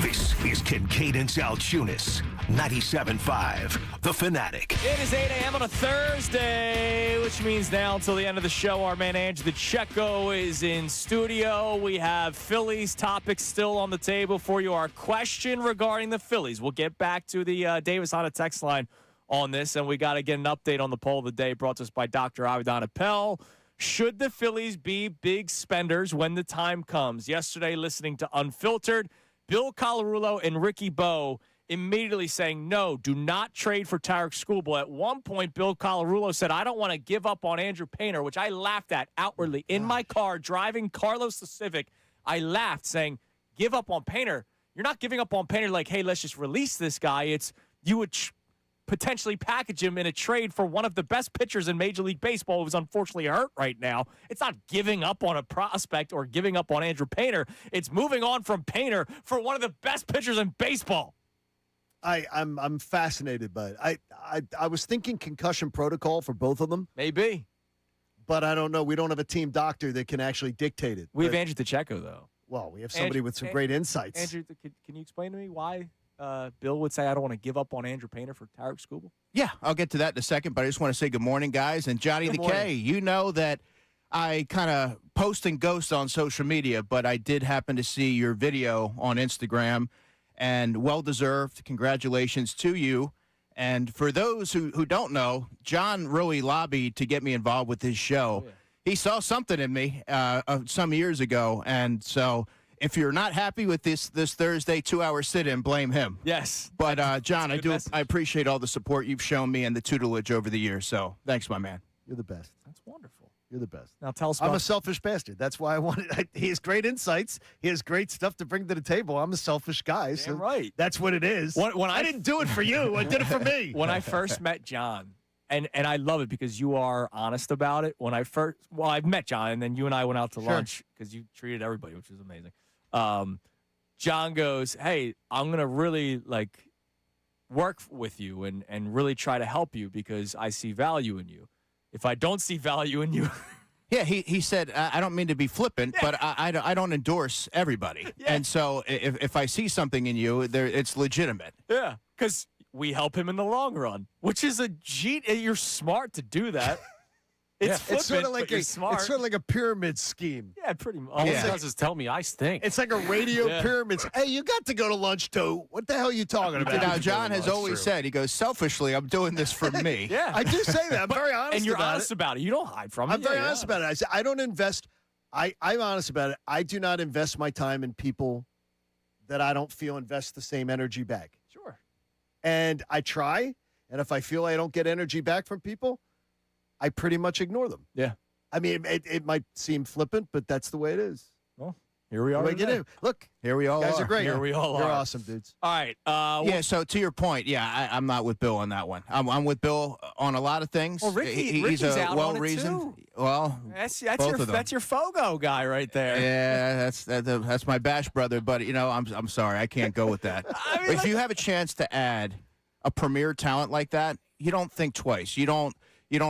This is Kincade Salciunas, 97.5, The Fanatic. It is 8 a.m. on a Thursday, which means now until the end of the show, our man Andrew DeCecco is in studio. We have Phillies topics still on the table for you. Our question regarding the Phillies. We'll get back to the Davis on a text line on this, and we got to get an update on the poll of the day brought to us by Dr. Avidan Appel. Should the Phillies be big spenders when the time comes? Yesterday, listening to Unfiltered, Bill Colarulo and Ricky Bowe immediately saying, no, do not trade for Tarek Skubal. At one point, Bill Colarulo said, I don't want to give up on Andrew Painter, which I laughed at outwardly. In my car, driving Carlos the Civic, I laughed saying, give up on Painter. You're not giving up on Painter like, hey, let's just release this guy. It's you would potentially package him in a trade for one of the best pitchers in Major League Baseball who's unfortunately hurt right now. It's not giving up on a prospect or giving up on Andrew Painter. It's moving on from Painter for one of the best pitchers in baseball. I'm fascinated by it. I was thinking concussion protocol for both of them. Maybe. But I don't know. We don't have a team doctor that can actually dictate it. We have Andrew Pacheco, though. Well, we have somebody with some great insights. Andrew, can you explain to me why Bill would say I don't want to give up on Andrew Painter for Tarek Skubal? Yeah, I'll get to that in a second, but I just want to say good morning, guys. And Johnny the K, you know that I kind of post and ghost on social media, but I did happen to see your video on Instagram, and well-deserved. Congratulations to you. And for those who don't know, John really lobbied to get me involved with his show. Oh, yeah. He saw something in me some years ago, and so if you're not happy with this Thursday 2-hour sit-in, blame him. Yes. But John, message. I appreciate all the support you've shown me and the tutelage over the years. So thanks, my man. You're the best. That's wonderful. You're the best. Now tell us I'm about a selfish bastard. That's why I wanted. He has great insights. He has great stuff to bring to the table. I'm a selfish guy. So right. That's what it is. When I didn't do it for you. I did it for me. When I first met John, and I love it because you are honest about it. I've met John, and then you and I went out to lunch because you treated everybody, which was amazing. John goes, "Hey, I'm gonna really work with you and really try to help you because I see value in you. If I don't see value in you." Yeah, he said, I don't mean to be flippant, but I don't endorse everybody. Yeah. And so if I see something in you, it's legitimate. Yeah, because we help him in the long run, which is a cheat. You're smart to do that. It's flippant, it's sort of like but you're smart. It's sort of like a pyramid scheme. Yeah, pretty much. All he does is tell me I stink. It's like a radio pyramid. Hey, you got to go to lunch too. What the hell are you talking about? Now, John has always said, he goes, selfishly, I'm doing this for me. Yeah. I do say that. I'm very honest and you're about honest it. about it. You don't hide from it. I'm very honest about it. I say I don't invest. I'm honest about it. I do not invest my time in people that I don't feel invest the same energy back. Sure. And I try, and if I feel I don't get energy back from people, I pretty much ignore them. Yeah. I mean, it might seem flippant, but that's the way it is. Well, here we are. What you do? Look, here we all guys are great. Here we all You're are. awesome, dudes. All right. Yeah, so to your point, I'm not with Bill on that one. I'm with Bill on a lot of things. Well, He's Ricky's a out well-reasoned. on it too. Well, that's your Fogo guy right there. Yeah, that's my bash brother. But I'm sorry, I can't go with that. If you have a chance to add a premier talent like that, you don't think twice. You don't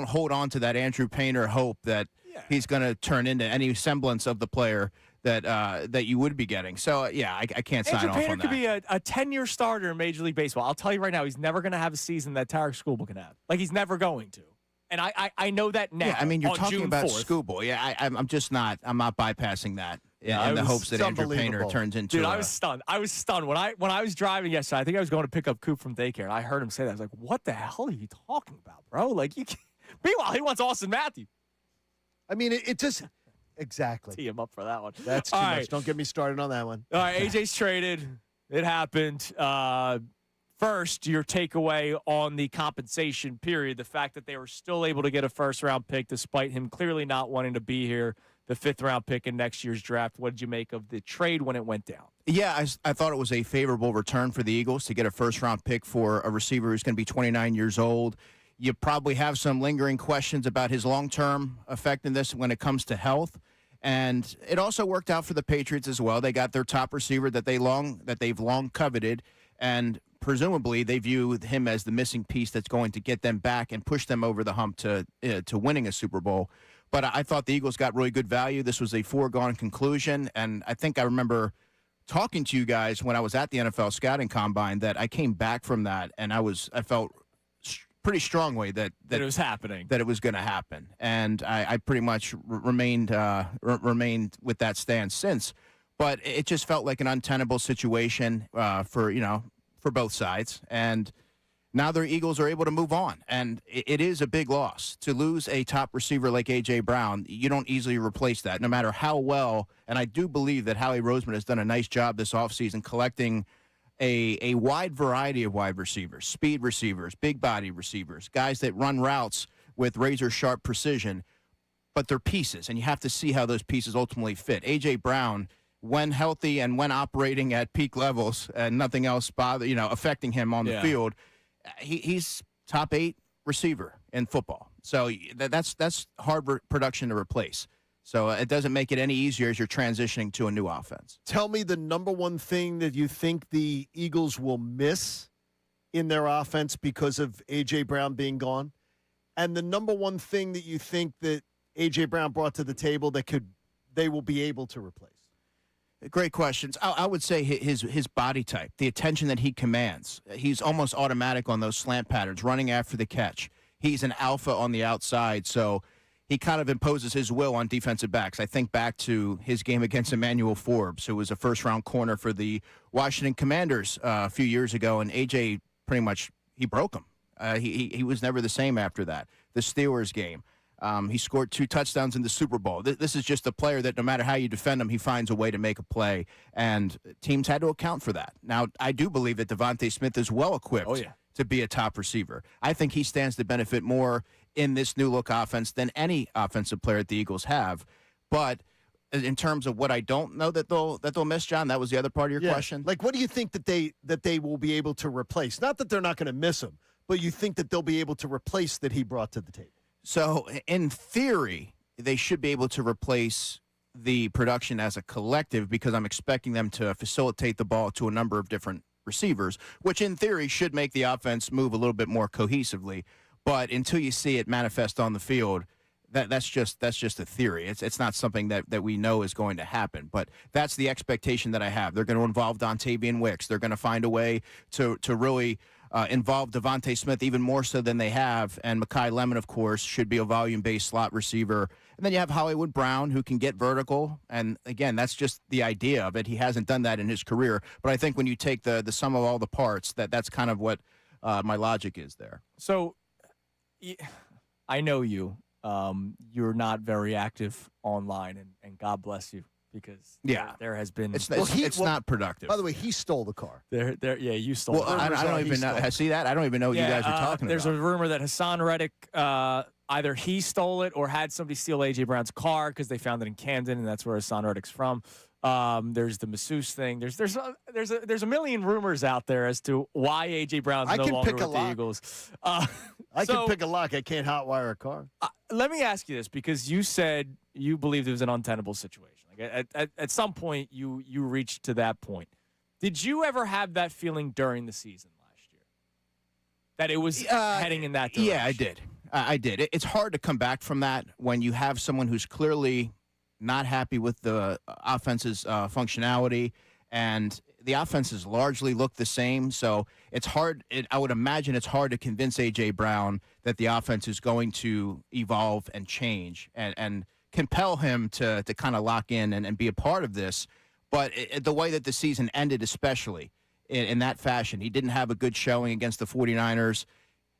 hold on to that Andrew Painter hope that he's going to turn into any semblance of the player that you would be getting. So, I can't sign off on that. Andrew Painter could be a 10-year starter in Major League Baseball. I'll tell you right now, he's never going to have a season that Tarek Skubal can have. He's never going to. And I know that now. Yeah, I mean, you're talking June about 4th. Skubal. Yeah, I'm not bypassing that in the hopes that Andrew Painter turns into. Dude, I was stunned. I was stunned when I was driving yesterday. I think I was going to pick up Coop from daycare, and I heard him say that. I was like, "What the hell are you talking about, bro?" You can't. Meanwhile, he wants Austin Matthews. I mean, it just exactly. Tee him up for that one. That's too All much. right. Don't get me started on that one. All right, AJ's traded. It happened. First, your takeaway on the compensation period, the fact that they were still able to get a first-round pick despite him clearly not wanting to be here, the fifth-round pick in next year's draft. What did you make of the trade when it went down? Yeah, I thought it was a favorable return for the Eagles to get a first-round pick for a receiver who's going to be 29 years old. You probably have some lingering questions about his long-term effectiveness when it comes to health. And it also worked out for the Patriots as well. They got their top receiver that they've long coveted, and presumably they view him as the missing piece that's going to get them back and push them over the hump to winning a Super Bowl. But I thought the Eagles got really good value. This was a foregone conclusion, and I think I remember talking to you guys when I was at the NFL Scouting Combine that I came back from that, and I felt pretty strongly that it was happening, that it was going to happen, and I pretty much remained with that stance since. But it just felt like an untenable situation for both sides, and now the Eagles are able to move on, and it is a big loss to lose a top receiver like A.J. Brown. You don't easily replace that, no matter how well. And I do believe that Howie Roseman has done a nice job this offseason collecting a wide variety of wide receivers, speed receivers, big body receivers, guys that run routes with razor-sharp precision, but they're pieces, and you have to see how those pieces ultimately fit. A.J. Brown, when healthy and when operating at peak levels and nothing else affecting him on the field, he's top 8 receiver in football. So that's hard production to replace. So it doesn't make it any easier as you're transitioning to a new offense. Tell me the number one thing that you think the Eagles will miss in their offense because of A.J. Brown being gone, and the number one thing that you think that A.J. Brown brought to the table that they will be able to replace. Great questions. I would say his body type, the attention that he commands. He's almost automatic on those slant patterns, running after the catch. He's an alpha on the outside, so he kind of imposes his will on defensive backs. I think back to his game against Emmanuel Forbes, who was a first-round corner for the Washington Commanders a few years ago, and A.J. pretty much, he broke him. He was never the same after that. The Steelers game. He scored 2 touchdowns in the Super Bowl. This is just a player that no matter how you defend him, he finds a way to make a play, and teams had to account for that. Now, I do believe that Devontae Smith is well-equipped to be a top receiver. I think he stands to benefit more in this new-look offense than any offensive player that the Eagles have. But in terms of what I don't know that they'll miss, John, that was the other part of your question. Like, what do you think that they will be able to replace? Not that they're not going to miss him, but you think that they'll be able to replace that he brought to the table? So, in theory, they should be able to replace the production as a collective because I'm expecting them to facilitate the ball to a number of different receivers, which in theory should make the offense move a little bit more cohesively. But until you see it manifest on the field, that's just a theory. It's not something that we know is going to happen. But that's the expectation that I have. They're going to involve Dontavian Wicks. They're going to find a way to really involve Devontae Smith even more so than they have. And Mekhi Lemon, of course, should be a volume-based slot receiver. And then you have Hollywood Brown, who can get vertical. And, again, that's just the idea of it. He hasn't done that in his career. But I think when you take the sum of all the parts, that's kind of what my logic is there. So I know you. You're not very active online, and God bless you. Because there has been it's not productive. By the way, he stole the car. You stole. Well, I don't even know. See that? I don't even know what you guys are talking there's about. There's a rumor that Hassan Reddick either he stole it or had somebody steal AJ Brown's car because they found it in Camden, and that's where Hassan Reddick's from. There's the masseuse thing. There's a million rumors out there as to why AJ Brown's no longer with the Eagles. I can pick a lock. I can't hotwire a car. Let me ask you this, because you said you believed it was an untenable situation. At some point, you reached to that point. Did you ever have that feeling during the season last year? That it was heading in that direction? Yeah, I did. I did. It's hard to come back from that when you have someone who's clearly not happy with the offense's functionality, and the offenses largely look the same. So it's hard. I would imagine it's hard to convince A.J. Brown that the offense is going to evolve and change and compel him to kind of lock in and be a part of this. But the way that the season ended, especially in that fashion, he didn't have a good showing against the 49ers.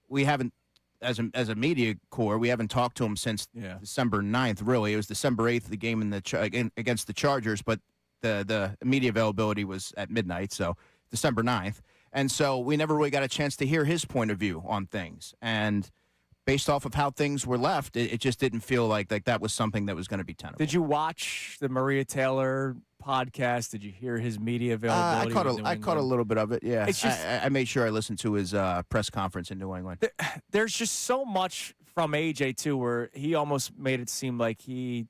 We haven't, as a media corps, we haven't talked to him since December 9th, really. It was December 8th, the game against the Chargers, but the media availability was at midnight, so December 9th. And so we never really got a chance to hear his point of view on things. And based off of how things were left, it just didn't feel like that was something that was going to be tenable. Did you watch the Maria Taylor podcast? Did you hear his media availability? I caught a little bit of it, yeah. It's just, I made sure I listened to his press conference in New England. There's just so much from AJ, too, where he almost made it seem like he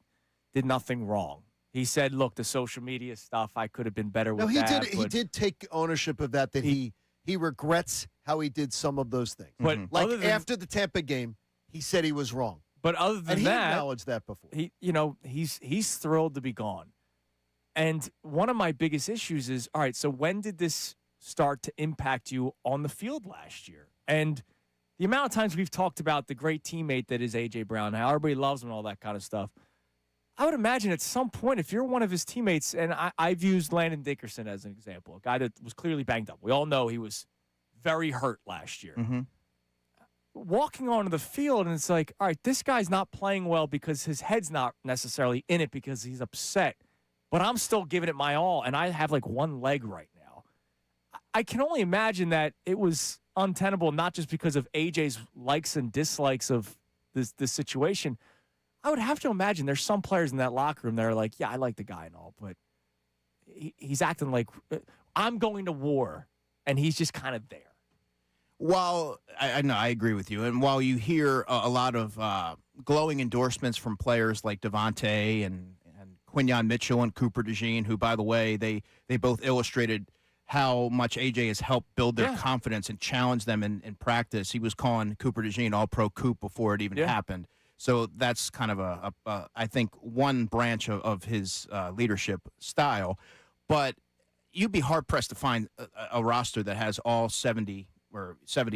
did nothing wrong. He said, look, the social media stuff, I could have been better with that. He did take ownership of that he regrets how he did some of those things. But after the Tampa game, he said he was wrong. But other than he that, acknowledged that before. He's thrilled to be gone. And one of my biggest issues is, all right, so when did this start to impact you on the field last year? And the amount of times we've talked about the great teammate that is A.J. Brown, how everybody loves him and all that kind of stuff, I would imagine at some point, if you're one of his teammates, and I've used Landon Dickerson as an example, a guy that was clearly banged up. We all know he was very hurt last year. Mm-hmm. Walking onto the field, and it's like, all right, this guy's not playing well because his head's not necessarily in it because he's upset, but I'm still giving it my all, and I have like one leg right now. I can only imagine that it was untenable, not just because of AJ's likes and dislikes of this situation. I would have to imagine there's some players in that locker room that are like, yeah, I like the guy and all, but he's acting like I'm going to war, and he's just kind of there. While I know I agree with you, and while you hear a lot of glowing endorsements from players like Devontae and Quinyon Mitchell and Cooper DeJean, who, by the way, they both illustrated how much AJ has helped build their confidence and challenge them in practice. He was calling Cooper DeJean All-Pro Coop before it even happened. So that's kind of I think, one branch of his leadership style. But you'd be hard-pressed to find a roster that has all 70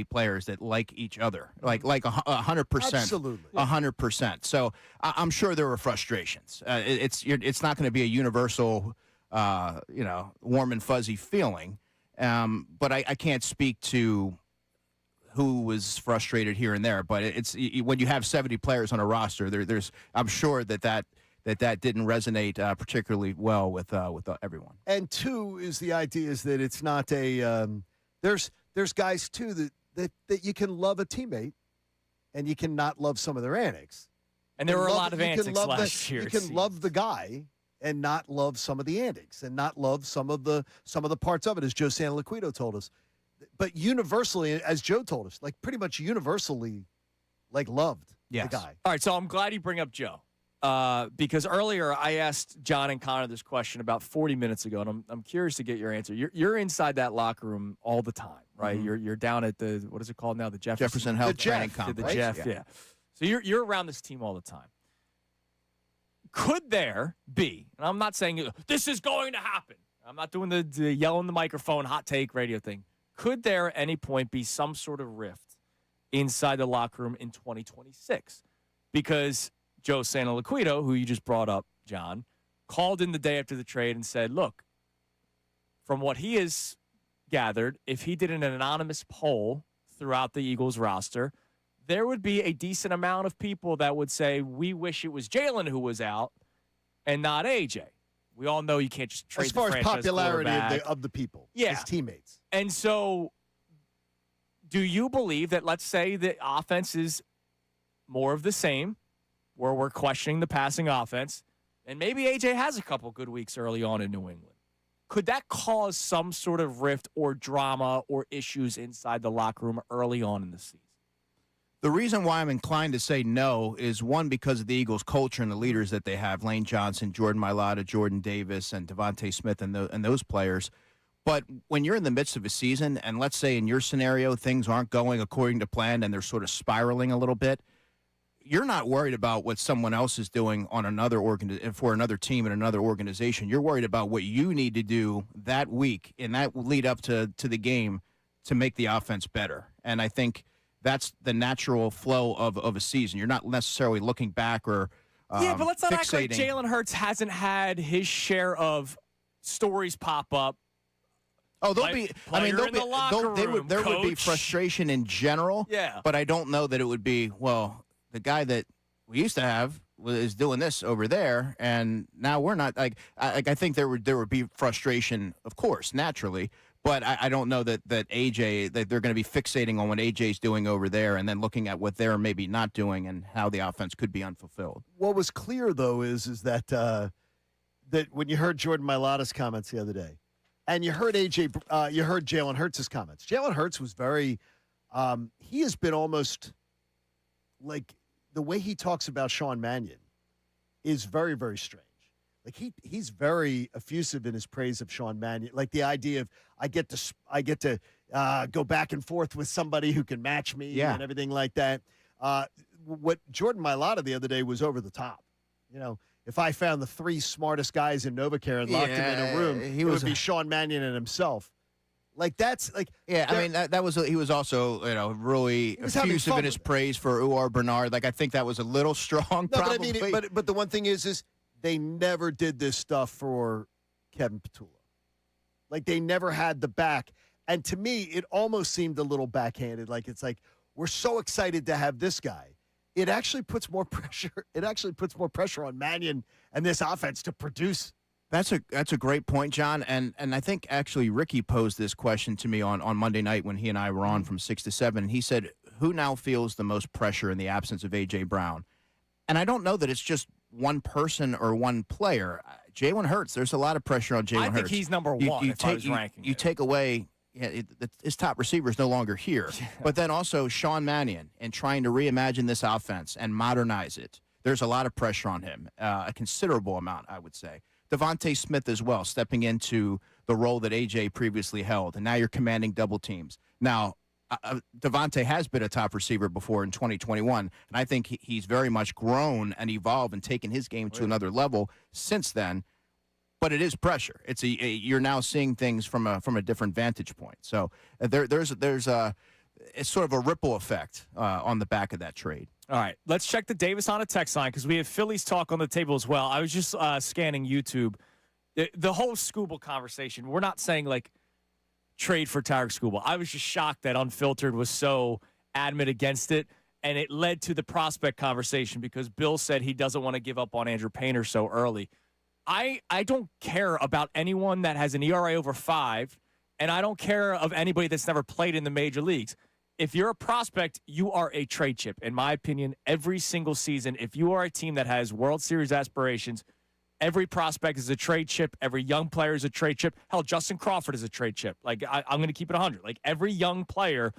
players that like each other, like 100%. Absolutely. 100%. So I'm sure there were frustrations. It's not going to be a universal, warm and fuzzy feeling. But I can't speak to who was frustrated here and there. But it's when you have 70 players on a roster, there's I'm sure that didn't resonate particularly well with everyone. And two is the idea is that it's not a there's guys too that you can love a teammate and you can not love some of their antics. And there were a lot of antics last year. You can love the guy and not love some of the antics and not love some of the parts of it, as Joe Santoliquito told us. But universally, as Joe told us, like pretty much universally, like loved the guy. All right, so I'm glad you bring up Joe. Because earlier I asked John and Connor this question about 40 minutes ago, and I'm curious to get your answer. You're inside that locker room all the time, right? Mm-hmm. You're down at the, what is it called now? The Jefferson Health Training Complex. The Jeff, yeah. So you're around this team all the time. Could there be, and I'm not saying this is going to happen. I'm not doing the yell in the microphone, hot take radio thing. Could there at any point be some sort of rift inside the locker room in 2026? Because Joe Santoliquito, who you just brought up, John, called in the day after the trade and said, look, from what he has gathered, if he did an anonymous poll throughout the Eagles roster, there would be a decent amount of people that would say, we wish it was Jalen who was out and not AJ. We all know you can't just trade as far the as popularity of the people, his teammates. And so do you believe that, let's say the offense is more of the same, where we're questioning the passing offense, and maybe AJ has a couple good weeks early on in New England. Could that cause some sort of rift or drama or issues inside the locker room early on in the season? The reason why I'm inclined to say no is, one, because of the Eagles' culture and the leaders that they have, Lane Johnson, Jordan Mailata, Jordan Davis, and Devontae Smith and those players. But when you're in the midst of a season, and let's say in your scenario things aren't going according to plan and they're sort of spiraling a little bit, you're not worried about what someone else is doing on for another team in another organization. You're worried about what you need to do that week in that lead up to the game to make the offense better. And I think that's the natural flow of a season. You're not necessarily looking back or but let's not act like fixating. Jalen Hurts hasn't had his share of stories pop up. Oh, there would be frustration in general. Yeah. But I don't know that it would be, well, the guy that we used to have is doing this over there, and now we're not. I think there would be frustration, of course, naturally. But I don't know that AJ, that they're going to be fixating on what AJ's doing over there and then looking at what they're maybe not doing and how the offense could be unfulfilled. What was clear, though, is that that when you heard Jordan Mailata's comments the other day, and you heard you heard Jalen Hurts' comments. Jalen Hurts was very he has been almost like the way he talks about Sean Mannion is very, very strange. Like he's very effusive in his praise of Sean Mannion. Like the idea of I get to go back and forth with somebody who can match me and everything like that. What Jordan Mailata the other day was over the top. You know, if I found the three smartest guys in NovaCare and locked them in a room, it would be Sean Mannion and himself. Like that's like I mean that was he was also really effusive in his praise for Uar Bernard. Like I think that was a little strong. No, probably. but I mean, but the one thing is they never did this stuff for Kevin Petula. Like they never had the back, and to me, it almost seemed a little backhanded. Like it's like we're so excited to have this guy. It actually puts more pressure. It actually puts more pressure on Mannion and this offense to produce. That's a great point, John. And I think actually Ricky posed this question to me on Monday night when he and I were on from 6 to 7. And he said, who now feels the most pressure in the absence of A.J. Brown? And I don't know that it's just one person or one player. Jalen Hurts, there's a lot of pressure on Jalen Hurts. I think he's number one if I was ranking You take away, his top receiver is no longer here. But then also Sean Mannion and trying to reimagine this offense and modernize it. There's a lot of pressure on him, a considerable amount, I would say. Devontae Smith as well, stepping into the role that A.J. previously held, and now you're commanding double teams. Now, Devontae has been a top receiver before in 2021, and I think he's very much grown and evolved and taken his game to another level since then. But it is pressure. You're now seeing things from a different vantage point. So there's it's sort of a ripple effect on the back of that trade. All right, let's check the Davis on a text line because we have Phillies talk on the table as well. I was just scanning YouTube. The whole Skubal conversation, we're not saying like trade for Tarek Skubal. I was just shocked that Unfiltered was so adamant against it, and it led to the prospect conversation because Bill said he doesn't want to give up on Andrew Painter so early. I don't care about anyone that has an ERA over 5, and I don't care of anybody that's never played in the major leagues. If you're a prospect, you are a trade chip. In my opinion, every single season, if you are a team that has World Series aspirations, every prospect is a trade chip. Every young player is a trade chip. Hell, Justin Crawford is a trade chip. Like, I'm going to keep it 100. Like, every young player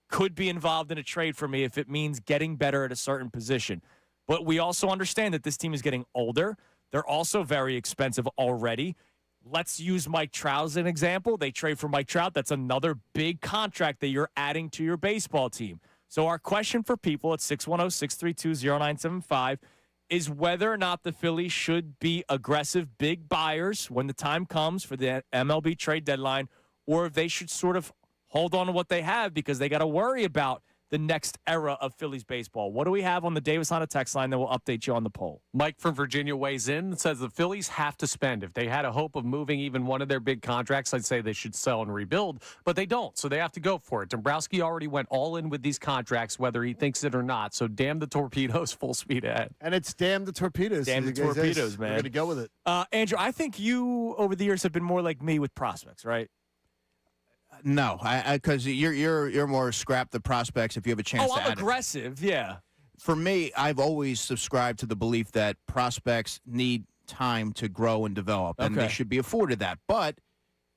could be involved in a trade for me if it means getting better at a certain position. But we also understand that this team is getting older. They're also very expensive already. Let's use Mike Trout as an example. They trade for Mike Trout. That's another big contract that you're adding to your baseball team. So our question for people at 610-632-0975 is whether or not the Phillies should be aggressive big buyers when the time comes for the MLB trade deadline, or if they should sort of hold on to what they have because they got to worry about the next era of Phillies baseball. What do we have on the Davis on a text line? Then we'll update you on the poll. Mike from Virginia weighs in and says the Phillies have to spend. If they had a hope of moving even one of their big contracts, I'd say they should sell and rebuild, but they don't, so they have to go for it. Dombrowski already went all in with these contracts, whether he thinks it or not, so damn the torpedoes, full speed ahead. And it's damn the torpedoes. Damn the torpedoes, man. We're going to go with it. Andrew, I think you, over the years, have been more like me with prospects, right? No, because you're more scrap the prospects if you have a chance to add I'm aggressive, yeah. For me, I've always subscribed to the belief that prospects need time to grow and develop, and they should be afforded that. But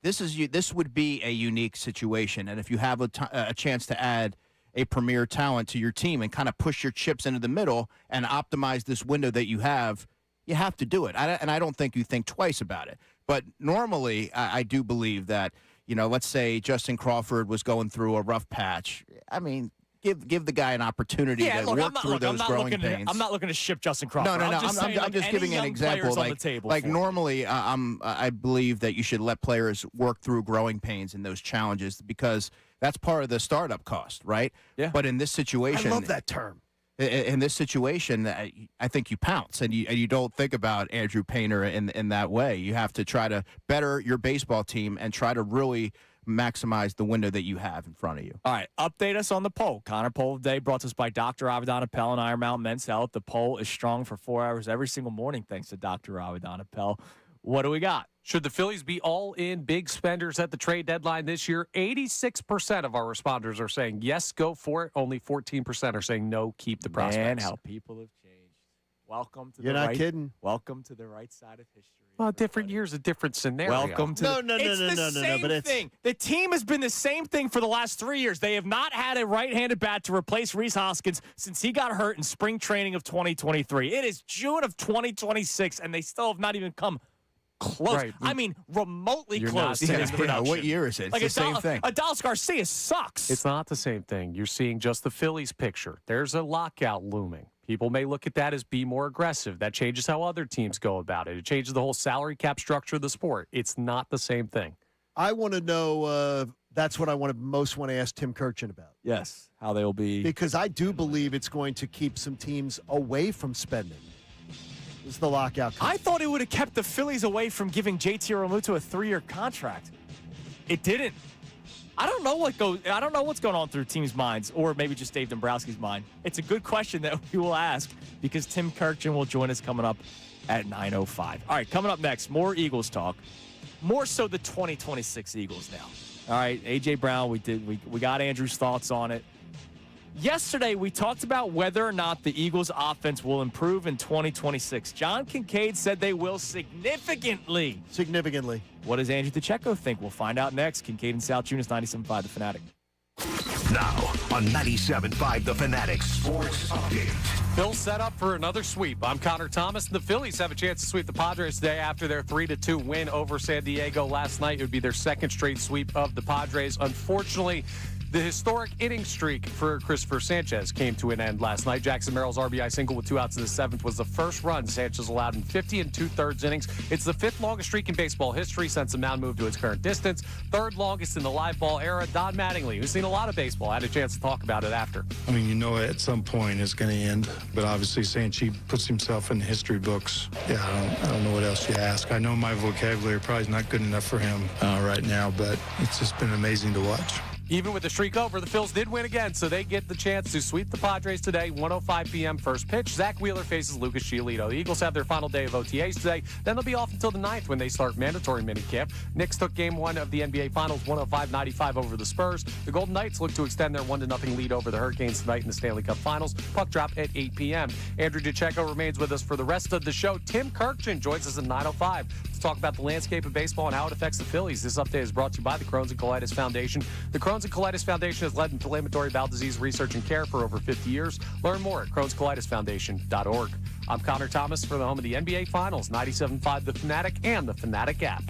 this would be a unique situation, and if you have a chance to add a premier talent to your team and kind of push your chips into the middle and optimize this window that you have to do it. And I don't think you think twice about it. But normally, I do believe that, let's say Justin Crawford was going through a rough patch. I mean, give the guy an opportunity to work through those growing pains. I'm not looking to ship Justin Crawford. No. I'm just giving an example. Like normally, I believe that you should let players work through growing pains and those challenges because that's part of the startup cost, right? Yeah. But in this situation, I love that term. In this situation, I think you pounce and you don't think about Andrew Painter in that way. You have to try to better your baseball team and try to really maximize the window that you have in front of you. All right, update us on the poll. Connor Poll of the day brought to us by Dr. Avedon Appel and Iron Mountain Men's Health. The poll is strong for 4 hours every single morning thanks to Dr. Avedon Appel. What do we got? Should the Phillies be all in big spenders at the trade deadline this year? 86% of our responders are saying yes, go for it. Only 14% are saying no, keep the prospects. Man, how people have changed. Welcome to You're the not right. kidding. Welcome to the right side of history. Well, different years, a different scenario. Welcome to it's the same thing. The team has been the same thing for the last 3 years. They have not had a right-handed bat to replace Rhys Hoskins since he got hurt in spring training of 2023. It is June of 2026, and they still have not even come close. Right. I mean, remotely You're close not to his production. What year is it? It's like the same thing. Adolis Garcia sucks. It's not the same thing. You're seeing just the Phillies picture. There's a lockout looming. People may look at that as be more aggressive. That changes how other teams go about it. It changes the whole salary cap structure of the sport. It's not the same thing. I want to know, that's what I most want to ask Tim Kirchin about. Yes, how they will be. Because I do believe it's going to keep some teams away from spending. This is the lockout. I thought it would have kept the Phillies away from giving JT Realmuto a 3-year contract. It didn't. I don't know what's going on through teams' minds, or maybe just Dave Dombrowski's mind. It's a good question that we will ask because Tim Kirchin will join us coming up at 9:05. All right, coming up next, more Eagles talk. More so the 2026 Eagles now. All right, A.J. Brown, we got Andrew's thoughts on it. Yesterday, we talked about whether or not the Eagles' offense will improve in 2026. John Kincade said they will significantly. Significantly. What does Andrew DeCecco think? We'll find out next. Kincade and Salciunas, 97.5 The Fanatic. Now on 97.5 The Fanatic Sports Update. Phil's set up for another sweep. I'm Connor Thomas, and the Phillies have a chance to sweep the Padres today after their 3-2 win over San Diego last night. It would be their second straight sweep of the Padres. Unfortunately, the historic inning streak for Cristopher Sanchez came to an end last night. Jackson Merrill's RBI single with 2 outs in the 7th was the first run Sanchez allowed in 50 2/3 innings. It's the 5th longest streak in baseball history since the mound moved to its current distance. 3rd longest in the live ball era. Don Mattingly, who's seen a lot of baseball, had a chance to talk about it after. I mean, you know, at some point it's going to end, but obviously Sanchez puts himself in the history books. Yeah, I don't know what else you ask. I know my vocabulary probably is not good enough for him right now, but it's just been amazing to watch. Even with the streak over, the Phils did win again, so they get the chance to sweep the Padres today. 1:05 p.m. first pitch. Zach Wheeler faces Lucas Giolito. The Eagles have their final day of OTAs today. Then they'll be off until the 9th when they start mandatory minicamp. Knicks took Game 1 of the NBA Finals 105-95 over the Spurs. The Golden Knights look to extend their 1-0 lead over the Hurricanes tonight in the Stanley Cup Finals. Puck drop at 8 p.m. Andrew DeCecco remains with us for the rest of the show. Tim Kirkjian joins us at 9:05 to talk about the landscape of baseball and how it affects the Phillies. This update is brought to you by the Crohn's and Colitis Foundation. The Crohn's and Colitis Foundation has led inflammatory bowel disease research and care for over 50 years. Learn more at crohnscolitisfoundation.org. I'm Connor Thomas for the home of the NBA Finals, 97.5 The Fanatic and the Fanatic app.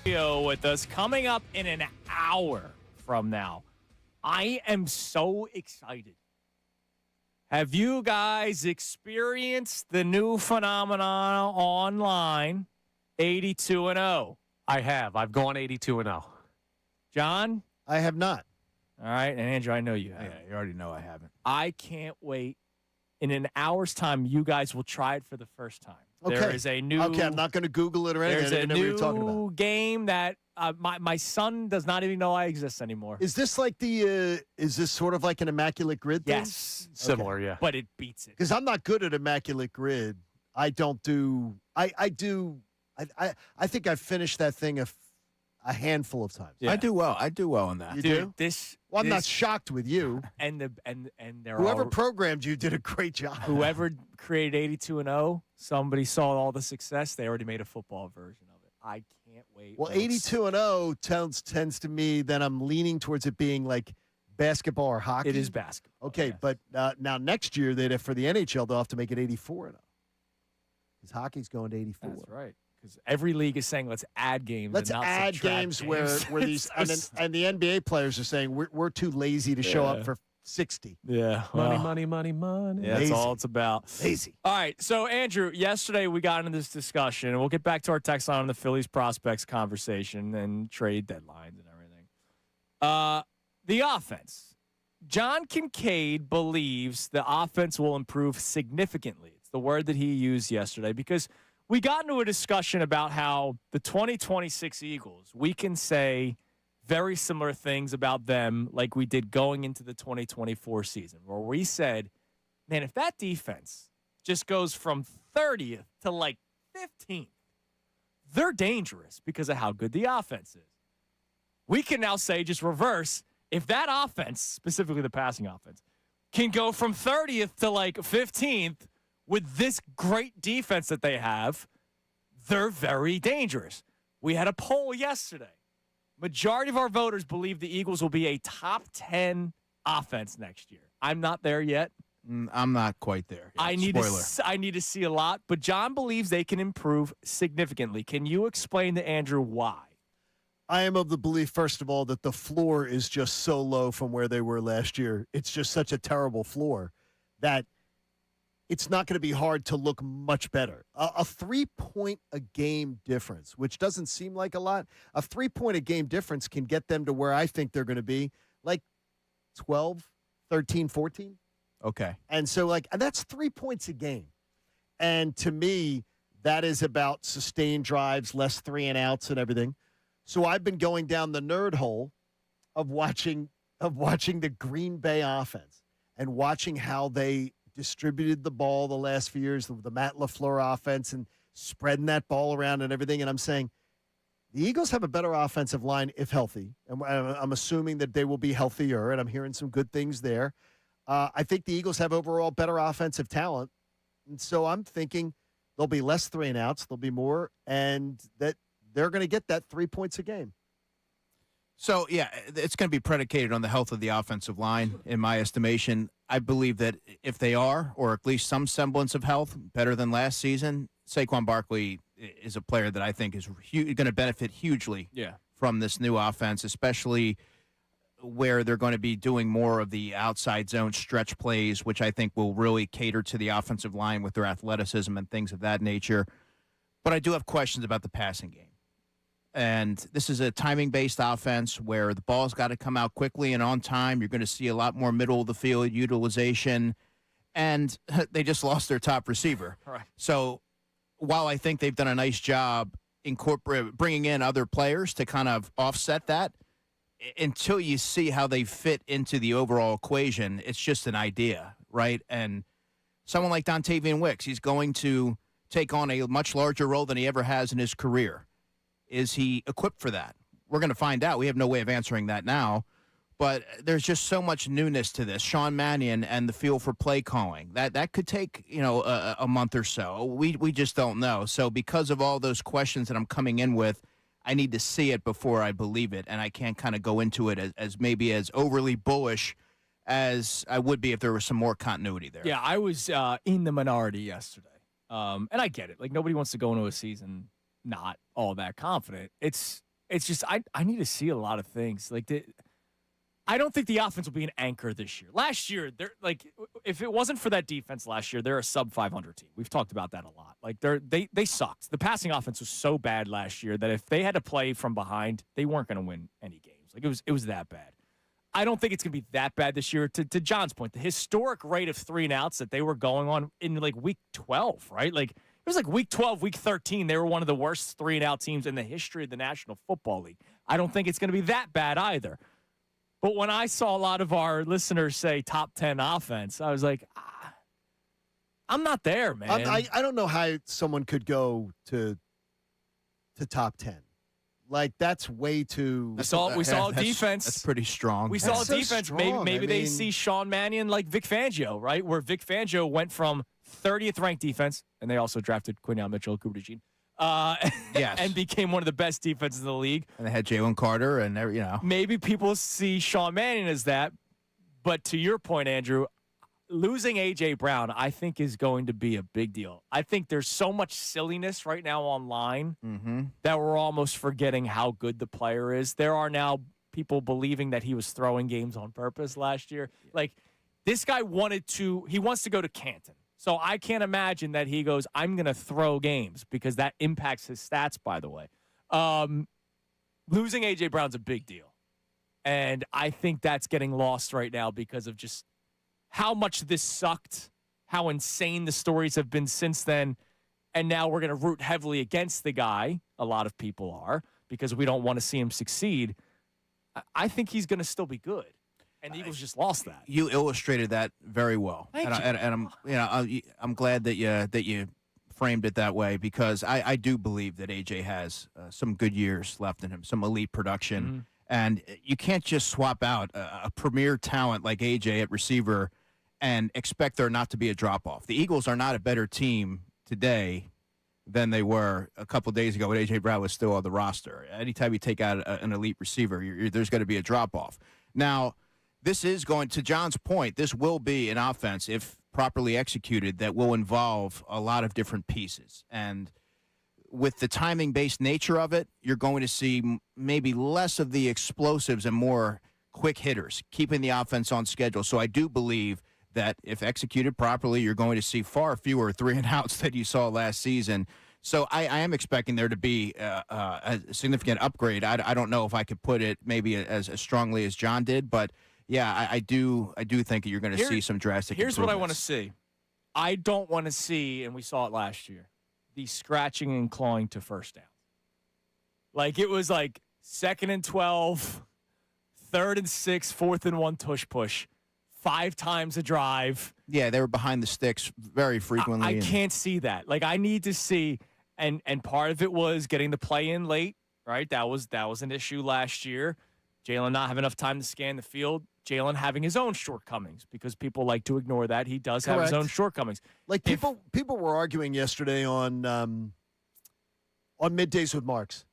With us coming up in an hour from now. I am so excited. Have you guys experienced the new phenomenon online, 82-0? I have. I've gone 82-0. John? I have not. All right, and Andrew, I know you have. Yeah, you already know I haven't. I can't wait. In an hour's time, you guys will try it for the first time. Okay. There is a new. Okay, I'm not going to Google it or anything. There's I a didn't know what you're talking about. new game that my son does not even know I exist anymore. Is this like is this sort of like an Immaculate Grid thing? Yes. Similar, yeah. But it beats it. Because I'm not good at Immaculate Grid. I don't do. I think I've finished that thing a handful of times. Yeah. I do well. I do well on that. You Dude, do? Well, I'm not this- shocked with you. And there Whoever are programmed you did a great job. whoever created 82-0, somebody saw all the success. They already made a football version of it. I can't wait. Well, folks. 82-0 tends to me that I'm leaning towards it being like basketball or hockey. It is basketball. Okay, yes. but now next year they'd have, for the NHL they'll have to make it 84-0 because hockey's going to 84. That's right. Because every league is saying let's add games. Let's and not add subtract games where these and the NBA players are saying we're too lazy to show up Yeah. for 60. Yeah, Money, well, money, money, money. Yeah, that's Lazy. all it's about. Lazy. All right, so Andrew, yesterday we got into this discussion, and we'll get back to our text line on the Phillies prospects conversation and trade deadlines and everything. The offense. John Kincade believes the offense will improve significantly. It's the word that he used yesterday because we got into a discussion about how the 2026 Eagles, we can say very similar things about them like we did going into the 2024 season, where we said, man, if that defense just goes from 30th to like 15th, they're dangerous because of how good the offense is. We can now say, just reverse, if that offense, specifically the passing offense, can go from 30th to like 15th with this great defense that they have, they're very dangerous. We had a poll yesterday. Majority of our voters believe the Eagles will be a top 10 offense next year. I'm not there yet. I'm not quite there. I need to see a lot, but John believes they can improve significantly. Can you explain to Andrew why? I am of the belief, first of all, that the floor is just so low from where they were last year. It's just such a terrible floor that it's not going to be hard to look much better. A 3-point a game difference, which doesn't seem like a lot, a 3-point a game difference can get them to where I think they're going to be, like 12, 13, 14. Okay. And so, and that's 3 points a game. And to me, that is about sustained drives, less 3 and outs and everything. So I've been going down the nerd hole of watching the Green Bay offense and watching how they distributed the ball the last few years, the Matt LaFleur offense, and spreading that ball around and everything. And I'm saying the Eagles have a better offensive line if healthy. And I'm assuming that they will be healthier, and I'm hearing some good things there. I think the Eagles have overall better offensive talent. And so I'm thinking there'll be less 3 and outs, there'll be more, and that they're going to get that 3 points a game. So, yeah, it's going to be predicated on the health of the offensive line, in my estimation. I believe that if they are, or at least some semblance of health, better than last season, Saquon Barkley is a player that I think is going to benefit hugely from this new offense, especially where they're going to be doing more of the outside zone stretch plays, which I think will really cater to the offensive line with their athleticism and things of that nature. But I do have questions about the passing game. And this is a timing-based offense where the ball's got to come out quickly and on time. You're going to see a lot more middle-of-the-field utilization. And they just lost their top receiver. Right. So while I think they've done a nice job bringing in other players to kind of offset that, until you see how they fit into the overall equation, it's just an idea, right? And someone like Dontavian Wicks, he's going to take on a much larger role than he ever has in his career. Is he equipped for that? We're going to find out. We have no way of answering that now. But there's just so much newness to this. Sean Mannion and the feel for play calling. That could take, a month or so. We just don't know. So because of all those questions that I'm coming in with, I need to see it before I believe it. And I can't kind of go into it as maybe as overly bullish as I would be if there was some more continuity there. Yeah, I was in the minority yesterday. And I get it. Like, nobody wants to go into a season not all that confident. It's it's just I need to see a lot of things. Like I don't think the offense will be an anchor this year. Last year, they're like, if it wasn't for that defense last year, they're a sub 500 team. We've talked about that a lot. Like they sucked. The passing offense was so bad last year that if they had to play from behind, they weren't going to win any games. Like it was that bad. I don't think it's going to be that bad this year. To John's point, the historic rate of 3-and-outs that they were going on in like week 12, right? Like it was like week 12, week 13. They were one of the worst 3-and-out teams in the history of the National Football League. I don't think it's going to be that bad either. But when I saw a lot of our listeners say top 10 offense, I was like, I'm not there, man. I don't know how someone could go to top 10. Like, that's way too. We saw defense. That's pretty strong. We saw defense. Strong. Maybe they see Sean Mannion like Vic Fangio, right? Where Vic Fangio went from 30th ranked defense, and they also drafted Quinion Mitchell, Cooper DeJean, yes, and became one of the best defenses in the league. And they had Jalen Carter, and maybe people see Sean Mannion as that. But to your point, Andrew, losing A.J. Brown, I think, is going to be a big deal. I think there's so much silliness right now online that we're almost forgetting how good the player is. There are now people believing that he was throwing games on purpose last year. Like, this guy wants to go to Canton. So I can't imagine that he goes, I'm going to throw games, because that impacts his stats, by the way. Losing A.J. Brown's a big deal. And I think that's getting lost right now because of just how much this sucked, how insane the stories have been since then. And now we're going to root heavily against the guy. A lot of people are, because we don't want to see him succeed. I think he's going to still be good. And the Eagles just lost that. You illustrated that very well. Thank you. And I'm glad that you framed it that way, because I do believe that AJ has some good years left in him, some elite production. And you can't just swap out a premier talent like AJ at receiver and expect there not to be a drop-off. The Eagles are not a better team today than they were a couple days ago when A.J. Brown was still on the roster. Anytime you take out an elite receiver, there's going to be a drop-off. Now, this is going, to John's point, this will be an offense, if properly executed, that will involve a lot of different pieces. And with the timing-based nature of it, you're going to see maybe less of the explosives and more quick hitters, keeping the offense on schedule. So I do believe that if executed properly, you're going to see far fewer 3-and-outs than you saw last season. So I am expecting there to be a significant upgrade. I don't know if I could put it maybe as strongly as John did, but yeah, I do think you're going to see some drastic Here's what I want to improvements. see. I don't want to see, and we saw it last year, the scratching and clawing to first down. Like, it was like 2nd and 12, 3rd and 6, 4th and 1 push. 5 times a drive. Yeah, they were behind the sticks very frequently. I can't see that. Like, I need to see, and part of it was getting the play in late, right? That was an issue last year. Jalen not having enough time to scan the field. Jalen having his own shortcomings, because people like to ignore that. He does have his own shortcomings. Like, people were arguing yesterday on Middays with Marks.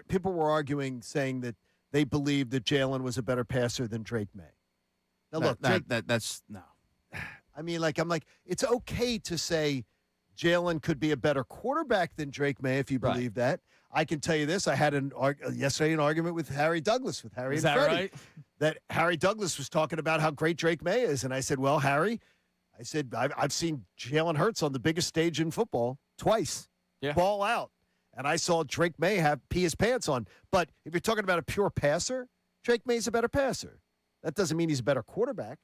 People were arguing, saying that they believed that Jalen was a better passer than Drake May. Now, look, that's no. I mean, I'm like, it's okay to say Jalen could be a better quarterback than Drake May if you believe that. I can tell you this. I had yesterday an argument with Harry Douglas, with Harry Is and that Freddie, right? that Harry Douglas was talking about how great Drake May is. And I said, well, Harry, I've seen Jalen Hurts on the biggest stage in football twice, ball out. And I saw Drake May pee his pants on. But if you're talking about a pure passer, Drake May's a better passer. That doesn't mean he's a better quarterback.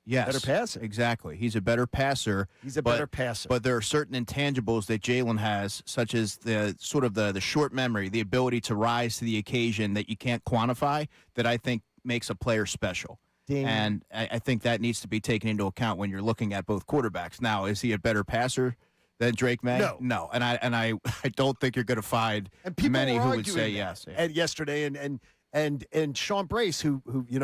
Yes, better passer. Exactly. He's a better passer. He's a better passer. But there are certain intangibles that Jalen has, such as the short memory, the ability to rise to the occasion that you can't quantify, that I think makes a player special. Ding. And I think that needs to be taken into account when you're looking at both quarterbacks. Now, is he a better passer than Drake May? No. And I don't think you're going to find many who would say yes. And yesterday, and Sean Brace, who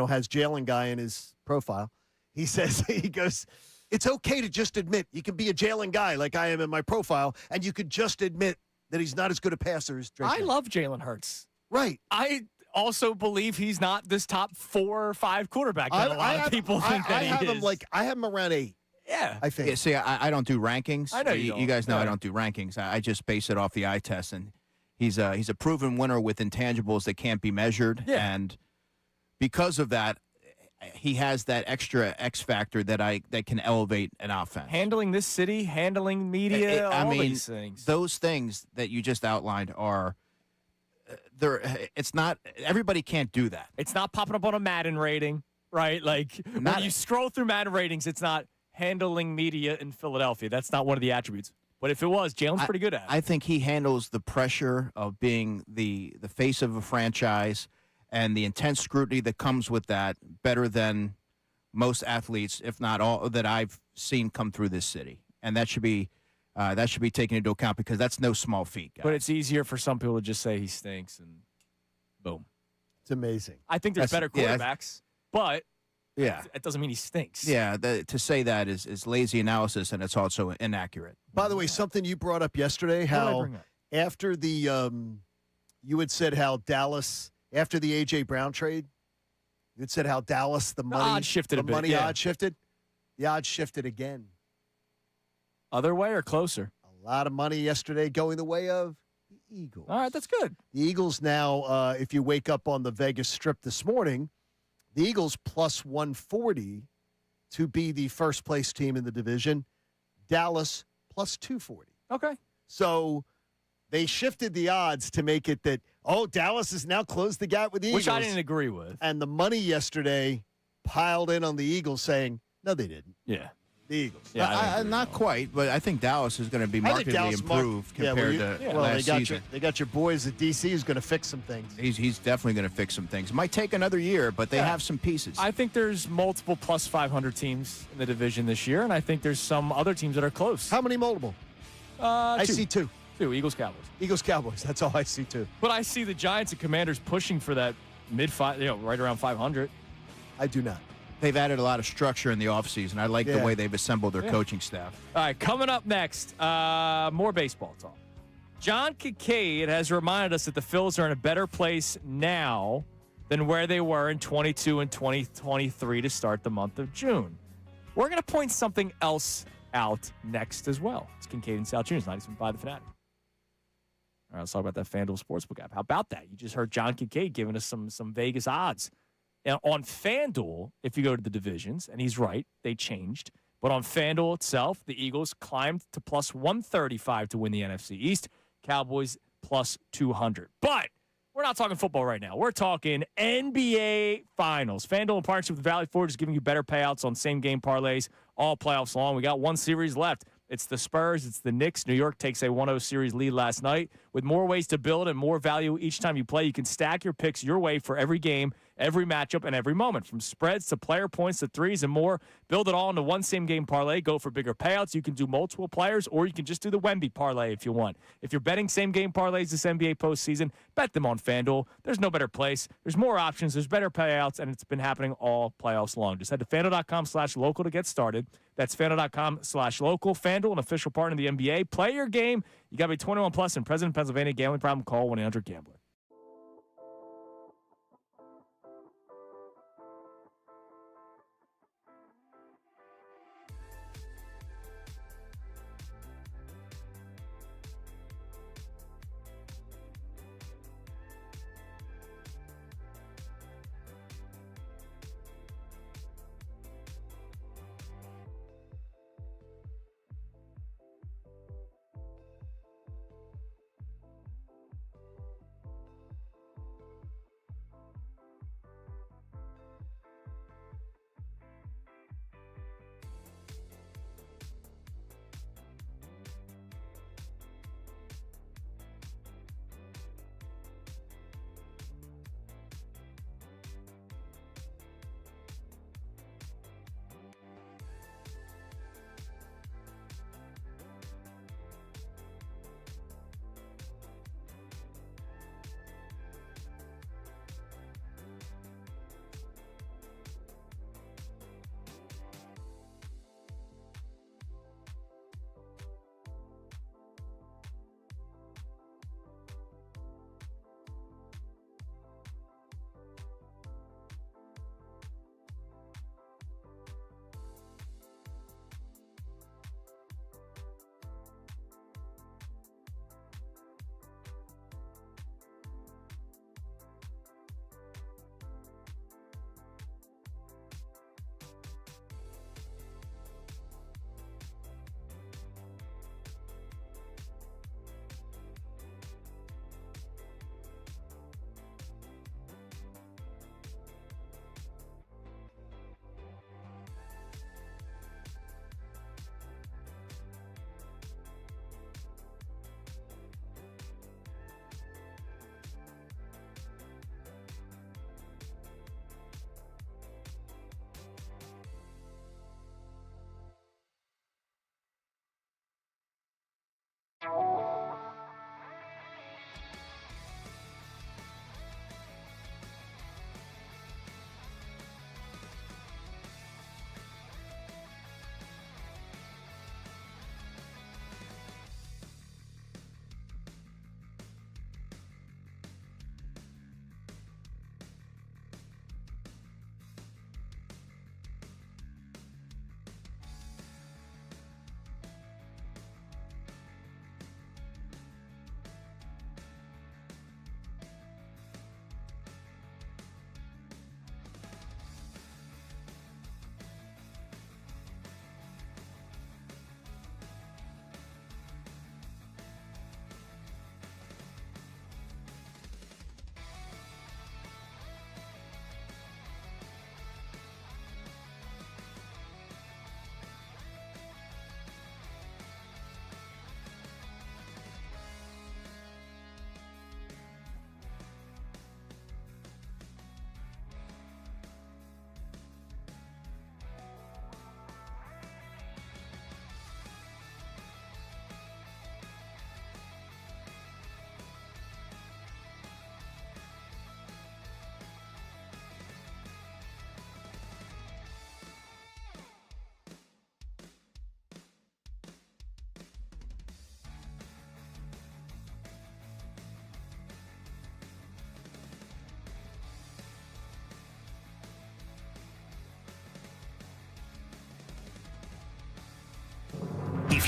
has Jalen guy in his profile, he goes, it's okay to just admit you can be a Jalen guy like I am in my profile, and you could just admit that he's not as good a passer as Drake May. I love Jalen Hurts. Right. I also believe he's not this top 4 or 5 quarterback that a lot of people think that he is. I have him around 8. Yeah. I think. Yeah, see, I don't do rankings. I know you don't. guys know Yeah. I don't do rankings. I just base it off the eye test. And He's a proven winner with intangibles that can't be measured, and because of that, he has that extra X factor that can elevate an offense. Handling this city, handling media, all these things. Those things that you just outlined are it's not everybody can't do that. It's not popping up on a Madden rating, right? Like when you scroll through Madden ratings, it's not handling media in Philadelphia. That's not one of the attributes. But if it was, Jalen's pretty good at it. I think he handles the pressure of being the face of a franchise and the intense scrutiny that comes with that better than most athletes, if not all, that I've seen come through this city. And that should be taken into account because that's no small feat, guys. But it's easier for some people to just say he stinks and boom. It's amazing. I think there's better quarterbacks, but it doesn't mean he stinks. Yeah, to say that is lazy analysis, and it's also inaccurate. By the way, something you brought up yesterday, how after the you had said how Dallas, after the A.J. Brown trade, you had said how Dallas, the money odds shifted a bit. The odds shifted. The odds shifted again. Other way or closer? A lot of money yesterday going the way of the Eagles. All right, that's good. The Eagles now, if you wake up on the Vegas Strip this morning, the Eagles plus 140 to be the first place team in the division. Dallas plus 240. Okay. So they shifted the odds to make it that, Dallas has now closed the gap with the Eagles. Which I didn't agree with. And the money yesterday piled in on the Eagles saying, no, they didn't. Yeah. The Eagles. Yeah, not quite, but I think Dallas is going to be markedly improved compared to last season. They got your boys at D.C. who's going to fix some things. He's definitely going to fix some things. It might take another year, but they have some pieces. I think there's multiple plus 500 teams in the division this year, and I think there's some other teams that are close. How many multiple? I see two. Two, Eagles, Cowboys. Eagles, Cowboys. That's all I see, too. But I see the Giants and Commanders pushing for that mid-5, right around 500. I do not. They've added a lot of structure in the offseason. I like the way they've assembled their coaching staff. All right, coming up next, more baseball talk. John Kincade has reminded us that the Phillies are in a better place now than where they were in 22 and 2023 to start the month of June. We're going to point something else out next as well. It's Kincade and Salciunas, 97.5 The Fanatic. All right, let's talk about that FanDuel Sportsbook app. How about that? You just heard John Kincade giving us some Vegas odds. Now, on FanDuel, if you go to the divisions, and he's right, they changed. But on FanDuel itself, the Eagles climbed to plus 135 to win the NFC East. Cowboys plus 200. But we're not talking football right now. We're talking NBA Finals. FanDuel in partnership with Valley Forge is giving you better payouts on same-game parlays all playoffs long. We got one series left. It's the Spurs. It's the Knicks. New York takes a 1-0 series lead last night. With more ways to build and more value each time you play, you can stack your picks your way for every game, every matchup, and every moment. From spreads to player points to threes and more, build it all into one same-game parlay. Go for bigger payouts. You can do multiple players, or you can just do the Wemby parlay if you want. If you're betting same-game parlays this NBA postseason, bet them on FanDuel. There's no better place. There's more options. There's better payouts, and it's been happening all playoffs long. Just head to FanDuel.com/local to get started. That's FanDuel.com/local. FanDuel, an official partner of the NBA. Play your game. You got to be 21 plus and present in Pennsylvania. Gambling problem? Call 1-800-GAMBLER.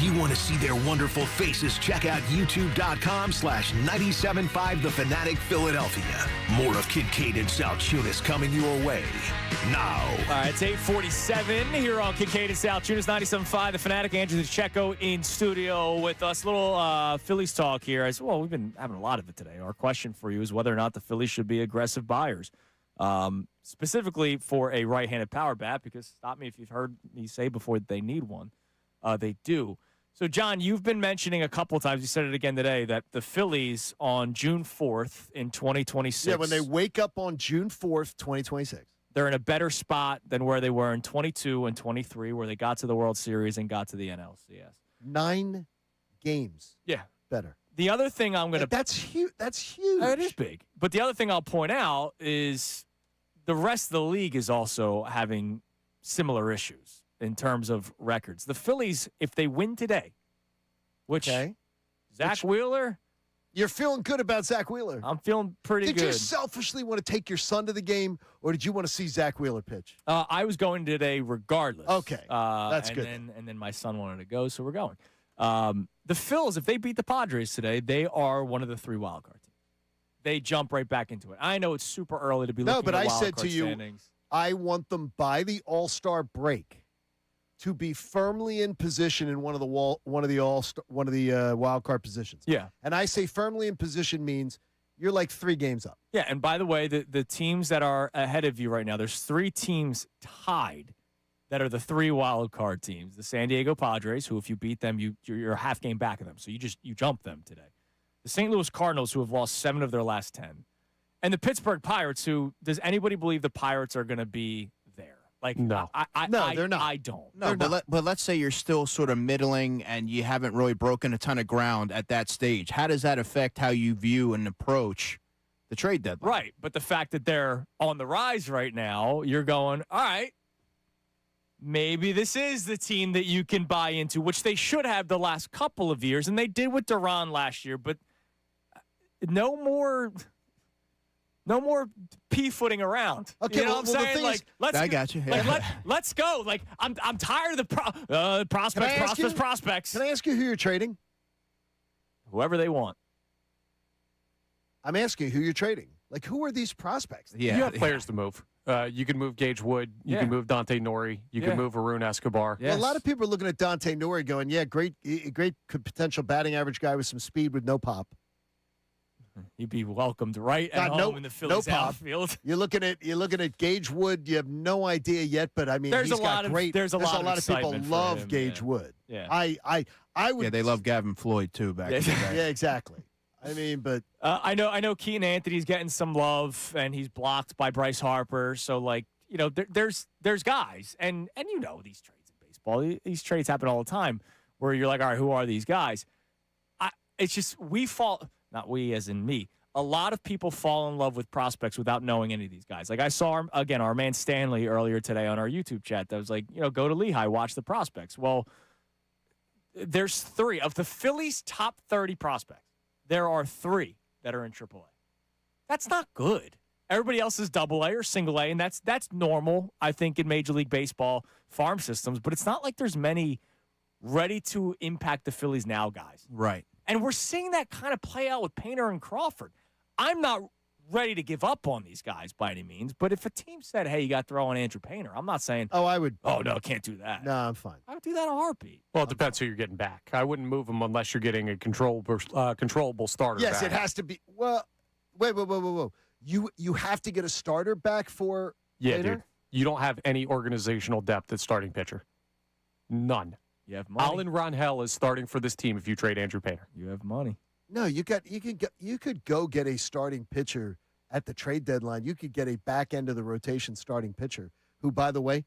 If you want to see their wonderful faces, check out youtube.com/975 The Fanatic Philadelphia. More of Kincade and Salciunas coming your way now. All right, it's 8:47 here on Kincade and Salciunas, 97.5 The Fanatic. Andrew Checo in studio with us. Little Phillies talk here. I said, well, we've been having a lot of it today. Our question for you is whether or not the Phillies should be aggressive buyers, specifically for a right-handed power bat, because stop me if you've heard me say before that they need one. They do. So, John, you've been mentioning a couple of times, you said it again today, that the Phillies on June 4th in 2026. Yeah, when they wake up on June 4th, 2026. They're in a better spot than where they were in 22 and 23, where they got to the World Series and got to the NLCS. 9 games. Yeah. Better. The other thing I'm going to... That's huge. That's huge. It is big. But the other thing I'll point out is the rest of the league is also having similar issues in terms of records. The Phillies, if they win today, which Zach Wheeler... You're feeling good about Zach Wheeler. I'm feeling pretty good. Did you selfishly want to take your son to the game, or did you want to see Zach Wheeler pitch? I was going today regardless. Okay, that's good. And then my son wanted to go, so we're going. The Phils, if they beat the Padres today, they are one of the 3 wildcard teams. They jump right back into it. I know it's super early to be looking at wildcard standings. No, but I said to you, I want them by the All-Star break to be firmly in position in one of the wild card positions. Yeah. And I say firmly in position means you're like 3 games up. Yeah, and by the way, the teams that are ahead of you right now, there's 3 teams tied that are the 3 wild card teams. The San Diego Padres, who if you beat them, you're a half game back of them. So you jump them today. The St. Louis Cardinals, who have lost 7 of their last 10. And the Pittsburgh Pirates, who does anybody believe the Pirates are going to be there? Like, no. They're not. I don't. No, but let's say you're still sort of middling and you haven't really broken a ton of ground at that stage. How does that affect how you view and approach the trade deadline? Right, but the fact that they're on the rise right now, you're going, all right, maybe this is the team that you can buy into, which they should have the last couple of years, and they did with Duran last year, but no more p-footing around. Okay, you know what I'm saying? Like, I got you. Yeah. Like, let's go. Like, I'm tired of the prospects. Can I ask you who you're trading? Whoever they want. I'm asking who you're trading. Like, who are these prospects? Yeah, you have players to move. You can move Gage Wood. You can move Dante Nori. You can move Arun Escobar. Yes. Well, a lot of people are looking at Dante Nori going, yeah, great potential batting average guy with some speed with no pop. He'd be welcomed right at home in the Phillies outfield. You're looking at Gage Wood. You have no idea yet, but I mean, there's he's a got lot great. There's a lot of people love Gage Wood. Yeah, I would. Yeah, they love Gavin Floyd too back in the day. Yeah, exactly. I mean, but I know Keaton Anthony's getting some love, and he's blocked by Bryce Harper. So, like, you know, there's guys, and you know these trades in baseball. These trades happen all the time, where you're like, all right, who are these guys? It's just not we as in me. A lot of people fall in love with prospects without knowing any of these guys. Like I saw, again, our man Stanley earlier today on our YouTube chat that was like, you know, go to Lehigh, watch the prospects. Well, there's 3. Of the Phillies' top 30 prospects, there are 3 that are in AAA. That's not good. Everybody else is AA or single A, and that's normal, I think, in Major League Baseball farm systems. But it's not like there's many ready to impact the Phillies now guys. Right. And we're seeing that kind of play out with Painter and Crawford. I'm not ready to give up on these guys by any means, but if a team said, hey, you got to throw on Andrew Painter, I'm not saying, I would. Oh, no, can't do that. No, I'm fine. I would do that in a heartbeat. Well, it depends who you're getting back. I wouldn't move them unless you're getting a controllable starter Yes, back. it has to be. Well, wait. You have to get a starter back for Painter? Dude. You don't have any organizational depth at starting pitcher. None. You have money. Alan Ronhell is starting for this team if you trade Andrew Painter. You have money. No, you could go get a starting pitcher at the trade deadline. You could get a back end of the rotation starting pitcher who, by the way,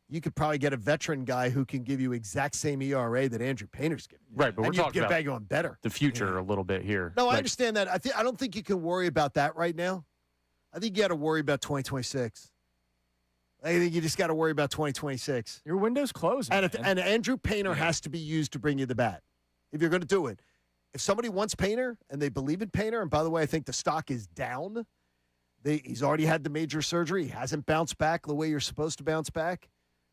you could probably get a veteran guy who can give you exact same ERA that Andrew Painter's giving you. Right, but we're talking about on better. The future a little bit here. No, I understand that. I don't think you can worry about that right now. I think you got to worry about 2026. I think you just got to worry about 2026. Your window's closing. And Andrew Painter has to be used to bring you the bat if you're going to do it. If somebody wants Painter and they believe in Painter, and by the way, I think the stock is down. He's already had the major surgery. He hasn't bounced back the way you're supposed to bounce back.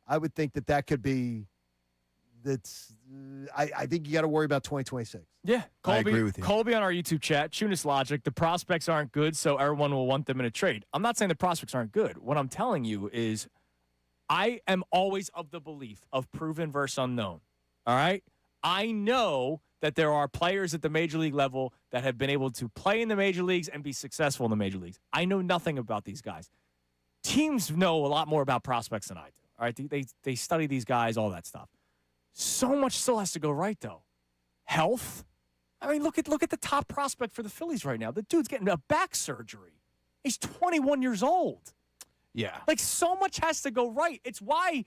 I would think that could be that's I think you got to worry about 2026. Yeah, Colby, I agree with you. Colby on our YouTube chat, Chunas logic, the prospects aren't good, so everyone will want them in a trade. I'm not saying the prospects aren't good. What I'm telling you is I am always of the belief of proven versus unknown. All right? I know that there are players at the major league level that have been able to play in the major leagues and be successful in the major leagues. I know nothing about these guys. Teams know a lot more about prospects than I do. All right? They study these guys, all that stuff. So much still has to go right, though. Health. I mean, look at the top prospect for the Phillies right now. The dude's getting a back surgery. He's 21 years old. Yeah. Like, so much has to go right. It's why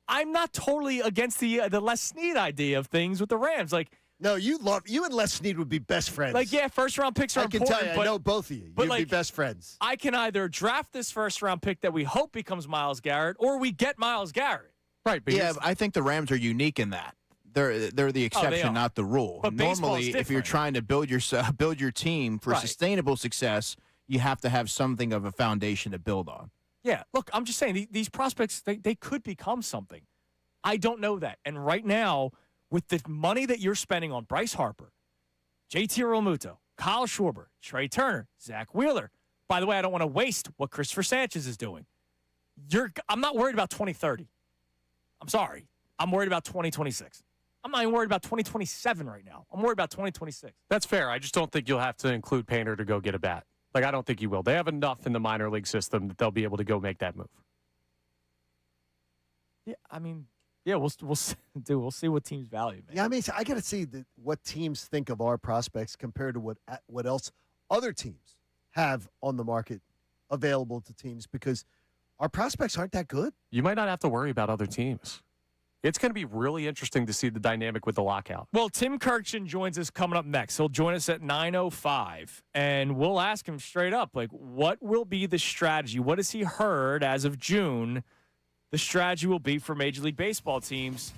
I'm not totally against the Les Snead idea of things with the Rams. Like, no, you and Les Snead would be best friends. Like, yeah, first-round picks are important. I can tell you, I know both of you. You'd be best friends. I can either draft this first-round pick that we hope becomes Myles Garrett, or we get Myles Garrett. Right, but yeah, I think the Rams are unique in that. They're the exception, not the rule. But normally, if you're trying to build your team for sustainable success, you have to have something of a foundation to build on. Yeah, look, I'm just saying, these prospects, they could become something. I don't know that. And right now, with the money that you're spending on Bryce Harper, JT Realmuto, Kyle Schwarber, Trey Turner, Zach Wheeler. By the way, I don't want to waste what Cristopher Sanchez is doing. I'm not worried about 2030. I'm sorry. I'm worried about 2026. I'm not even worried about 2027 right now. I'm worried about 2026. That's fair. I just don't think you'll have to include Painter to go get a bat. Like, I don't think you will. They have enough in the minor league system that they'll be able to go make that move. Yeah, I mean, yeah, we'll see what teams value, man. Yeah, I mean, I got to see what teams think of our prospects compared to what else other teams have on the market available to teams, because our prospects aren't that good. You might not have to worry about other teams. It's going to be really interesting to see the dynamic with the lockout. Well, Tim Kirkchin joins us coming up next. He'll join us at 9:05, and we'll ask him straight up, like, what will be the strategy? What has he heard as of June the strategy will be for Major League Baseball teams?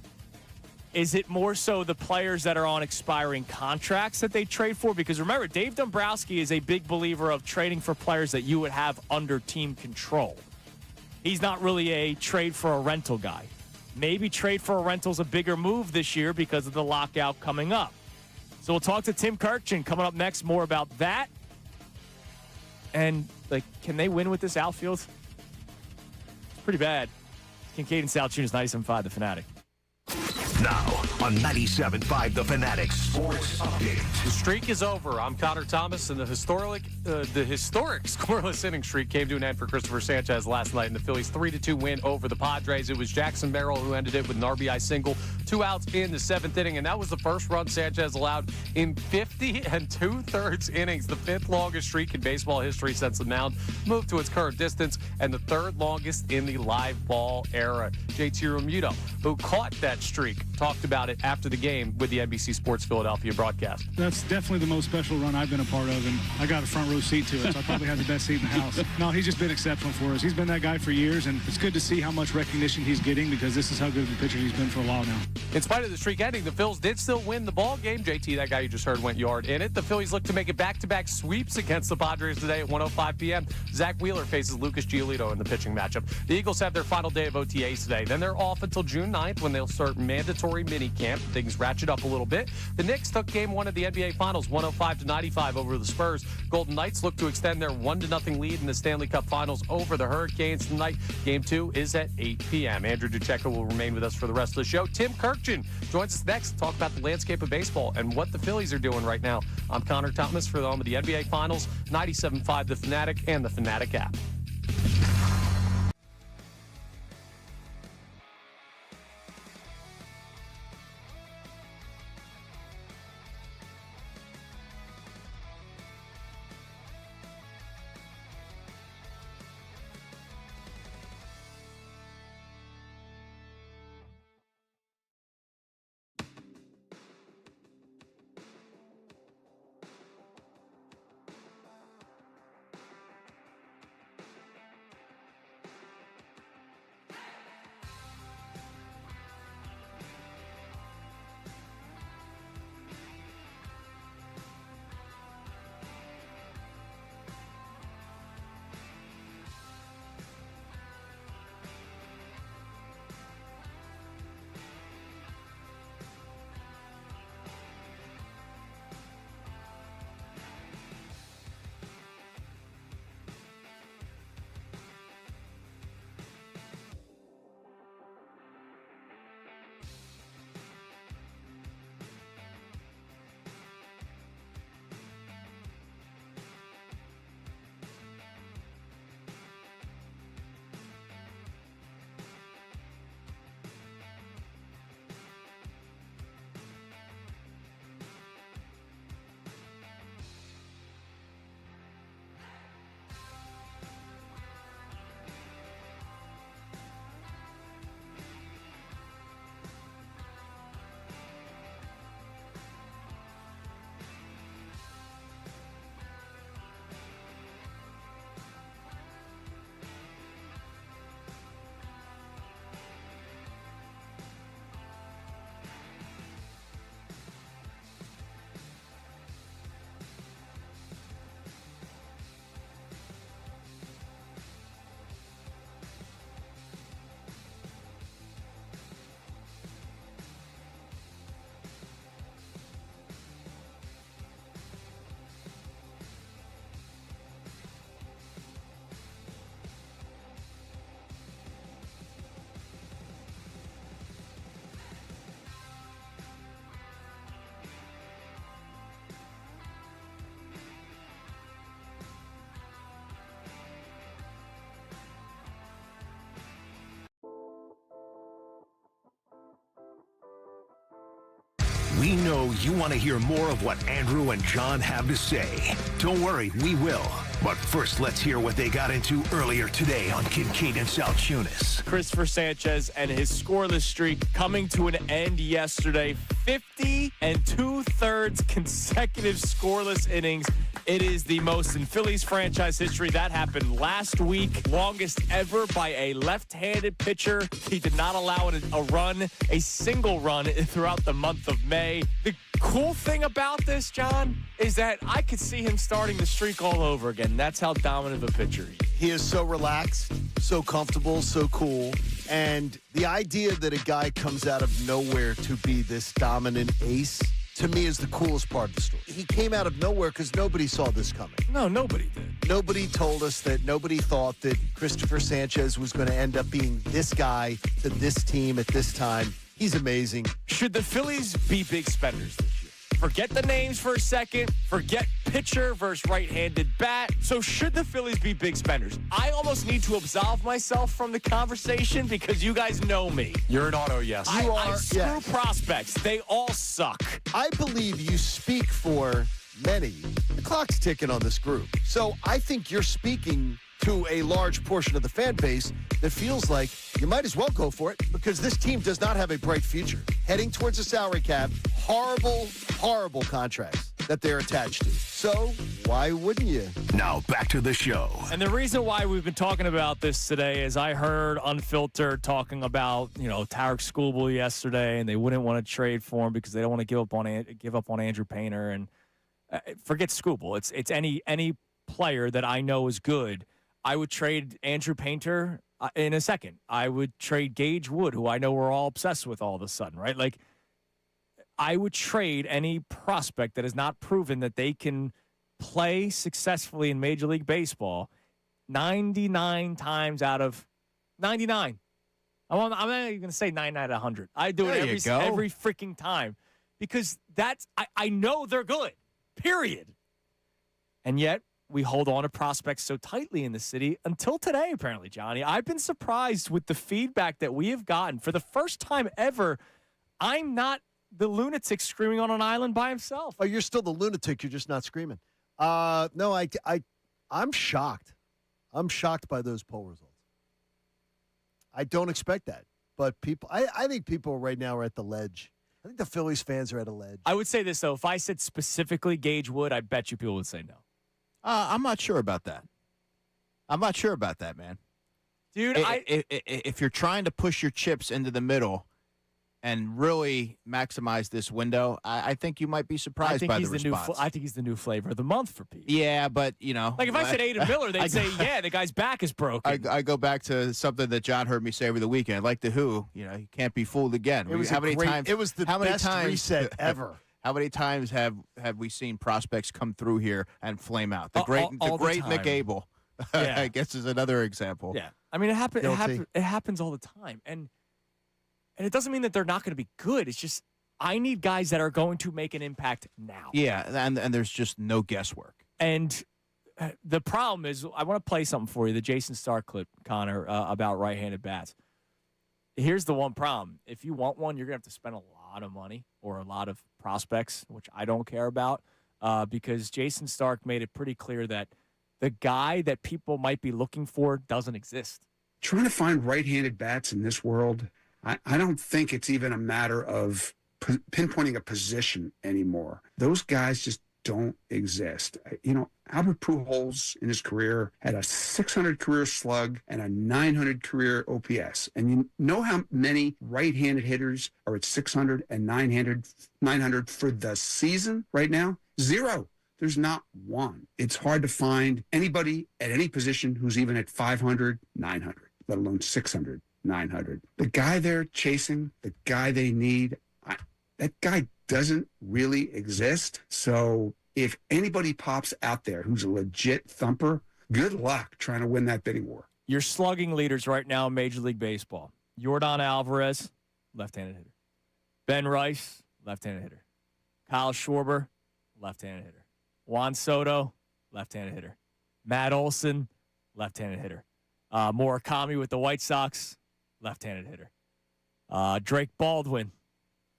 Is it more so the players that are on expiring contracts that they trade for? Because remember, Dave Dombrowski is a big believer of trading for players that you would have under team control. He's not really a trade for a rental guy. Maybe trade for a rental's a bigger move this year because of the lockout coming up. So we'll talk to Tim Kirkchin coming up next, more about that. And, like, can they win with this outfield? It's pretty bad. Kincade Salciunas, 97.5, The Fanatic. Now on 97.5 The Fanatic Sports Update. The streak is over. I'm Connor Thomas, and the historic scoreless inning streak came to an end for Cristopher Sanchez last night in the Phillies' 3-2 win over the Padres. It was Jackson Merrill who ended it with an RBI single, 2 outs in the seventh inning, and that was the first run Sanchez allowed in 50 2/3 innings, the 5th longest streak in baseball history since the mound moved to its current distance, and the 3rd longest in the live ball era. JT Realmuto, who caught that streak, talked about it after the game with the NBC Sports Philadelphia broadcast. That's definitely the most special run I've been a part of, and I got a front row seat to it, so I probably have the best seat in the house. No, he's just been exceptional for us. He's been that guy for years, and it's good to see how much recognition he's getting, because this is how good of a pitcher he's been for a while now. In spite of the streak ending, the Phils did still win the ball game. JT, that guy you just heard, went yard in it. The Phillies look to make it back-to-back sweeps against the Padres today at 1:05 p.m. Zach Wheeler faces Lucas Giolito in the pitching matchup. The Eagles have their final day of OTAs today. Then they're off until June 9th when they'll start mandatory minicamp. Things ratchet up a little bit. The Knicks took game 1 of the NBA Finals 105-95 over the Spurs. Golden Knights look to extend their 1-0 lead in the Stanley Cup Finals over the Hurricanes tonight. Game 2 is at 8 p.m. Andrew Duchecka will remain with us for the rest of the show. Tim Kirkchin joins us next to talk about the landscape of baseball and what the Phillies are doing right now. I'm Connor Thomas for the home of the NBA Finals, 97.5 The Fanatic and the Fanatic app. We know you want to hear more of what Andrew and John have to say. Don't worry, we will. But first, let's hear what they got into earlier today on Kincade Salciunas. Cristopher Sanchez and his scoreless streak coming to an end yesterday. 50 2/3 consecutive scoreless innings. It is the most in Phillies franchise history. That happened last week. Longest ever by a left-handed pitcher. He did not allow a single run throughout the month of May. The cool thing about this, John, is that I could see him starting the streak all over again. That's how dominant of a pitcher he is. He is so relaxed, so comfortable, so cool. And the idea that a guy comes out of nowhere to be this dominant ace, to me, is the coolest part of the story. He came out of nowhere because nobody saw this coming. No, nobody did. Nobody told us that. Nobody thought that Cristopher Sanchez was going to end up being this guy to this team at this time. He's amazing. Should the Phillies be big spenders this year? Forget the names for a second. Forget pitcher versus right-handed bat. So should the Phillies be big spenders? I almost need to absolve myself from the conversation because you guys know me. You're an auto yes. I screw prospects. They all suck. I believe you speak for many. The clock's ticking on this group. So I think you're speaking to a large portion of the fan base that feels like you might as well go for it because this team does not have a bright future. Heading towards a salary cap, horrible contracts that they're attached to. So why wouldn't you? Now back to the show. And the reason why we've been talking about this today is I heard Unfiltered talking about, Tarek Skubal yesterday, and they wouldn't want to trade for him because they don't want to give up on Andrew Painter. And forget Skubal. It's any player that I know is good. I would trade Andrew Painter in a second. I would trade Gage Wood, who I know we're all obsessed with all of a sudden, right? Like, I would trade any prospect that has not proven that they can play successfully in Major League Baseball 99 times out of 99. I'm not even going to say 99 out of 100. I do it every freaking time because I know they're good, period. And yet, we hold on to prospects so tightly in the city until today, apparently, Johnny. I've been surprised with the feedback that we have gotten. For the first time ever, I'm not the lunatic screaming on an island by himself. Oh, you're still the lunatic. You're just not screaming. No, I'm shocked. I'm shocked by those poll results. I don't expect that. But I think people right now are at the ledge. I think the Phillies fans are at a ledge. I would say this, though. If I said specifically Gage Wood, I bet you people would say no. I'm not sure about that. I'm not sure about that, man. Dude, if you're trying to push your chips into the middle and really maximize this window, I think you might be surprised by the response. I think he's the new flavor of the month for people. Yeah, but, Like, if I said Aiden Miller, they'd say, yeah, the guy's back is broken. I go back to something that John heard me say over the weekend. Like the Who, you can't be fooled again. It was the best reset ever. How many times have we seen prospects come through here and flame out? The great Mick Abel, I guess, is another example. Yeah, I mean, it happens all the time, and it doesn't mean that they're not going to be good. It's just I need guys that are going to make an impact now. Yeah, and there's just no guesswork. And the problem is, I want to play something for you, the Jason Stark clip, Connor, about right-handed bats. Here's the one problem. If you want one, you're going to have to spend a lot of money or a lot of prospects, which I don't care about, because Jason Stark made it pretty clear that the guy that people might be looking for doesn't exist. Trying to find right-handed bats in this world, I don't think it's even a matter of pinpointing a position anymore. Those guys just don't exist. Albert Pujols in his career had a 600 career slug and a 900 career OPS. And you know how many right-handed hitters are at 600 and 900 for the season right now? Zero. There's not one. It's hard to find anybody at any position who's even at 500, 900, let alone 600, 900. The guy they're chasing, the guy they need, that guy doesn't really exist. So if anybody pops out there who's a legit thumper, good luck trying to win that bidding war. Your slugging leaders right now in Major League Baseball. Yordan Alvarez, left-handed hitter. Ben Rice, left-handed hitter. Kyle Schwarber, left-handed hitter. Juan Soto, left-handed hitter. Matt Olson, left-handed hitter. Murakami with the White Sox, left-handed hitter. Drake Baldwin,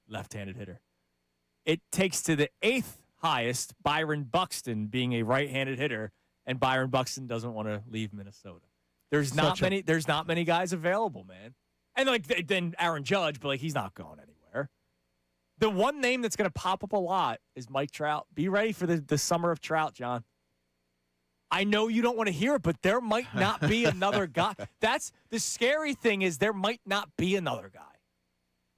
left-handed hitter. it takes to the 8th highest, Byron Buxton being a right-handed hitter, and Byron Buxton doesn't want to leave Minnesota. There's not many guys available, man. And then Aaron Judge, but he's not going anywhere. The one name that's going to pop up a lot is Mike Trout. Be ready for the summer of Trout, John. I know you don't want to hear it, but there might not be another guy. That's the scary thing, is there might not be another guy.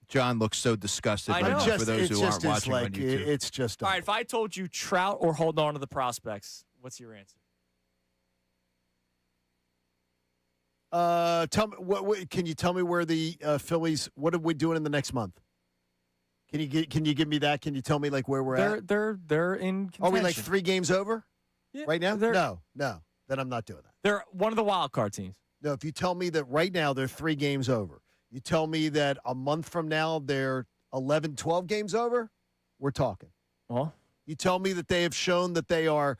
John looks so disgusted right now for those who aren't watching on YouTube. It's just all right. If I told you Trout or hold on to the prospects, what's your answer? Tell me what can you tell me where the Phillies? What are we doing in the next month? Can you give me that? Can you tell me where we're at? They're in contention. Are we 3 games over right now? No. Then I'm not doing that. They're one of the wild card teams. No, if you tell me that right now they're 3 games over, you tell me that a month from now they're 11, 12 games over, we're talking. Well, you tell me that they have shown that they are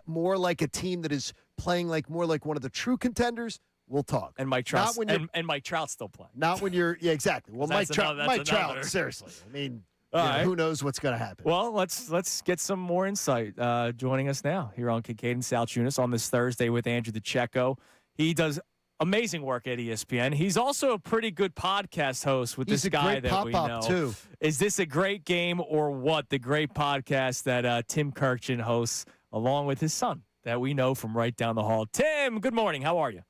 more like a team that is playing more like one of the true contenders. We'll talk. And Mike Trout and Mike Trout's still playing. Not when you're exactly. Well, Mike Trout. Seriously, I mean, who knows what's going to happen? Well, let's get some more insight. Joining us now here on Kincade Salciunas on this Thursday with Andrew DeCecco. He does amazing work at ESPN. He's also a pretty good podcast host with this guy that we know. Too. Is this a great game or what? The great podcast that Tim Kirchin hosts along with his son that we know from right down the hall. Tim, good morning. How are you?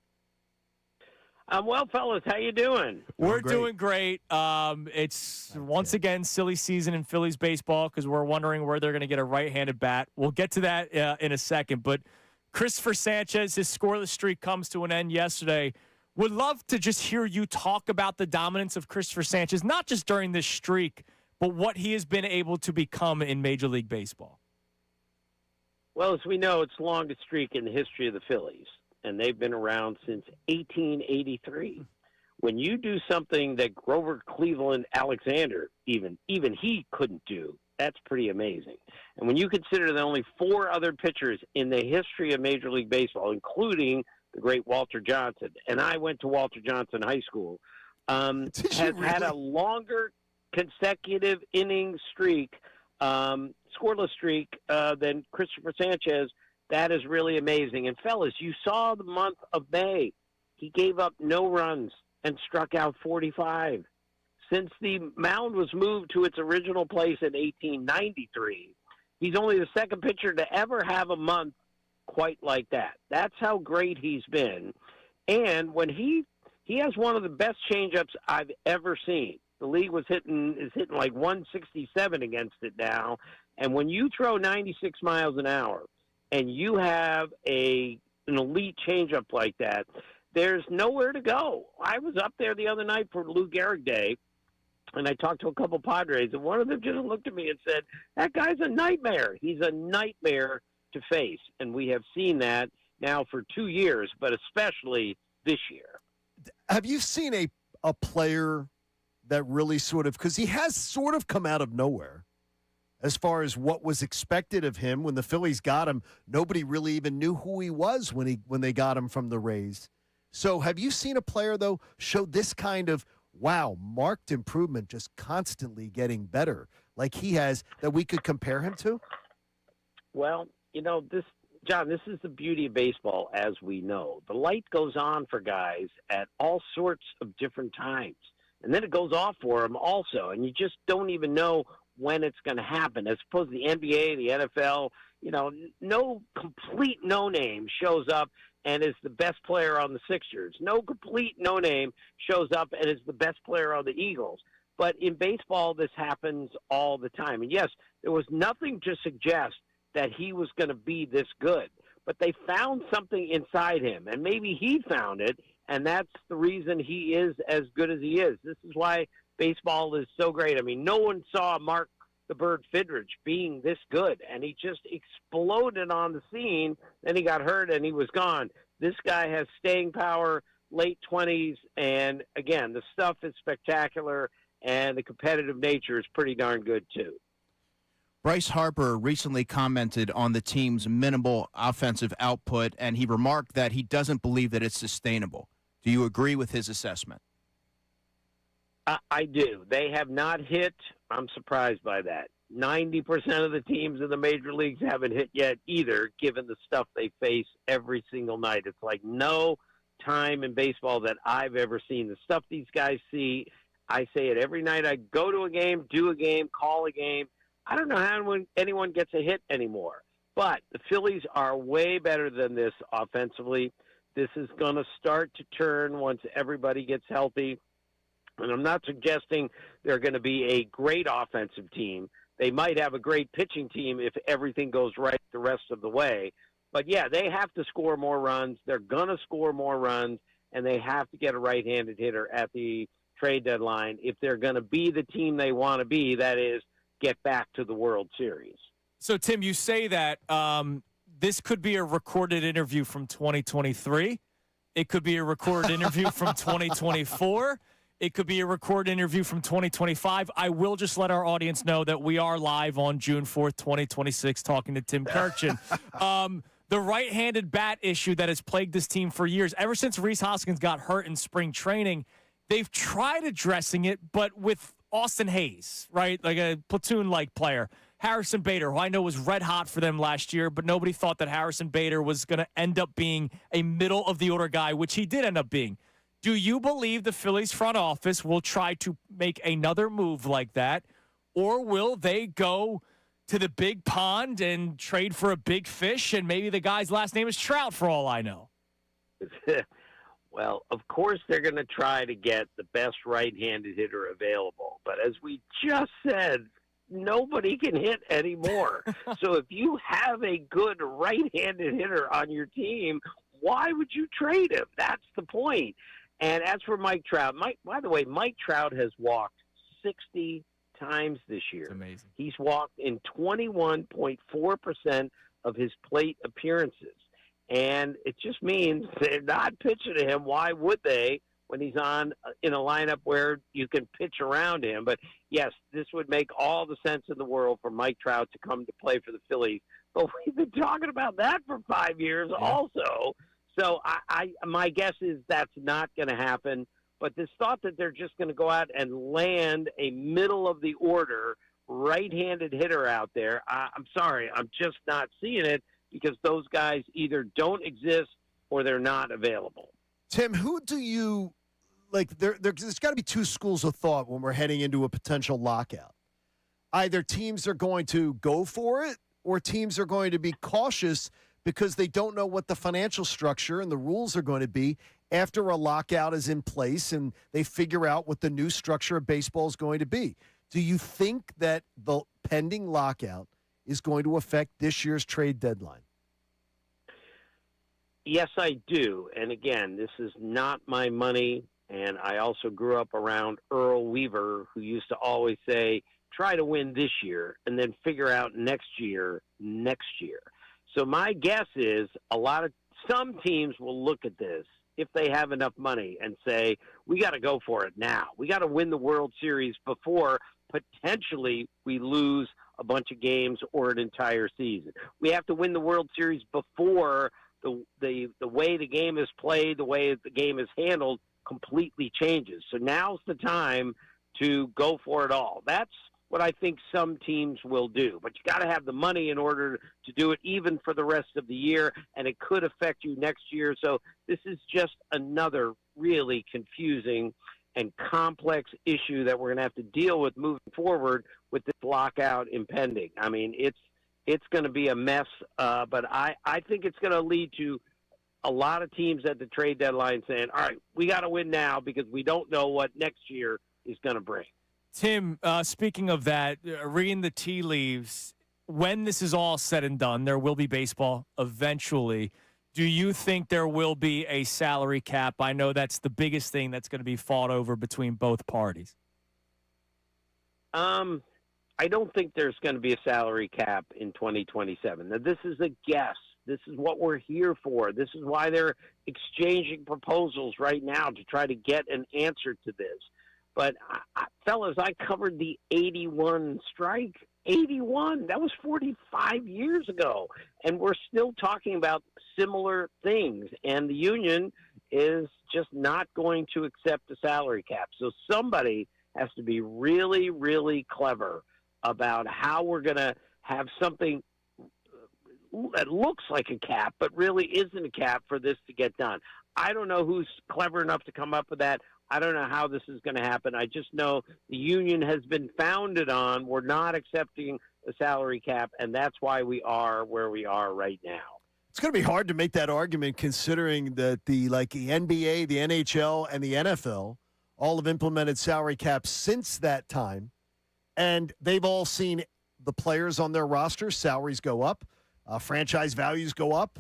I'm well, fellas. How you doing? We're doing great. It's once again silly season in Phillies baseball because we're wondering where they're going to get a right-handed bat. We'll get to that in a second. But Cristopher Sanchez, his scoreless streak comes to an end yesterday. Would love to just hear you talk about the dominance of Cristopher Sanchez, not just during this streak, but what he has been able to become in Major League Baseball. Well, as we know, it's the longest streak in the history of the Phillies. And they've been around since 1883. When you do something that Grover Cleveland Alexander, even he couldn't do, that's pretty amazing. And when you consider that only 4 other pitchers in the history of Major League Baseball, including the great Walter Johnson, and I went to Walter Johnson High School, had a longer consecutive inning streak, scoreless streak, than Cristopher Sanchez. That is really amazing. And, fellas, you saw the month of May. He gave up no runs and struck out 45. Since the mound was moved to its original place in 1893, he's only the second pitcher to ever have a month quite like that. That's how great he's been. And when he has one of the best changeups I've ever seen. The league is hitting like 167 against it now. And when you throw 96 miles an hour, and you have an elite changeup like that, there's nowhere to go. I was up there the other night for Lou Gehrig Day, and I talked to a couple Padres, and one of them just looked at me and said, that guy's a nightmare. He's a nightmare to face, and we have seen that now for 2 years, but especially this year. Have you seen a player that really because he has sort of come out of nowhere? As far as what was expected of him when the Phillies got him, nobody really even knew who he was when they got him from the Rays. So have you seen a player, though, show this kind of, marked improvement, just constantly getting better like he has that we could compare him to? Well, John, this is the beauty of baseball as we know. The light goes on for guys at all sorts of different times. And then it goes off for them also. And you just don't even know when it's going to happen, as opposed to the NBA, the NFL, no complete no-name shows up and is the best player on the Sixers. No complete no-name shows up and is the best player on the Eagles. But in baseball, this happens all the time. And yes, there was nothing to suggest that he was going to be this good, but they found something inside him, and maybe he found it, and that's the reason he is as good as he is. This is why baseball is so great. I mean, no one saw Mark the Bird Fidrych being this good, and he just exploded on the scene. Then he got hurt, and he was gone. This guy has staying power, late 20s, and, again, the stuff is spectacular, and the competitive nature is pretty darn good, too. Bryce Harper recently commented on the team's minimal offensive output, and he remarked that he doesn't believe that it's sustainable. Do you agree with his assessment? I do. They have not hit. I'm surprised by that. 90% of the teams in the major leagues haven't hit yet either, given the stuff they face every single night. It's like no time in baseball that I've ever seen. The stuff these guys see, I say it every night. I go to a game, do a game, call a game. I don't know how anyone gets a hit anymore. But the Phillies are way better than this offensively. This is going to start to turn once everybody gets healthy. And I'm not suggesting they're going to be a great offensive team. They might have a great pitching team if everything goes right the rest of the way. But, yeah, they have to score more runs. They're going to score more runs, and they have to get a right-handed hitter at the trade deadline if they're going to be the team they want to be, that is, get back to the World Series. So, Tim, you say that this could be a recorded interview from 2023. It could be a recorded interview from 2024. It could be a recorded interview from 2025. I will just let our audience know that we are live on June 4th, 2026, talking to Tim Kirchin. The right-handed bat issue that has plagued this team for years, ever since Rhys Hoskins got hurt in spring training, they've tried addressing it, but with Austin Hayes, right, like a platoon-like player. Harrison Bader, who I know was red hot for them last year, but nobody thought that Harrison Bader was going to end up being a middle-of-the-order guy, which he did end up being. Do you believe the Phillies front office will try to make another move like that, or will they go to the big pond and trade for a big fish, and maybe the guy's last name is Trout for all I know? Well, of course they're going to try to get the best right-handed hitter available. But as we just said, nobody can hit anymore. So if you have a good right-handed hitter on your team, why would you trade him? That's the point. And as for Mike Trout, by the way, Mike Trout has walked 60 times this year. It's amazing. He's walked in 21.4% of his plate appearances. And it just means they're not pitching to him. Why would they when he's on in a lineup where you can pitch around him? But, yes, this would make all the sense in the world for Mike Trout to come to play for the Phillies. But we've been talking about that for 5 years also. So my guess is that's not going to happen. But this thought that they're just going to go out and land a middle-of-the-order right-handed hitter out there, I'm sorry, I'm just not seeing it because those guys either don't exist or they're not available. Tim, who do you like? There's got to be two schools of thought when we're heading into a potential lockout. Either teams are going to go for it or teams are going to be cautious because they don't know what the financial structure and the rules are going to be after a lockout is in place and they figure out what the new structure of baseball is going to be. Do you think that the pending lockout is going to affect this year's trade deadline? Yes, I do. And again, this is not my money. And I also grew up around Earl Weaver, who used to always say, try to win this year and then figure out next year. So my guess is some teams will look at this if they have enough money and say, we got to go for it now. We got to win the World Series before potentially we lose a bunch of games or an entire season. We have to win the World Series before the way the game is played, the way the game is handled completely changes. So now's the time to go for it all. That's what I think some teams will do. But you got to have the money in order to do it even for the rest of the year, and it could affect you next year. So this is just another really confusing and complex issue that we're going to have to deal with moving forward with this lockout impending. I mean, it's going to be a mess, but I think it's going to lead to a lot of teams at the trade deadline saying, all right, we got to win now because we don't know what next year is going to bring. Tim, speaking of that, reading the tea leaves, when this is all said and done, there will be baseball eventually. Do you think there will be a salary cap? I know that's the biggest thing that's going to be fought over between both parties. I don't think there's going to be a salary cap in 2027. Now, this is a guess. This is what we're here for. This is why they're exchanging proposals right now to try to get an answer to this. But, fellas, I covered the 81 strike. 81. That was 45 years ago. And we're still talking about similar things. And the union is just not going to accept a salary cap. So somebody has to be really, really clever about how we're going to have something that looks like a cap, but really isn't a cap for this to get done. I don't know who's clever enough to come up with that. I don't know how this is going to happen. I just know the union has been founded on we're not accepting a salary cap, and that's why we are where we are right now. It's going to be hard to make that argument considering that the NBA, the NHL, and the NFL all have implemented salary caps since that time, and they've all seen the players on their roster, salaries go up, franchise values go up,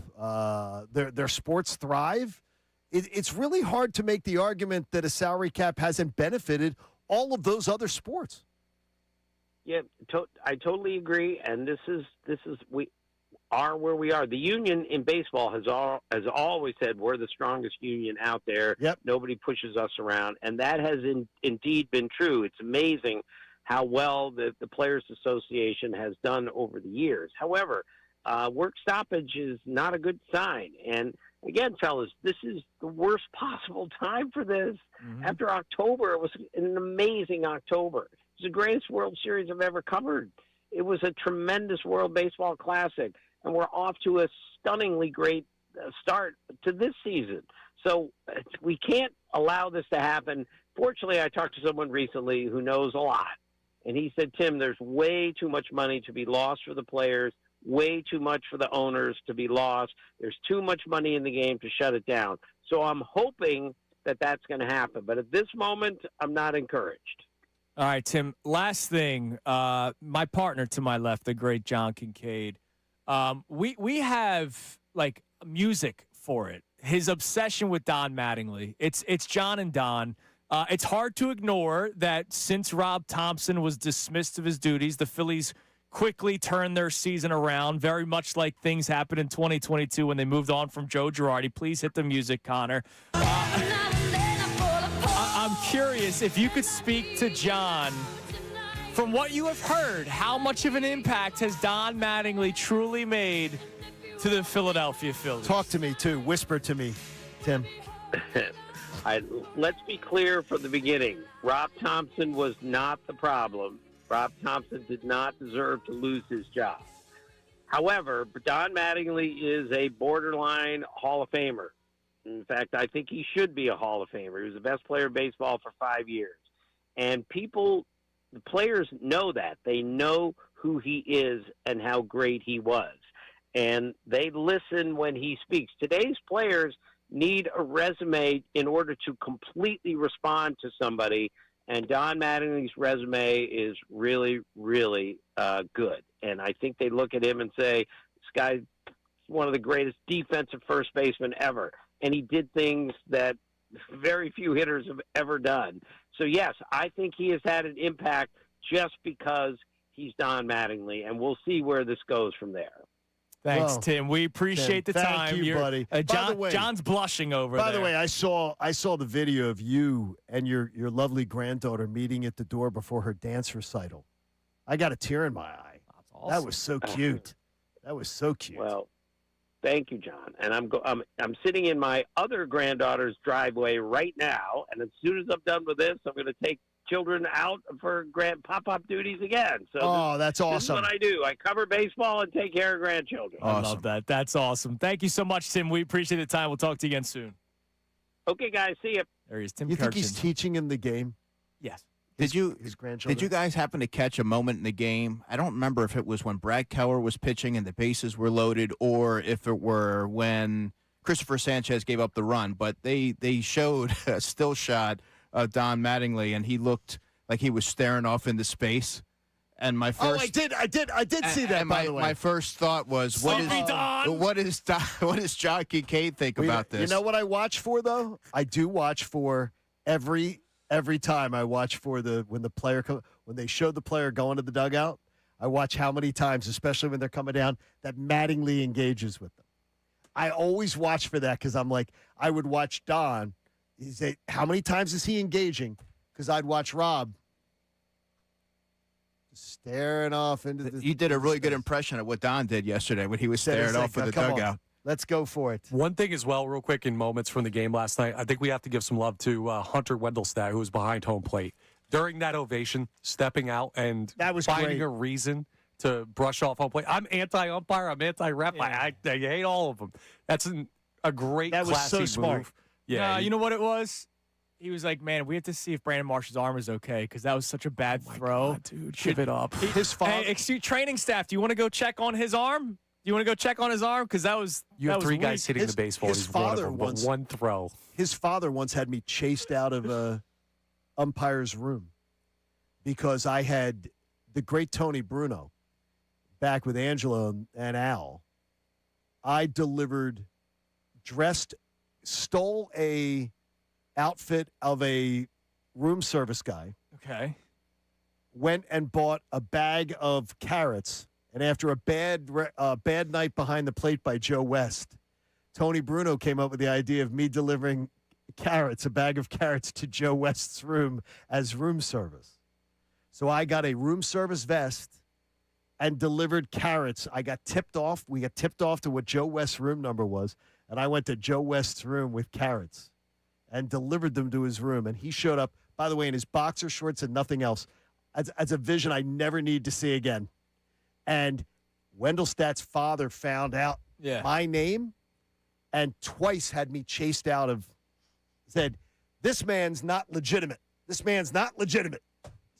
their sports thrive. It's really hard to make the argument that a salary cap hasn't benefited all of those other sports. Yeah, I totally agree, and this is we are where we are. The union in baseball has always said we're the strongest union out there. Yep. Nobody pushes us around, and that has indeed been true. It's amazing how well the Players Association has done over the years. However, work stoppage is not a good sign, and again, fellas, this is the worst possible time for this. Mm-hmm. After October, it was an amazing October. It's the greatest World Series I've ever covered. It was a tremendous World Baseball Classic, and we're off to a stunningly great start to this season. So we can't allow this to happen. Fortunately, I talked to someone recently who knows a lot, and he said, Tim, there's way too much money to be lost for the players, way too much for the owners to be lost. There's too much money in the game to shut it down. So I'm hoping that that's going to happen. But at this moment, I'm not encouraged. All right, Tim, last thing. My partner to my left, the great John Kincade, we have, like, music for it. His obsession with Don Mattingly. It's John and Don. It's hard to ignore that since Rob Thompson was dismissed of his duties, the Phillies quickly turned their season around, very much like things happened in 2022 when they moved on from Joe Girardi. Please hit the music, Connor. I'm curious if you could speak to John. From what you have heard, how much of an impact has Don Mattingly truly made to the Philadelphia Phillies? Talk to me, too. Whisper to me, Tim. Let's be clear from the beginning. Rob Thompson was not the problem. Rob Thompson did not deserve to lose his job. However, Don Mattingly is a borderline Hall of Famer. In fact, I think he should be a Hall of Famer. He was the best player in baseball for 5 years. And the players know that. They know who he is and how great he was. And they listen when he speaks. Today's players need a resume in order to completely respond to somebody. And Don Mattingly's resume is really, really good. And I think they look at him and say, this guy's one of the greatest defensive first basemen ever. And he did things that very few hitters have ever done. So, yes, I think he has had an impact just because he's Don Mattingly. And we'll see where this goes from there. Thanks, Whoa. Tim. We appreciate Tim, the thank time. you, buddy. By the way, John's blushing over there. By the way, I saw the video of you and your lovely granddaughter meeting at the door before her dance recital. I got a tear in my eye. That's awesome. That was so cute. That was so cute. Well, thank you, John. And I'm sitting in my other granddaughter's driveway right now, and as soon as I'm done with this, I'm going to take children out for grand pop-up duties again. So that's awesome. This is what I do. I cover baseball and take care of grandchildren. I love that. That's awesome. Thank you so much, Tim. We appreciate the time. We'll talk to you again soon. Okay, guys. See you. There he is, Tim You think Kirchin. he's teaching him the game? Yes. His grandchildren? Did you guys happen to catch a moment in the game? I don't remember if it was when Brad Keller was pitching and the bases were loaded, or if it were when Cristopher Sanchez gave up the run. But they showed a still shot of Don Mattingly, and he looked like he was staring off into space. And my first, I did see that. By the way, my first thought was, what does John Kincade think about this? You know what I watch for though? I do watch for every time I watch for when they show the player going to the dugout. I watch how many times, especially when they're coming down, that Mattingly engages with them. I always watch for that because I'm like, I would watch Don. How many times is he engaging? Because I'd watch Rob staring off into the. You did a really good impression of what Don did yesterday when he was staring off in the dugout. Let's go for it. One thing as well, real quick, in moments from the game last night, I think we have to give some love to Hunter Wendelstadt, who was behind home plate. during that ovation, stepping out and That was finding great. a reason to brush off home plate. I'm anti-umpire. I'm anti-ref. Yeah. I hate all of them. That's a great, That was classy so smart. move. Yeah, you know what it was? He was like, man, we have to see if Brandon Marsh's arm is okay because that was such a bad throw. God, dude, give it up. His father. Hey, excuse training staff, do you want to go check on his arm? Do you want to go check on his arm? Because that was You have that three was guys weak. hitting the baseball. his He's one of father them, but once- one throw. His father once had me chased out of a umpire's room because I had the great Tony Bruno back with Angelo and Al. I stole a outfit of a room service guy, Okay. went and bought a bag of carrots, and after a bad night behind the plate by Joe West, Tony Bruno came up with the idea of me delivering a bag of carrots to Joe West's room as room service. So I got a room service vest and delivered carrots. We got tipped off to what Joe West's room number was, and I went to Joe West's room with carrots and delivered them to his room. And he showed up, by the way, in his boxer shorts and nothing else, as a vision I never need to see again. And Wendelstadt's father found out my name and twice had me chased out of, said, this man's not legitimate. This man's not legitimate.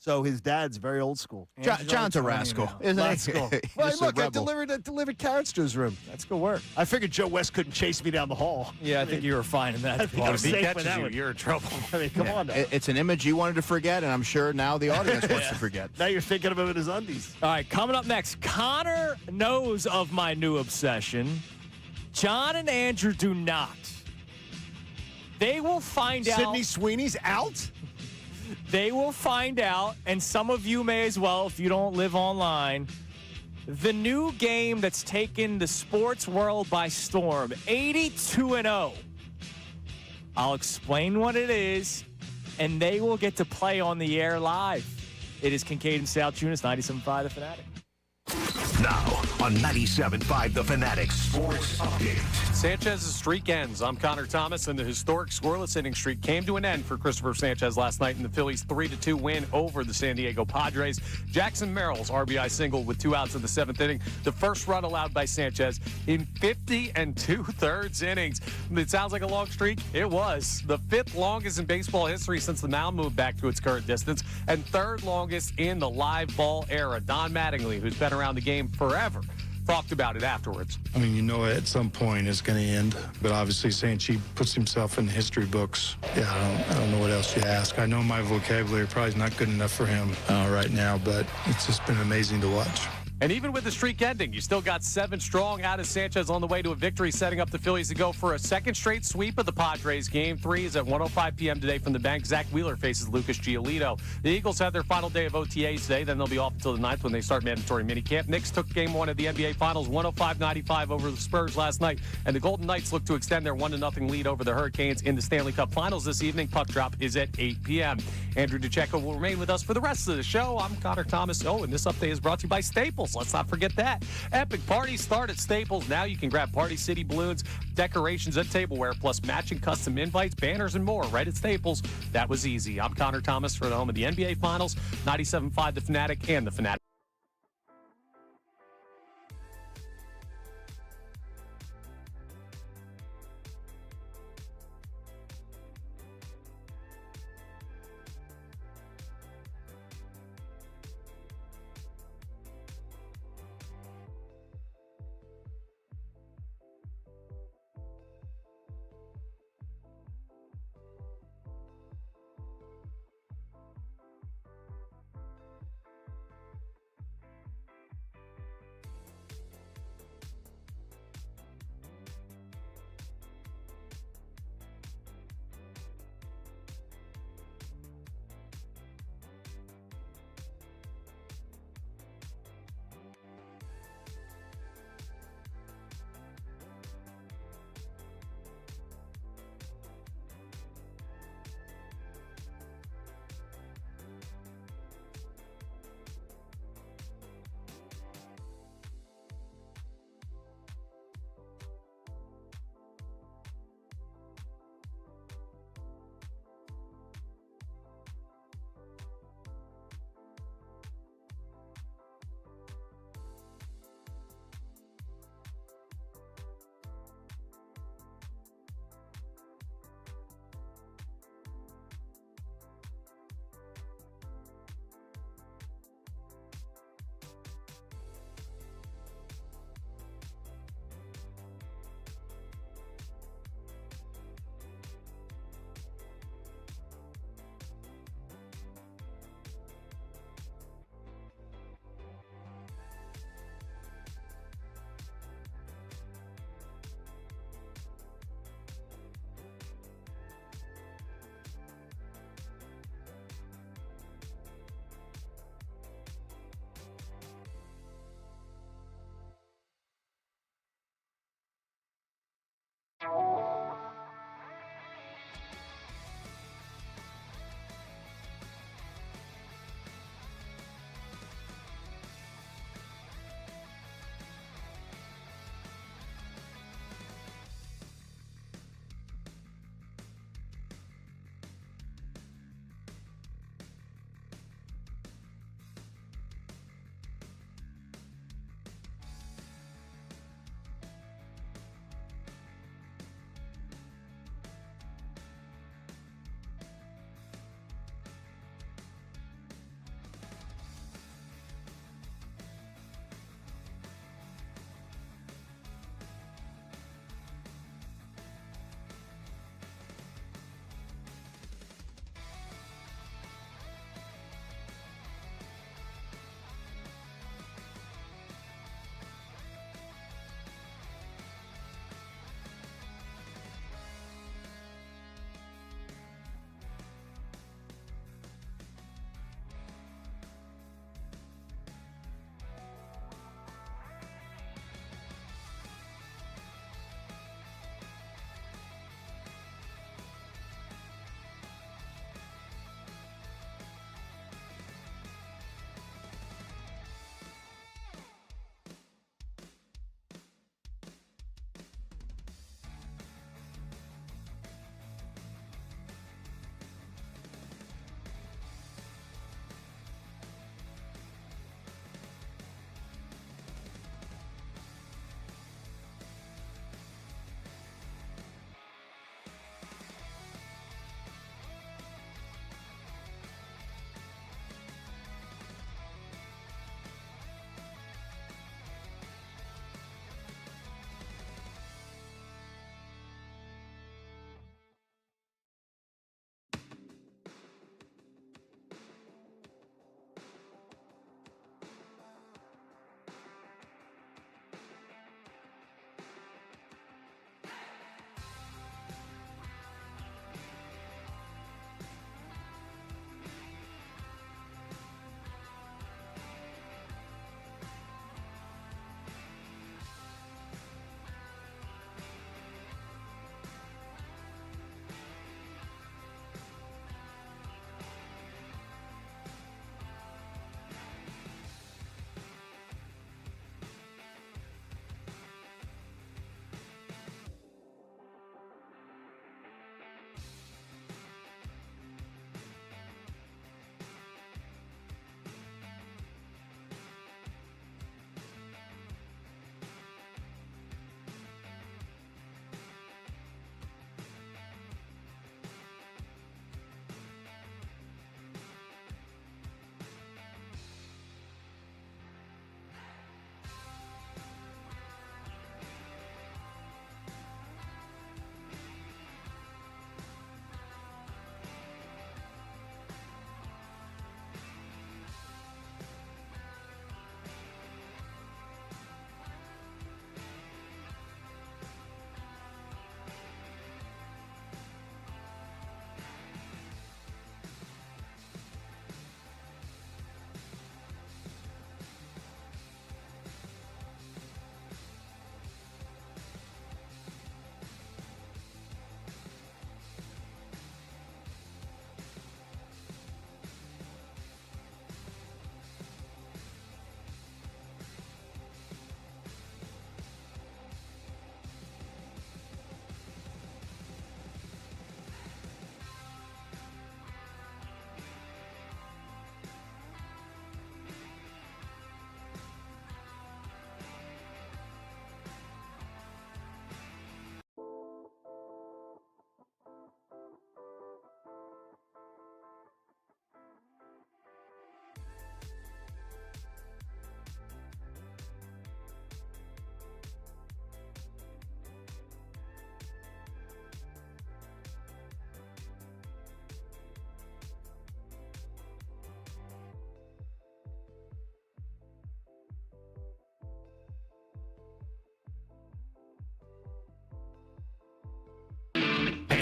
So his dad's very old school. John's a rascal, isn't he? Rascal. Well, Just a look, I rebel. delivered carrots to his room. That's good work. I figured Joe West couldn't chase me down the hall. Yeah, I think you were fine in that. I think I was If he safe with catches that you, one. you're in trouble. I mean, come on now. It's an image you wanted to forget, and I'm sure now the audience wants to forget. Now you're thinking of him in his undies. All right, coming up next, Connor knows of my new obsession. John and Andrew do not. They will find out. Sydney Sweeney's out? They will find out, and some of you may as well if you don't live online. The new game that's taken the sports world by storm, 82-0. I'll explain what it is, and they will get to play on the air live. It is Kincade and Salciunas, 97.5 The Fanatic. Now on 97.5 The Fanatic Sports Update. Sanchez's streak ends. I'm Connor Thomas, and the historic scoreless inning streak came to an end for Cristopher Sanchez last night in the Phillies' 3-2 win over the San Diego Padres. Jackson Merrill's RBI single with 2 outs in the 7th inning, the first run allowed by Sanchez in 50 2/3 innings. It sounds like a long streak. It was the 5th longest in baseball history since the mound moved back to its current distance, and 3rd longest in the live ball era. Don Mattingly, who's been around the game forever, talked about it afterwards. I mean, you know, at some point it's going to end, but obviously Sanchez puts himself in the history books. Yeah, I don't know what else you ask. I know my vocabulary probably is not good enough for him right now, but it's just been amazing to watch. And even with the streak ending, you still got 7 strong out of Sanchez on the way to a victory, setting up the Phillies to go for a second straight sweep of the Padres. Game 3 is at 1:05 p.m. today from the bank. Zach Wheeler faces Lucas Giolito. The Eagles have their final day of OTAs today. Then they'll be off until the 9th when they start mandatory minicamp. Knicks took Game 1 of the NBA Finals 105-95 over the Spurs last night. And the Golden Knights look to extend their 1-0 lead over the Hurricanes in the Stanley Cup Finals this evening. Puck drop is at 8 p.m. Andrew DeCecco will remain with us for the rest of the show. I'm Connor Thomas. Oh, and this update is brought to you by Staples. Let's not forget that. Epic parties start at Staples. Now you can grab Party City balloons, decorations, and tableware, plus matching custom invites, banners, and more right at Staples. That was easy. I'm Connor Thomas for the home of the NBA Finals, 97.5 The Fanatic and The Fanatic.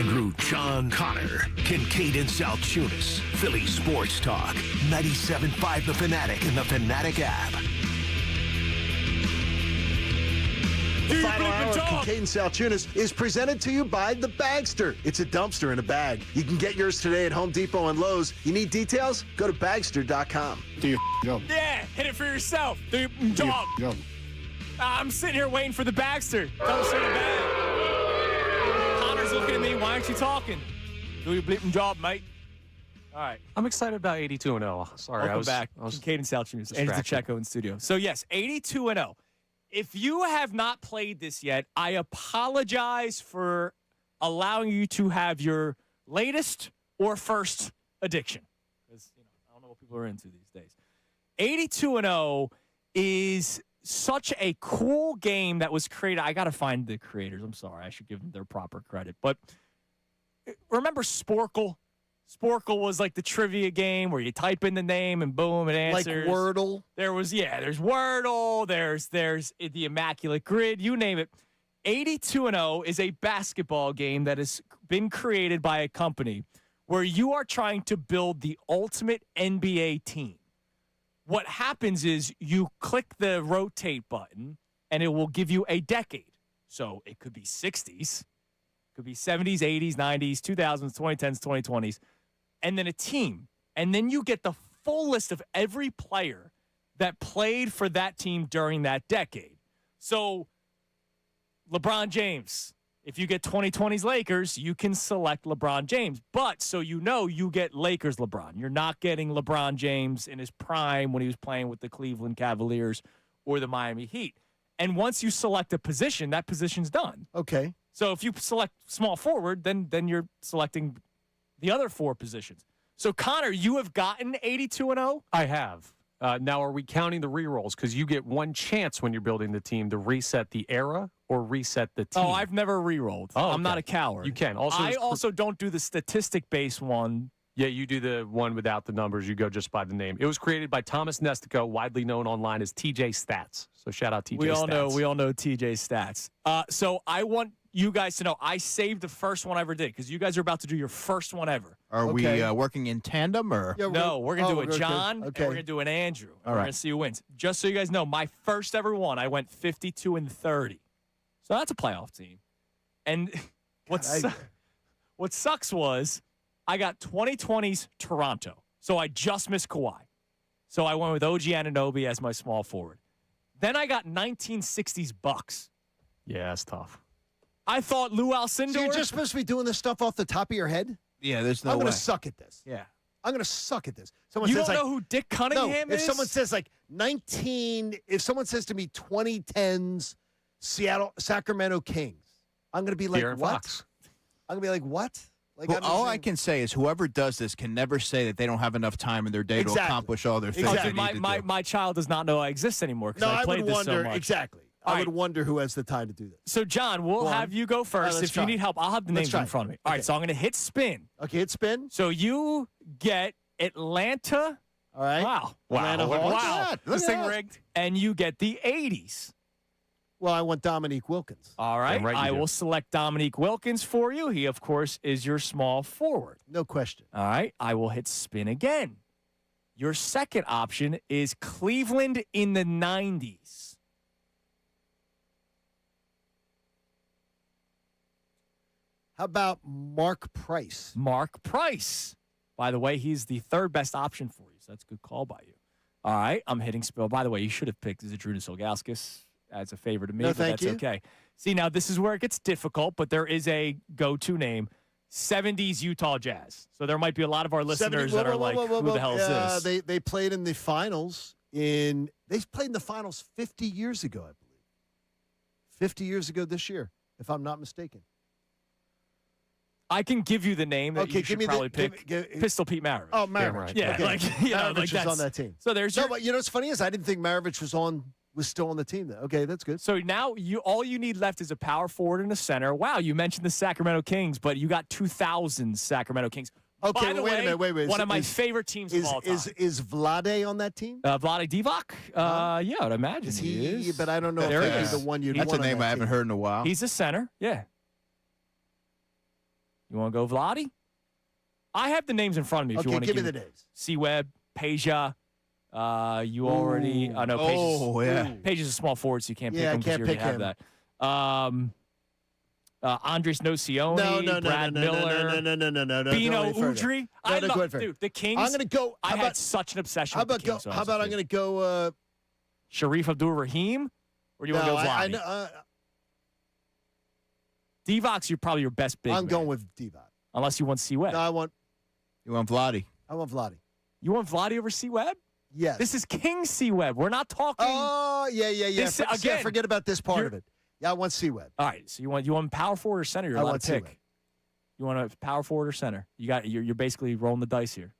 Andrew, John, Connor, Kincade Salciunas, Philly Sports Talk, 97.5 The Fanatic and the Fanatic app. The final hour of Kincade Salciunas is presented to you by The Bagster. It's a dumpster in a bag. You can get yours today at Home Depot and Lowe's. You need details? Go to Bagster.com. Do your job. Yeah, hit it for yourself. Do your job. I'm sitting here waiting for the Bagster. Dumpster in a bag. Connor's looking at me. Why aren't you talking? Do your bleeping job, mate. All right. I'm excited about 82-0. Sorry, Welcome back. Kincade Salciunas. Andrew DeCecco in studio. So, yes, 82-0. If you have not played this yet, I apologize for allowing you to have your latest or first addiction. Because I don't know what people are into these days. 82-0 is such a cool game that was created. I got to find the creators. I'm sorry. I should give them their proper credit. But remember Sporkle? Sporkle was like the trivia game where you type in the name and boom, it answers. Like Wordle? There's Wordle, there's the Immaculate Grid, you name it. 82-0 is a basketball game that has been created by a company where you are trying to build the ultimate NBA team. What happens is you click the rotate button and it will give you a decade. So it could be 60s, could be 70s, 80s, 90s, 2000s, 2010s, 2020s. And then a team. And then you get the full list of every player that played for that team during that decade. So LeBron James, if you get 2020's Lakers, you can select LeBron James. But so you get Lakers LeBron. You're not getting LeBron James in his prime when he was playing with the Cleveland Cavaliers or the Miami Heat. And once you select a position, that position's done. Okay. So if you select small forward, then you're selecting the other four positions. So, Connor, you have gotten 82-0? I have. Now, are we counting the rerolls? Because you get one chance when you're building the team to reset the era or reset the team. Oh, I've never rerolled. Oh, I'm not a coward. You can. I also don't do the statistic-based one. Yeah, you do the one without the numbers. You go just by the name. It was created by Thomas Nestico, widely known online as TJ Stats. So shout out TJ Stats. We all know TJ Stats. So I want you guys to know I saved the first one I ever did because you guys are about to do your first one ever. Are we working in tandem or? Yeah, we're going to do a John and we're going to do an Andrew. All We're right. going to see who wins. Just so you guys know, my first ever one, I went 52-30. So that's a playoff team. And what sucks was I got 2020's Toronto. So I just missed Kawhi. So I went with OG Anunoby as my small forward. Then I got 1960s Bucks. Yeah, that's tough. I thought Lou Alcindor. So you're just supposed to be doing this stuff off the top of your head? Yeah, there's no I'm way. going to suck at this. Yeah. I'm going to suck at this. Someone You says don't like, know who Dick Cunningham no, is? if someone says like 19, if someone says to me 2010's Sacramento Kings, I'm going to be like, De'Aaron what? Fox. I'm going to be like, what? Like, Well, I'm all saying- I can say is whoever does this can never say that they don't have enough time in their day to accomplish all their things. Exactly. They need to do. My child does not know I exist anymore because No, I I played would this wonder so much. exactly. I would wonder who has the time to do this. So, John, we'll Go on. have you go All right, first. let's If you try. need help, I'll have the Let's names try. in front of me. All right, Okay. so I'm going to hit spin. Okay, hit spin. So you get Atlanta. All right. Wow. Atlanta Wow. Hawks. Wow. Look This at thing that. rigged. And you get the 80s. Well, I want Dominique Wilkins. All right. Damn right you I do. will select Dominique Wilkins for you. He, of course, is your small forward. No question. All right. I will hit spin again. Your second option is Cleveland in the 90s. How about Mark Price? Mark Price. By the way, he's the third best option for you, so that's a good call by you. All right, I'm hitting spill. By the way, you should have picked Zdrunas Ilgauskas as a favor to me, No, but thank that's you. okay. See, now this is where it gets difficult, but there is a go-to name, 70s Utah Jazz. So there might be a lot of our listeners that are like, who the hell is this? They played in the finals they played in the finals 50 years ago, I believe. 50 years ago this year, if I'm not mistaken. I can give you the name that Okay, you should give me probably the pick. Pistol Pete Maravich. Oh, Maravich. Yeah, Okay. like, you know, Maravich like was that's on that team. So there's No, your, but you know what's funny is I didn't think Maravich was still on the team. Though. Okay, that's good. So now all you need left is a power forward and a center. Wow, you mentioned the Sacramento Kings, but you got 2000 Sacramento Kings. Okay, By the wait way, a minute. Wait. One of my favorite teams of all time. Is Vlade on that team? Vlade Divac? Yeah, I'd imagine Is he is. But I don't know There if he he's is. the one you'd That's want a on name that I haven't team. heard in a while. He's a center. Yeah. You want to go Vladdy? I have the names in front of me. If you want to give me the names. C-Webb, Peja. You already. I know. Page is a small forward, so you can't pick him because you already have that. Andres Nocioni, Brad Miller, no. Bino Udrih. Dude, the Kings. I'm going to go. I had such an obsession with the Kings. How about I'm going to go Sharif Abdul-Rahim? Or do you want to go Vladdy? Divoc's probably your best big man. going with Divock. Unless you want C-Webb. No, You want Vladdy? I want Vladdy. You want Vladdy over C-Webb? Yes. This is King C-Webb. We're not talking. Oh, yeah. Again, forget about this part of it. Yeah, I want C-Webb. All right. So you want power forward or center? You're allowed to pick. C-Webb. You want a power forward or center? You're basically rolling the dice here.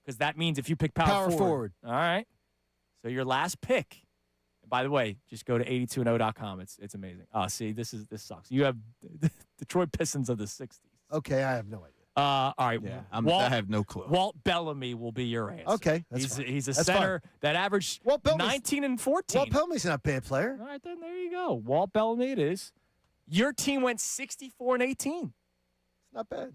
Because that means if you pick power forward. All right. So your last pick. By the way, just go to 82and0.com. It's amazing. Oh, see, this sucks. You have Detroit Pistons of the 60s. Okay, I have no idea. All right. Yeah, I have no clue. Walt Bellamy will be your answer. Okay, he's a center that averaged 19 and 14. Walt Bellamy's not a bad player. All right, then there you go. Walt Bellamy it is. Your team went 64 and 18. It's not bad.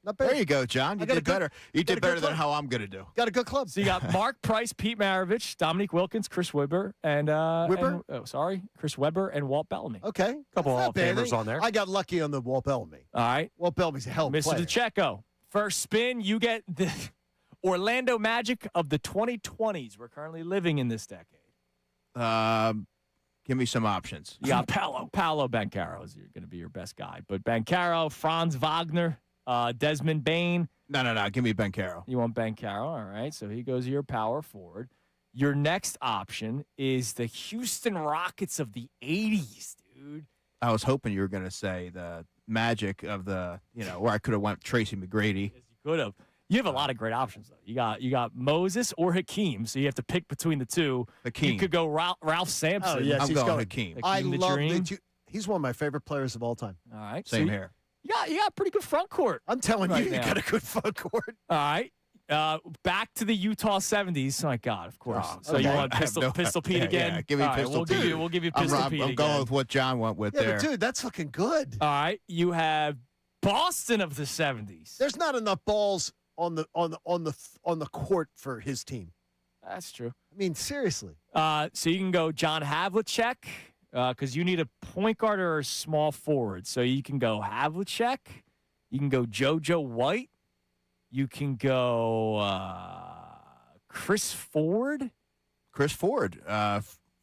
Not bad. There you go, John. You did better. You did better than how I'm going to do. Got a good club. So you got Mark Price, Pete Maravich, Dominique Wilkins, Chris Webber, and Chris Webber and Walt Bellamy. Okay. A couple of All-Famers on there. I got lucky on the Walt Bellamy. All right. Walt Bellamy's a hell of a Mr. player. DeCecco, first spin, you get the Orlando Magic of the 2020s. We're currently living in this decade. Give me some options. You got Paolo Banchero is going to be your best guy. But Banchero, Franz Wagner, Desmond Bain. No. Give me Banchero. You want Banchero. All right. So he goes to your power forward. Your next option is the Houston Rockets of the 80s, dude. I was hoping you were going to say the Magic of the, where I could have went Tracy McGrady. Yes, you could have. You have a lot of great options, though. You got Moses or Hakeem, so you have to pick between the two. Hakeem. You could go Ralph Sampson. Oh, yes, I'm going Hakeem. I love Dream. He's one of my favorite players of all time. All right. Same here. You got pretty good front court. I'm telling right you now. got a good front court. All right. Back to the Utah 70s. Oh, my God, of course. Oh, so okay. you want Pistol Pete again? Yeah, give me All right, Pistol Pete. We'll give you Pistol Pete I'm again. going with what John went with Yeah, there. but dude, that's looking good. All right. You have Boston of the 70s. There's not enough balls on the court for his team. That's true. I mean, seriously. So you can go John Havlicek because you need a point guard or a small forward. So you can go Havlicek. You can go JoJo White. You can go Chris Ford. Chris Ford,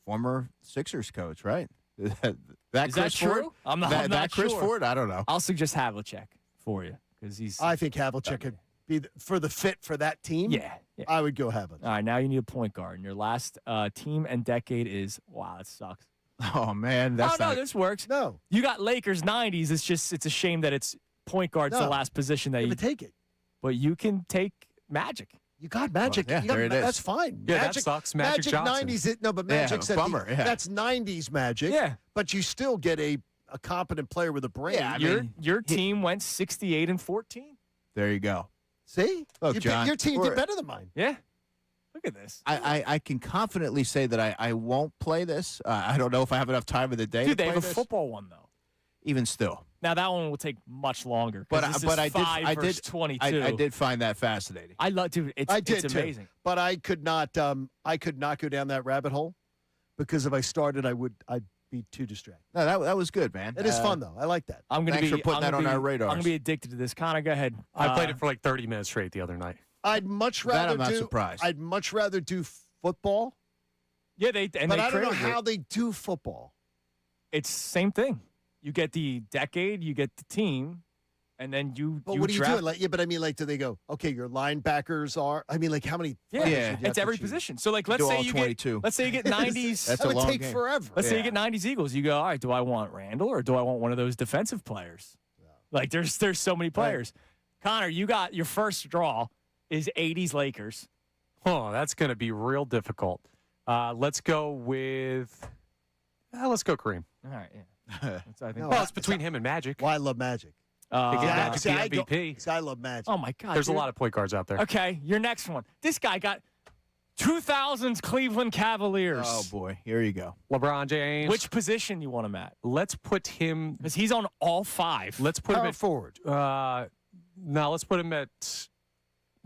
former Sixers coach, right? Is that true? Ford? I'm not Chris sure. Ford? I don't know. I'll suggest Havlicek for you because he's. I think Havlicek could be for the fit for that team. Yeah. I would go Havlicek. All right, now you need a point guard, and your last team and decade is that sucks. Oh man, that's no, this works. No, you got Lakers 90s. It's a shame that it's point guard's the last position that you take it. But you can take Magic. You got Magic. Well, there it is. That's fine. Yeah, Magic, that sucks. Magic Johnson. 90s. But Magic said bummer. That's 90s Magic. Yeah, but you still get a competent player with a brain. Yeah, your team went 68 and 14. There you go. See, look, John, your team did better than mine. Yeah. Look at this. I can confidently say that I won't play this. I don't know if I have enough time of the day. Dude, to they play have a this. football one though. Even still. Now that one will take much longer. But I did 22. I did find that fascinating. I love, dude. It's amazing. Too. But I could not go down that rabbit hole because if I started, I'd be too distracted. No, that was good, man. It is fun though. I like that. Thanks for putting that on our radar. I'm gonna be addicted to this. Connor, go ahead. I played it for like 30 minutes straight the other night. I'd much rather I'm not surprised. I'd much rather do football. Yeah, but I don't know how they do football. It's same thing. You get the decade, you get the team, and then you. But what are you doing? Do they go? Okay, your linebackers are. How many? Yeah, it's every position. So let's say you 22. Let's say you get 90s. That would take forever. Let's say you get 90s Eagles. You go, all right. Do I want Randall or do I want one of those defensive players? Yeah. There's so many players. Right. Connor, you got your first draw is 80s Lakers. Oh, that's going to be real difficult. Let's go with. Let's go Kareem. All right. Yeah. It's between him and Magic. Well, I love Magic. Magic the MVP. I love Magic. Oh my God! There's a lot of point guards out there. Okay, your next one. This guy got 2000s Cleveland Cavaliers. Oh, boy. Here you go. LeBron James. Which position you want him at? Let's put him. Because he's on all 5. Let's put him Power at forward. No, let's put him at.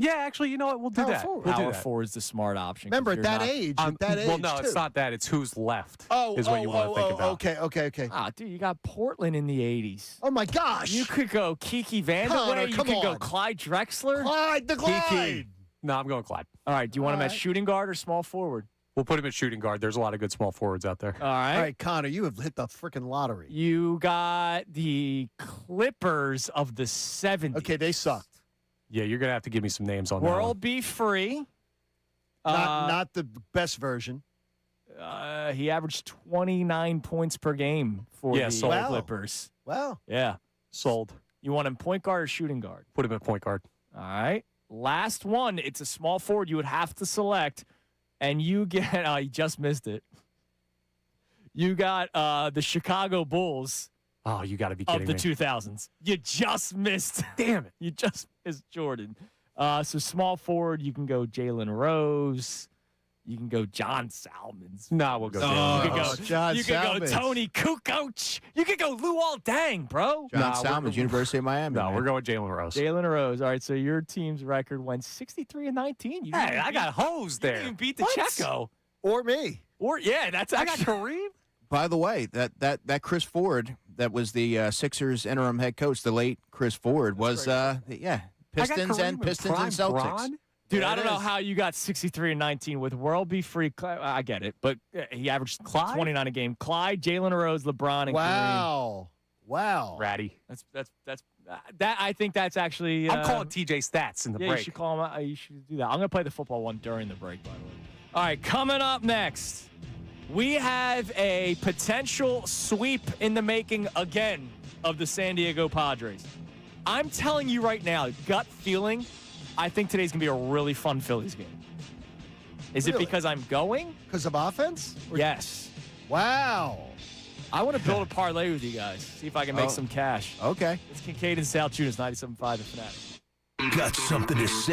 Yeah, actually, you know what? We'll do Power that. forward. We'll do Power that. forward is the smart option. Remember, at that not- age, Well, no, it's not that. It's who's left. Is what you want to think about. Okay. Ah, dude, you got Portland in the 80s. Oh, my gosh. You could go Kiki Connor, Vandeweghe. You come could go on. Clyde Drexler. Clyde, the Clyde. Kiki. No, I'm going Clyde. All right. Do you want him All at right. shooting guard or small forward? We'll put him at shooting guard. There's a lot of good small forwards out there. All right. All right, Connor, you have hit the freaking lottery. You got the Clippers of the 70s. Okay, they sucked. Yeah, you're going to have to give me some names on that. World Be Free. Not the best version. He averaged 29 points per game for the sold. Wow. Clippers. Wow. Yeah. Sold. You want him point guard or shooting guard? Put him at point guard. All right. Last one. It's a small forward you would have to select, and you get. Oh, you just missed it. You got the Chicago Bulls Oh, you got to be of kidding the me. 2000s. You just missed. Damn it. You just missed Jordan. So small forward, you can go Jalen Rose. You can go John Salmons. No, we'll go Oh, Jalen You could Rose. go, John you could go Salmons. Tony Kukoc. You could go Luol Deng, bro. John Nah, Salmons, University of Miami. No, man. we're going Jalen Rose. Jalen Rose. All right, so your team's record went 63-19. You Hey, didn't I got hosed You there. didn't even beat the What? Checo. Or me. Or yeah, that's I got actually Kareem. By the way, that Chris Ford, that was the Sixers interim head coach, the late Chris Ford, was Pistons and Celtics. Braun. Dude, There I it don't know is. how you got 63-19 with World Be Free. I get it, but he averaged 29 a game. Clyde, Jalen Rose, LeBron, and Kareem. Wow. Ratty. That's that. I think that's actually. I'm calling TJ stats in the Yeah, break. you should call him out. You should do that. I'm gonna play the football one during the break, by the way. All right, coming up next, we have a potential sweep in the making again of the San Diego Padres. I'm telling you right now, gut feeling, I think today's going to be a really fun Phillies game. Is it Really? because I'm going? Because of offense? Yes. Wow. I want to build a parlay with you guys, see if I can make some cash. Okay. It's Kincade and Salciunas, 97.5 The Fanatic. Got something to say?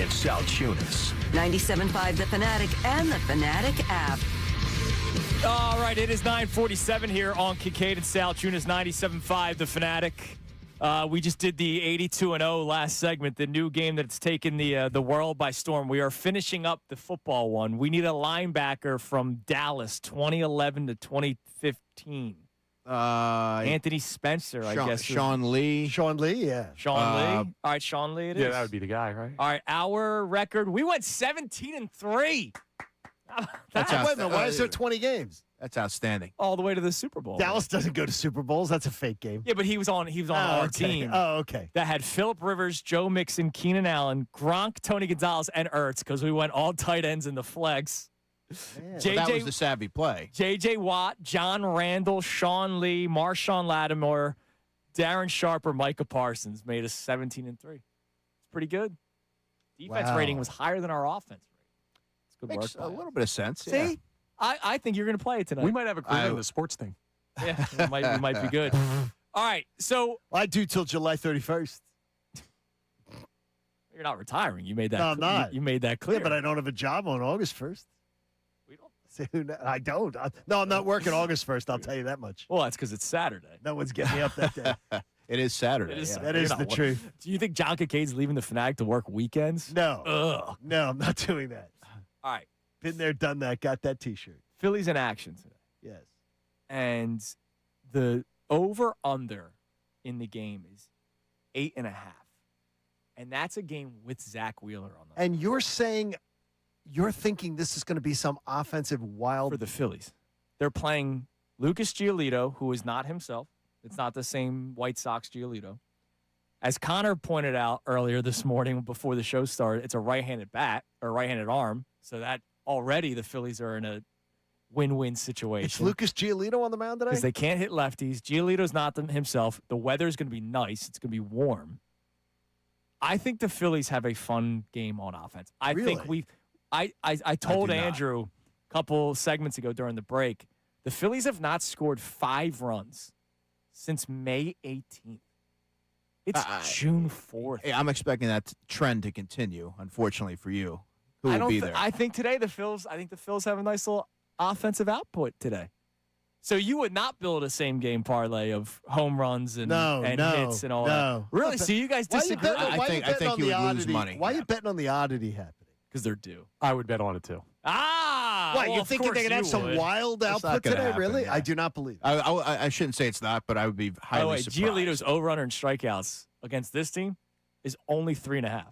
Salciunas. 97.5 The Fanatic and the Fanatic app. All right, it is 9:47 here on Kincade Salciunas, 97.5 The Fanatic. We just did the 82-0 last segment, the new game that's taken the world by storm. We are finishing up the football one. We need a linebacker from Dallas, 2011 to 2015. Anthony Spencer, I guess. Sean Lee, yeah. Sean Lee. All right, Sean Lee it is. Yeah, that would be the guy, right? All right, our record, we went 17-3. Wait a minute, why is there 20 games? That's outstanding. All the way to the Super Bowl. Dallas doesn't go to Super Bowls. That's a fake game. Yeah, but he was on our team. Oh, okay. That had Phillip Rivers, Joe Mixon, Keenan Allen, Gronk, Tony Gonzalez, and Ertz because we went all tight ends in the flex. That was the savvy play. J.J. Watt, John Randall, Sean Lee, Marshawn Lattimore, Darren Sharper, Micah Parsons made us 17-3. It's pretty good. Defense rating was higher than our offense rating. It's good Makes work. a little bit of sense. See? Yeah. I think you're going to play it tonight. We might have a career in the sports thing. Yeah, we might be good. All right, so I do till July 31st. you're not retiring. You made that. No, I'm not. You made that clear. Yeah, but I don't have a job on August 1st. We don't. I don't. No, I'm not working August 1st. I'll tell you that much. Well, that's because it's Saturday. No one's getting me up that day. It is Saturday. That is the truth. Do you think John Kincaid's leaving the Fanatic to work weekends? No. Ugh. No, I'm not doing that. All right. Been there, done that, got that T-shirt. Phillies in action today. Yes. And the over-under in the game is 8.5. And that's a game with Zach Wheeler on the And you're thinking this is going to be some offensive wild for the Phillies. They're playing Lucas Giolito, who is not himself. It's not the same White Sox Giolito. As Connor pointed out earlier this morning before the show started, it's a right-handed bat or right-handed arm. So that already the Phillies are in a win-win situation. It's Lucas Giolito on the mound today? Because they can't hit lefties. Giolito's not himself. The weather's going to be nice. It's going to be warm. I think the Phillies have a fun game on offense. I think I told Andrew a couple segments ago during the break, the Phillies have not scored 5 runs since May 18th. It's June 4th. Hey, I'm expecting that trend to continue, unfortunately for you. Who will be there? I think today the Phils have a nice little offensive output today. So you would not build a same game parlay of home runs and hits and all that. Really? So you guys disagree? I think you would lose money. Why are you betting on the oddity happening? Because they're due. I would bet on it too. What, you think they're going to have some wild output today? Happen, really? yeah. I do not believe it. I shouldn't say it's not, but I would be highly surprised. Giolito's over-under in strikeouts against this team is only 3.5.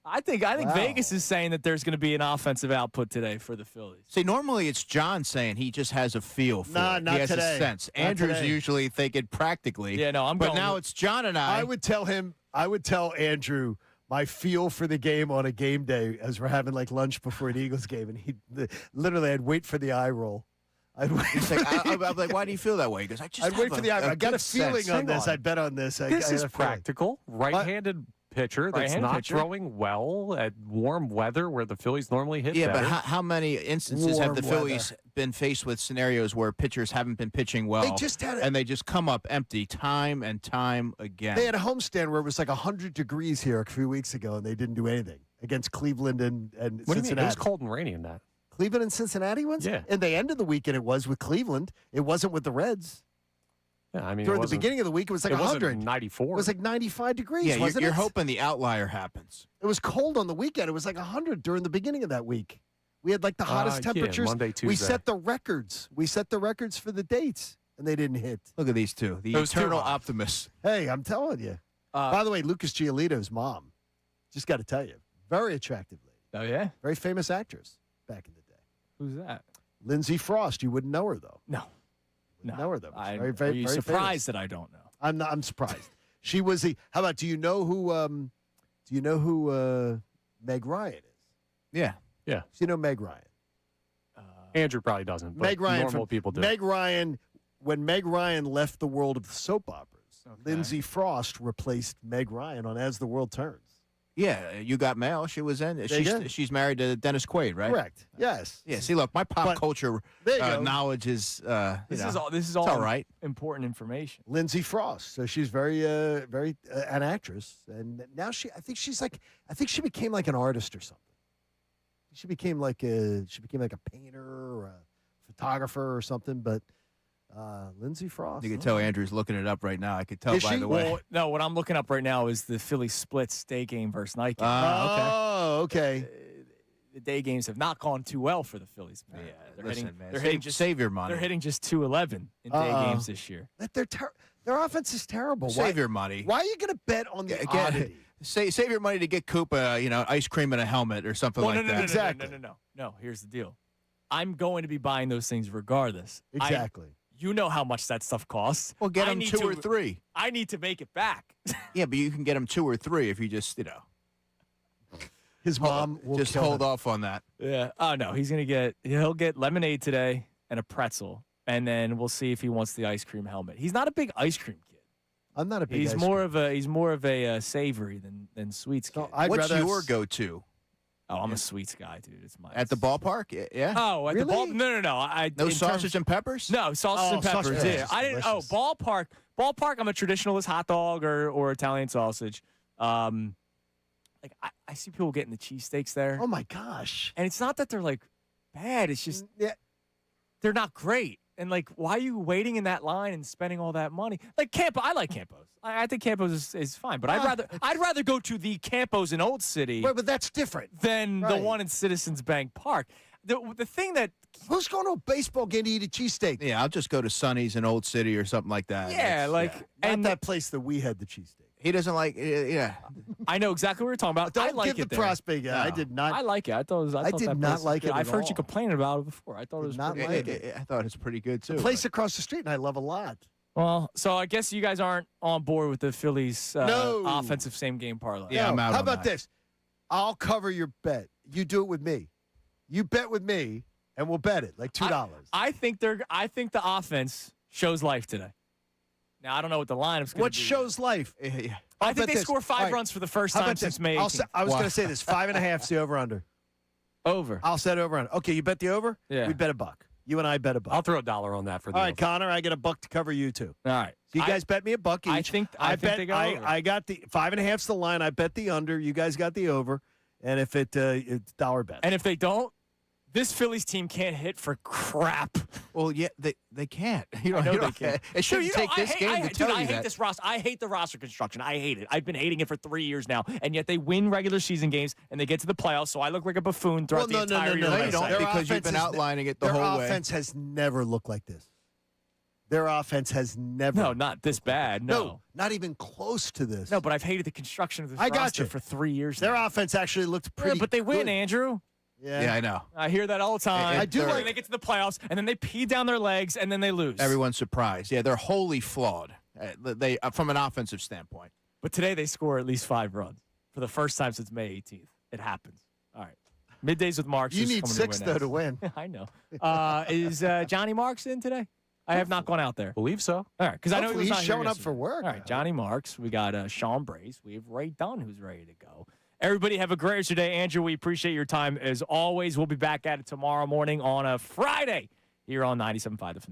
I think Vegas is saying that there's going to be an offensive output today for the Phillies. See, normally it's John saying he just has a feel for it. Not he has today. a sense. Not Andrew's today. usually thinking practically. Yeah, no, But now it's John and I. I would tell Andrew my feel for the game on a game day as we're having like lunch before an Eagles game, and literally I'd wait for the eye roll. I'd wait. I'm like, why do you feel that way? Because I'd wait for the eye roll. I got a feeling on this. I bet on this. This is practical. Right-handed pitcher that's not throwing well at warm weather where the Phillies normally hit better. But how many instances have the Phillies been faced with scenarios where pitchers haven't been pitching well and they just come up empty time and time again? They had a homestand where it was like 100 degrees here a few weeks ago, and they didn't do anything against Cleveland and Cincinnati. What do you mean? It was cold and rainy in that. Cleveland and Cincinnati ones? Yeah. And they ended the weekend, it was with Cleveland. It wasn't with the Reds. Yeah, I mean, during the beginning of the week, it was like 100. 94. It was like 95 degrees, yeah, wasn't you're it? hoping the outlier happens. It was cold on the weekend. It was like 100 during the beginning of that week. We had like the hottest temperatures. Monday, Tuesday. We set the records. We set the records for the dates, and they didn't hit. Look at these two, the eternal optimists. Hey, I'm telling you. By the way, Lucas Giolito's mom, just got to tell you, very attractive lady. Oh, yeah? Very famous actress back in the day. Who's that? Lindsay Frost. You wouldn't know her, though. No. Know her, though. Are you surprised that I don't know? I'm surprised. She was the. How about? Do you know who Meg Ryan is? Yeah. Do you know Meg Ryan? Andrew probably doesn't. But Meg Ryan. Normal people do. Meg Ryan. When Meg Ryan left the world of soap operas, Lindsay Frost replaced Meg Ryan on As the World Turns. Yeah, you got mail. She was in. go. She's married to Dennis Quaid, right? Correct. Yes. Yeah. See, look, my pop culture there you go. knowledge is. This is all all right. important information. Lindsay Frost. So she's very an actress, and now I think she became like an artist or something. She became like a painter or a photographer or something. But Lindsay Frost. You can tell Andrew's looking it up right now. I could tell by the way. Well, no, what I'm looking up right now is the Phillies splits day game versus night game. Oh, okay. The day games have not gone too well for the Phillies. Yeah, they're hitting just save your money. They're hitting just 211 in day games this year. Their offense is terrible. Save your money. Why are you going to bet on the oddity? Save your money to get Koopa, ice cream and a helmet or something like that. Exactly. No. Here's the deal. I'm going to be buying those things regardless. Exactly. You know how much that stuff costs. Well, get them 2 or 3. I need to make it back. Yeah, but you can get them 2 or 3 if you just, His mom will just kill hold him. off on that. Yeah. Oh no, he'll get lemonade today and a pretzel, and then we'll see if he wants the ice cream helmet. He's not a big ice cream kid. I'm not a big. He's more of a savory than sweets kid. What's your go-to? Oh, I'm a sweets guy, dude. It's my At the ballpark? Yeah. Oh, at the ball? No. No sausage and peppers? No, sausage and peppers. sausage. Yeah, I didn't. Delicious. Oh, ballpark. I'm a traditionalist hot dog or Italian sausage. Like I see people getting the cheesesteaks there. Oh my gosh! And it's not that they're like bad. It's just they're not great. And like, why are you waiting in that line and spending all that money? Like I like Campos. I think Campos is fine, but I'd rather go to the Campos in Old City. Right, but that's different than the one in Citizens Bank Park. The thing that who's going to a baseball game to eat a cheesesteak? Yeah, I'll just go to Sonny's in Old City or something like that. Yeah, and that place that we had the cheesesteak. He doesn't like. Yeah, I know exactly what you're talking about. Don't I like give it the there. prospect. I did not. I like it. I thought I did not like it. I've heard all. you complaining about it before. I thought it was not pretty like good. it. I thought it's pretty good too. The place across the street, and I love a lot. Well, so I guess you guys aren't on board with the Phillies offensive same game parlay. Yeah, I'm out. How on about that. this? I'll cover your bet. You do it with me. You bet with me, and we'll bet it like $2. I think the offense shows life today. Now I don't know what the lineup's going to be. What shows life? Yeah. I think they this? score 5 runs for the first How time about since this? May 18th. I was going to say this: 5.5. The over/under. Over. I'll set over/under. Okay, you bet the over. Yeah. We bet $1. You and I bet $1. I'll throw $1 on that for the All right, over. Connor. I get $1 to cover you too. All right. So you guys bet me $1 each. I think they go over. I got the 5.5's the line. I bet the under. You guys got the over. And if it's dollar bet. And if they don't, this Phillies team can't hit for crap. Well, yeah, they can't. I know they can't. It shouldn't take this game to tell you I hate that. this roster. I hate the roster construction. I hate it. I've been hating it for 3 years now, and yet they win regular season games and they get to the playoffs. So I look like a buffoon throughout the entire year. No, you don't, Their because you've offense been is- outlining it the Their whole way. offense has never looked like this. Their offense has never. No, not this bad. No, not even close to this. No, but I've hated the construction of this I got roster you. for 3 years Their now. offense actually looked pretty. But they win, good. Andrew. Yeah, I know. I hear that all the time. I do And like- they get to the playoffs, and then they pee down their legs, and then they lose. Everyone's surprised. Yeah, they're wholly flawed. They from an offensive standpoint. But today they score at least 5 runs for the first time since May 18th. It happens. All right. Middays with Marks. You is need coming 6 your way though next. to win. I know. Is Johnny Marks in today? I have not gone out there. Believe so. All right, because I know he Hopefully was not he's here showing up yesterday. for work. All right, Johnny Marks. We got Sean Brace. We have Ray Dunn, who's ready to go. Everybody have a great rest of your day. Andrew, we appreciate your time as always. We'll be back at it tomorrow morning on a Friday here on 97.5 The Fan.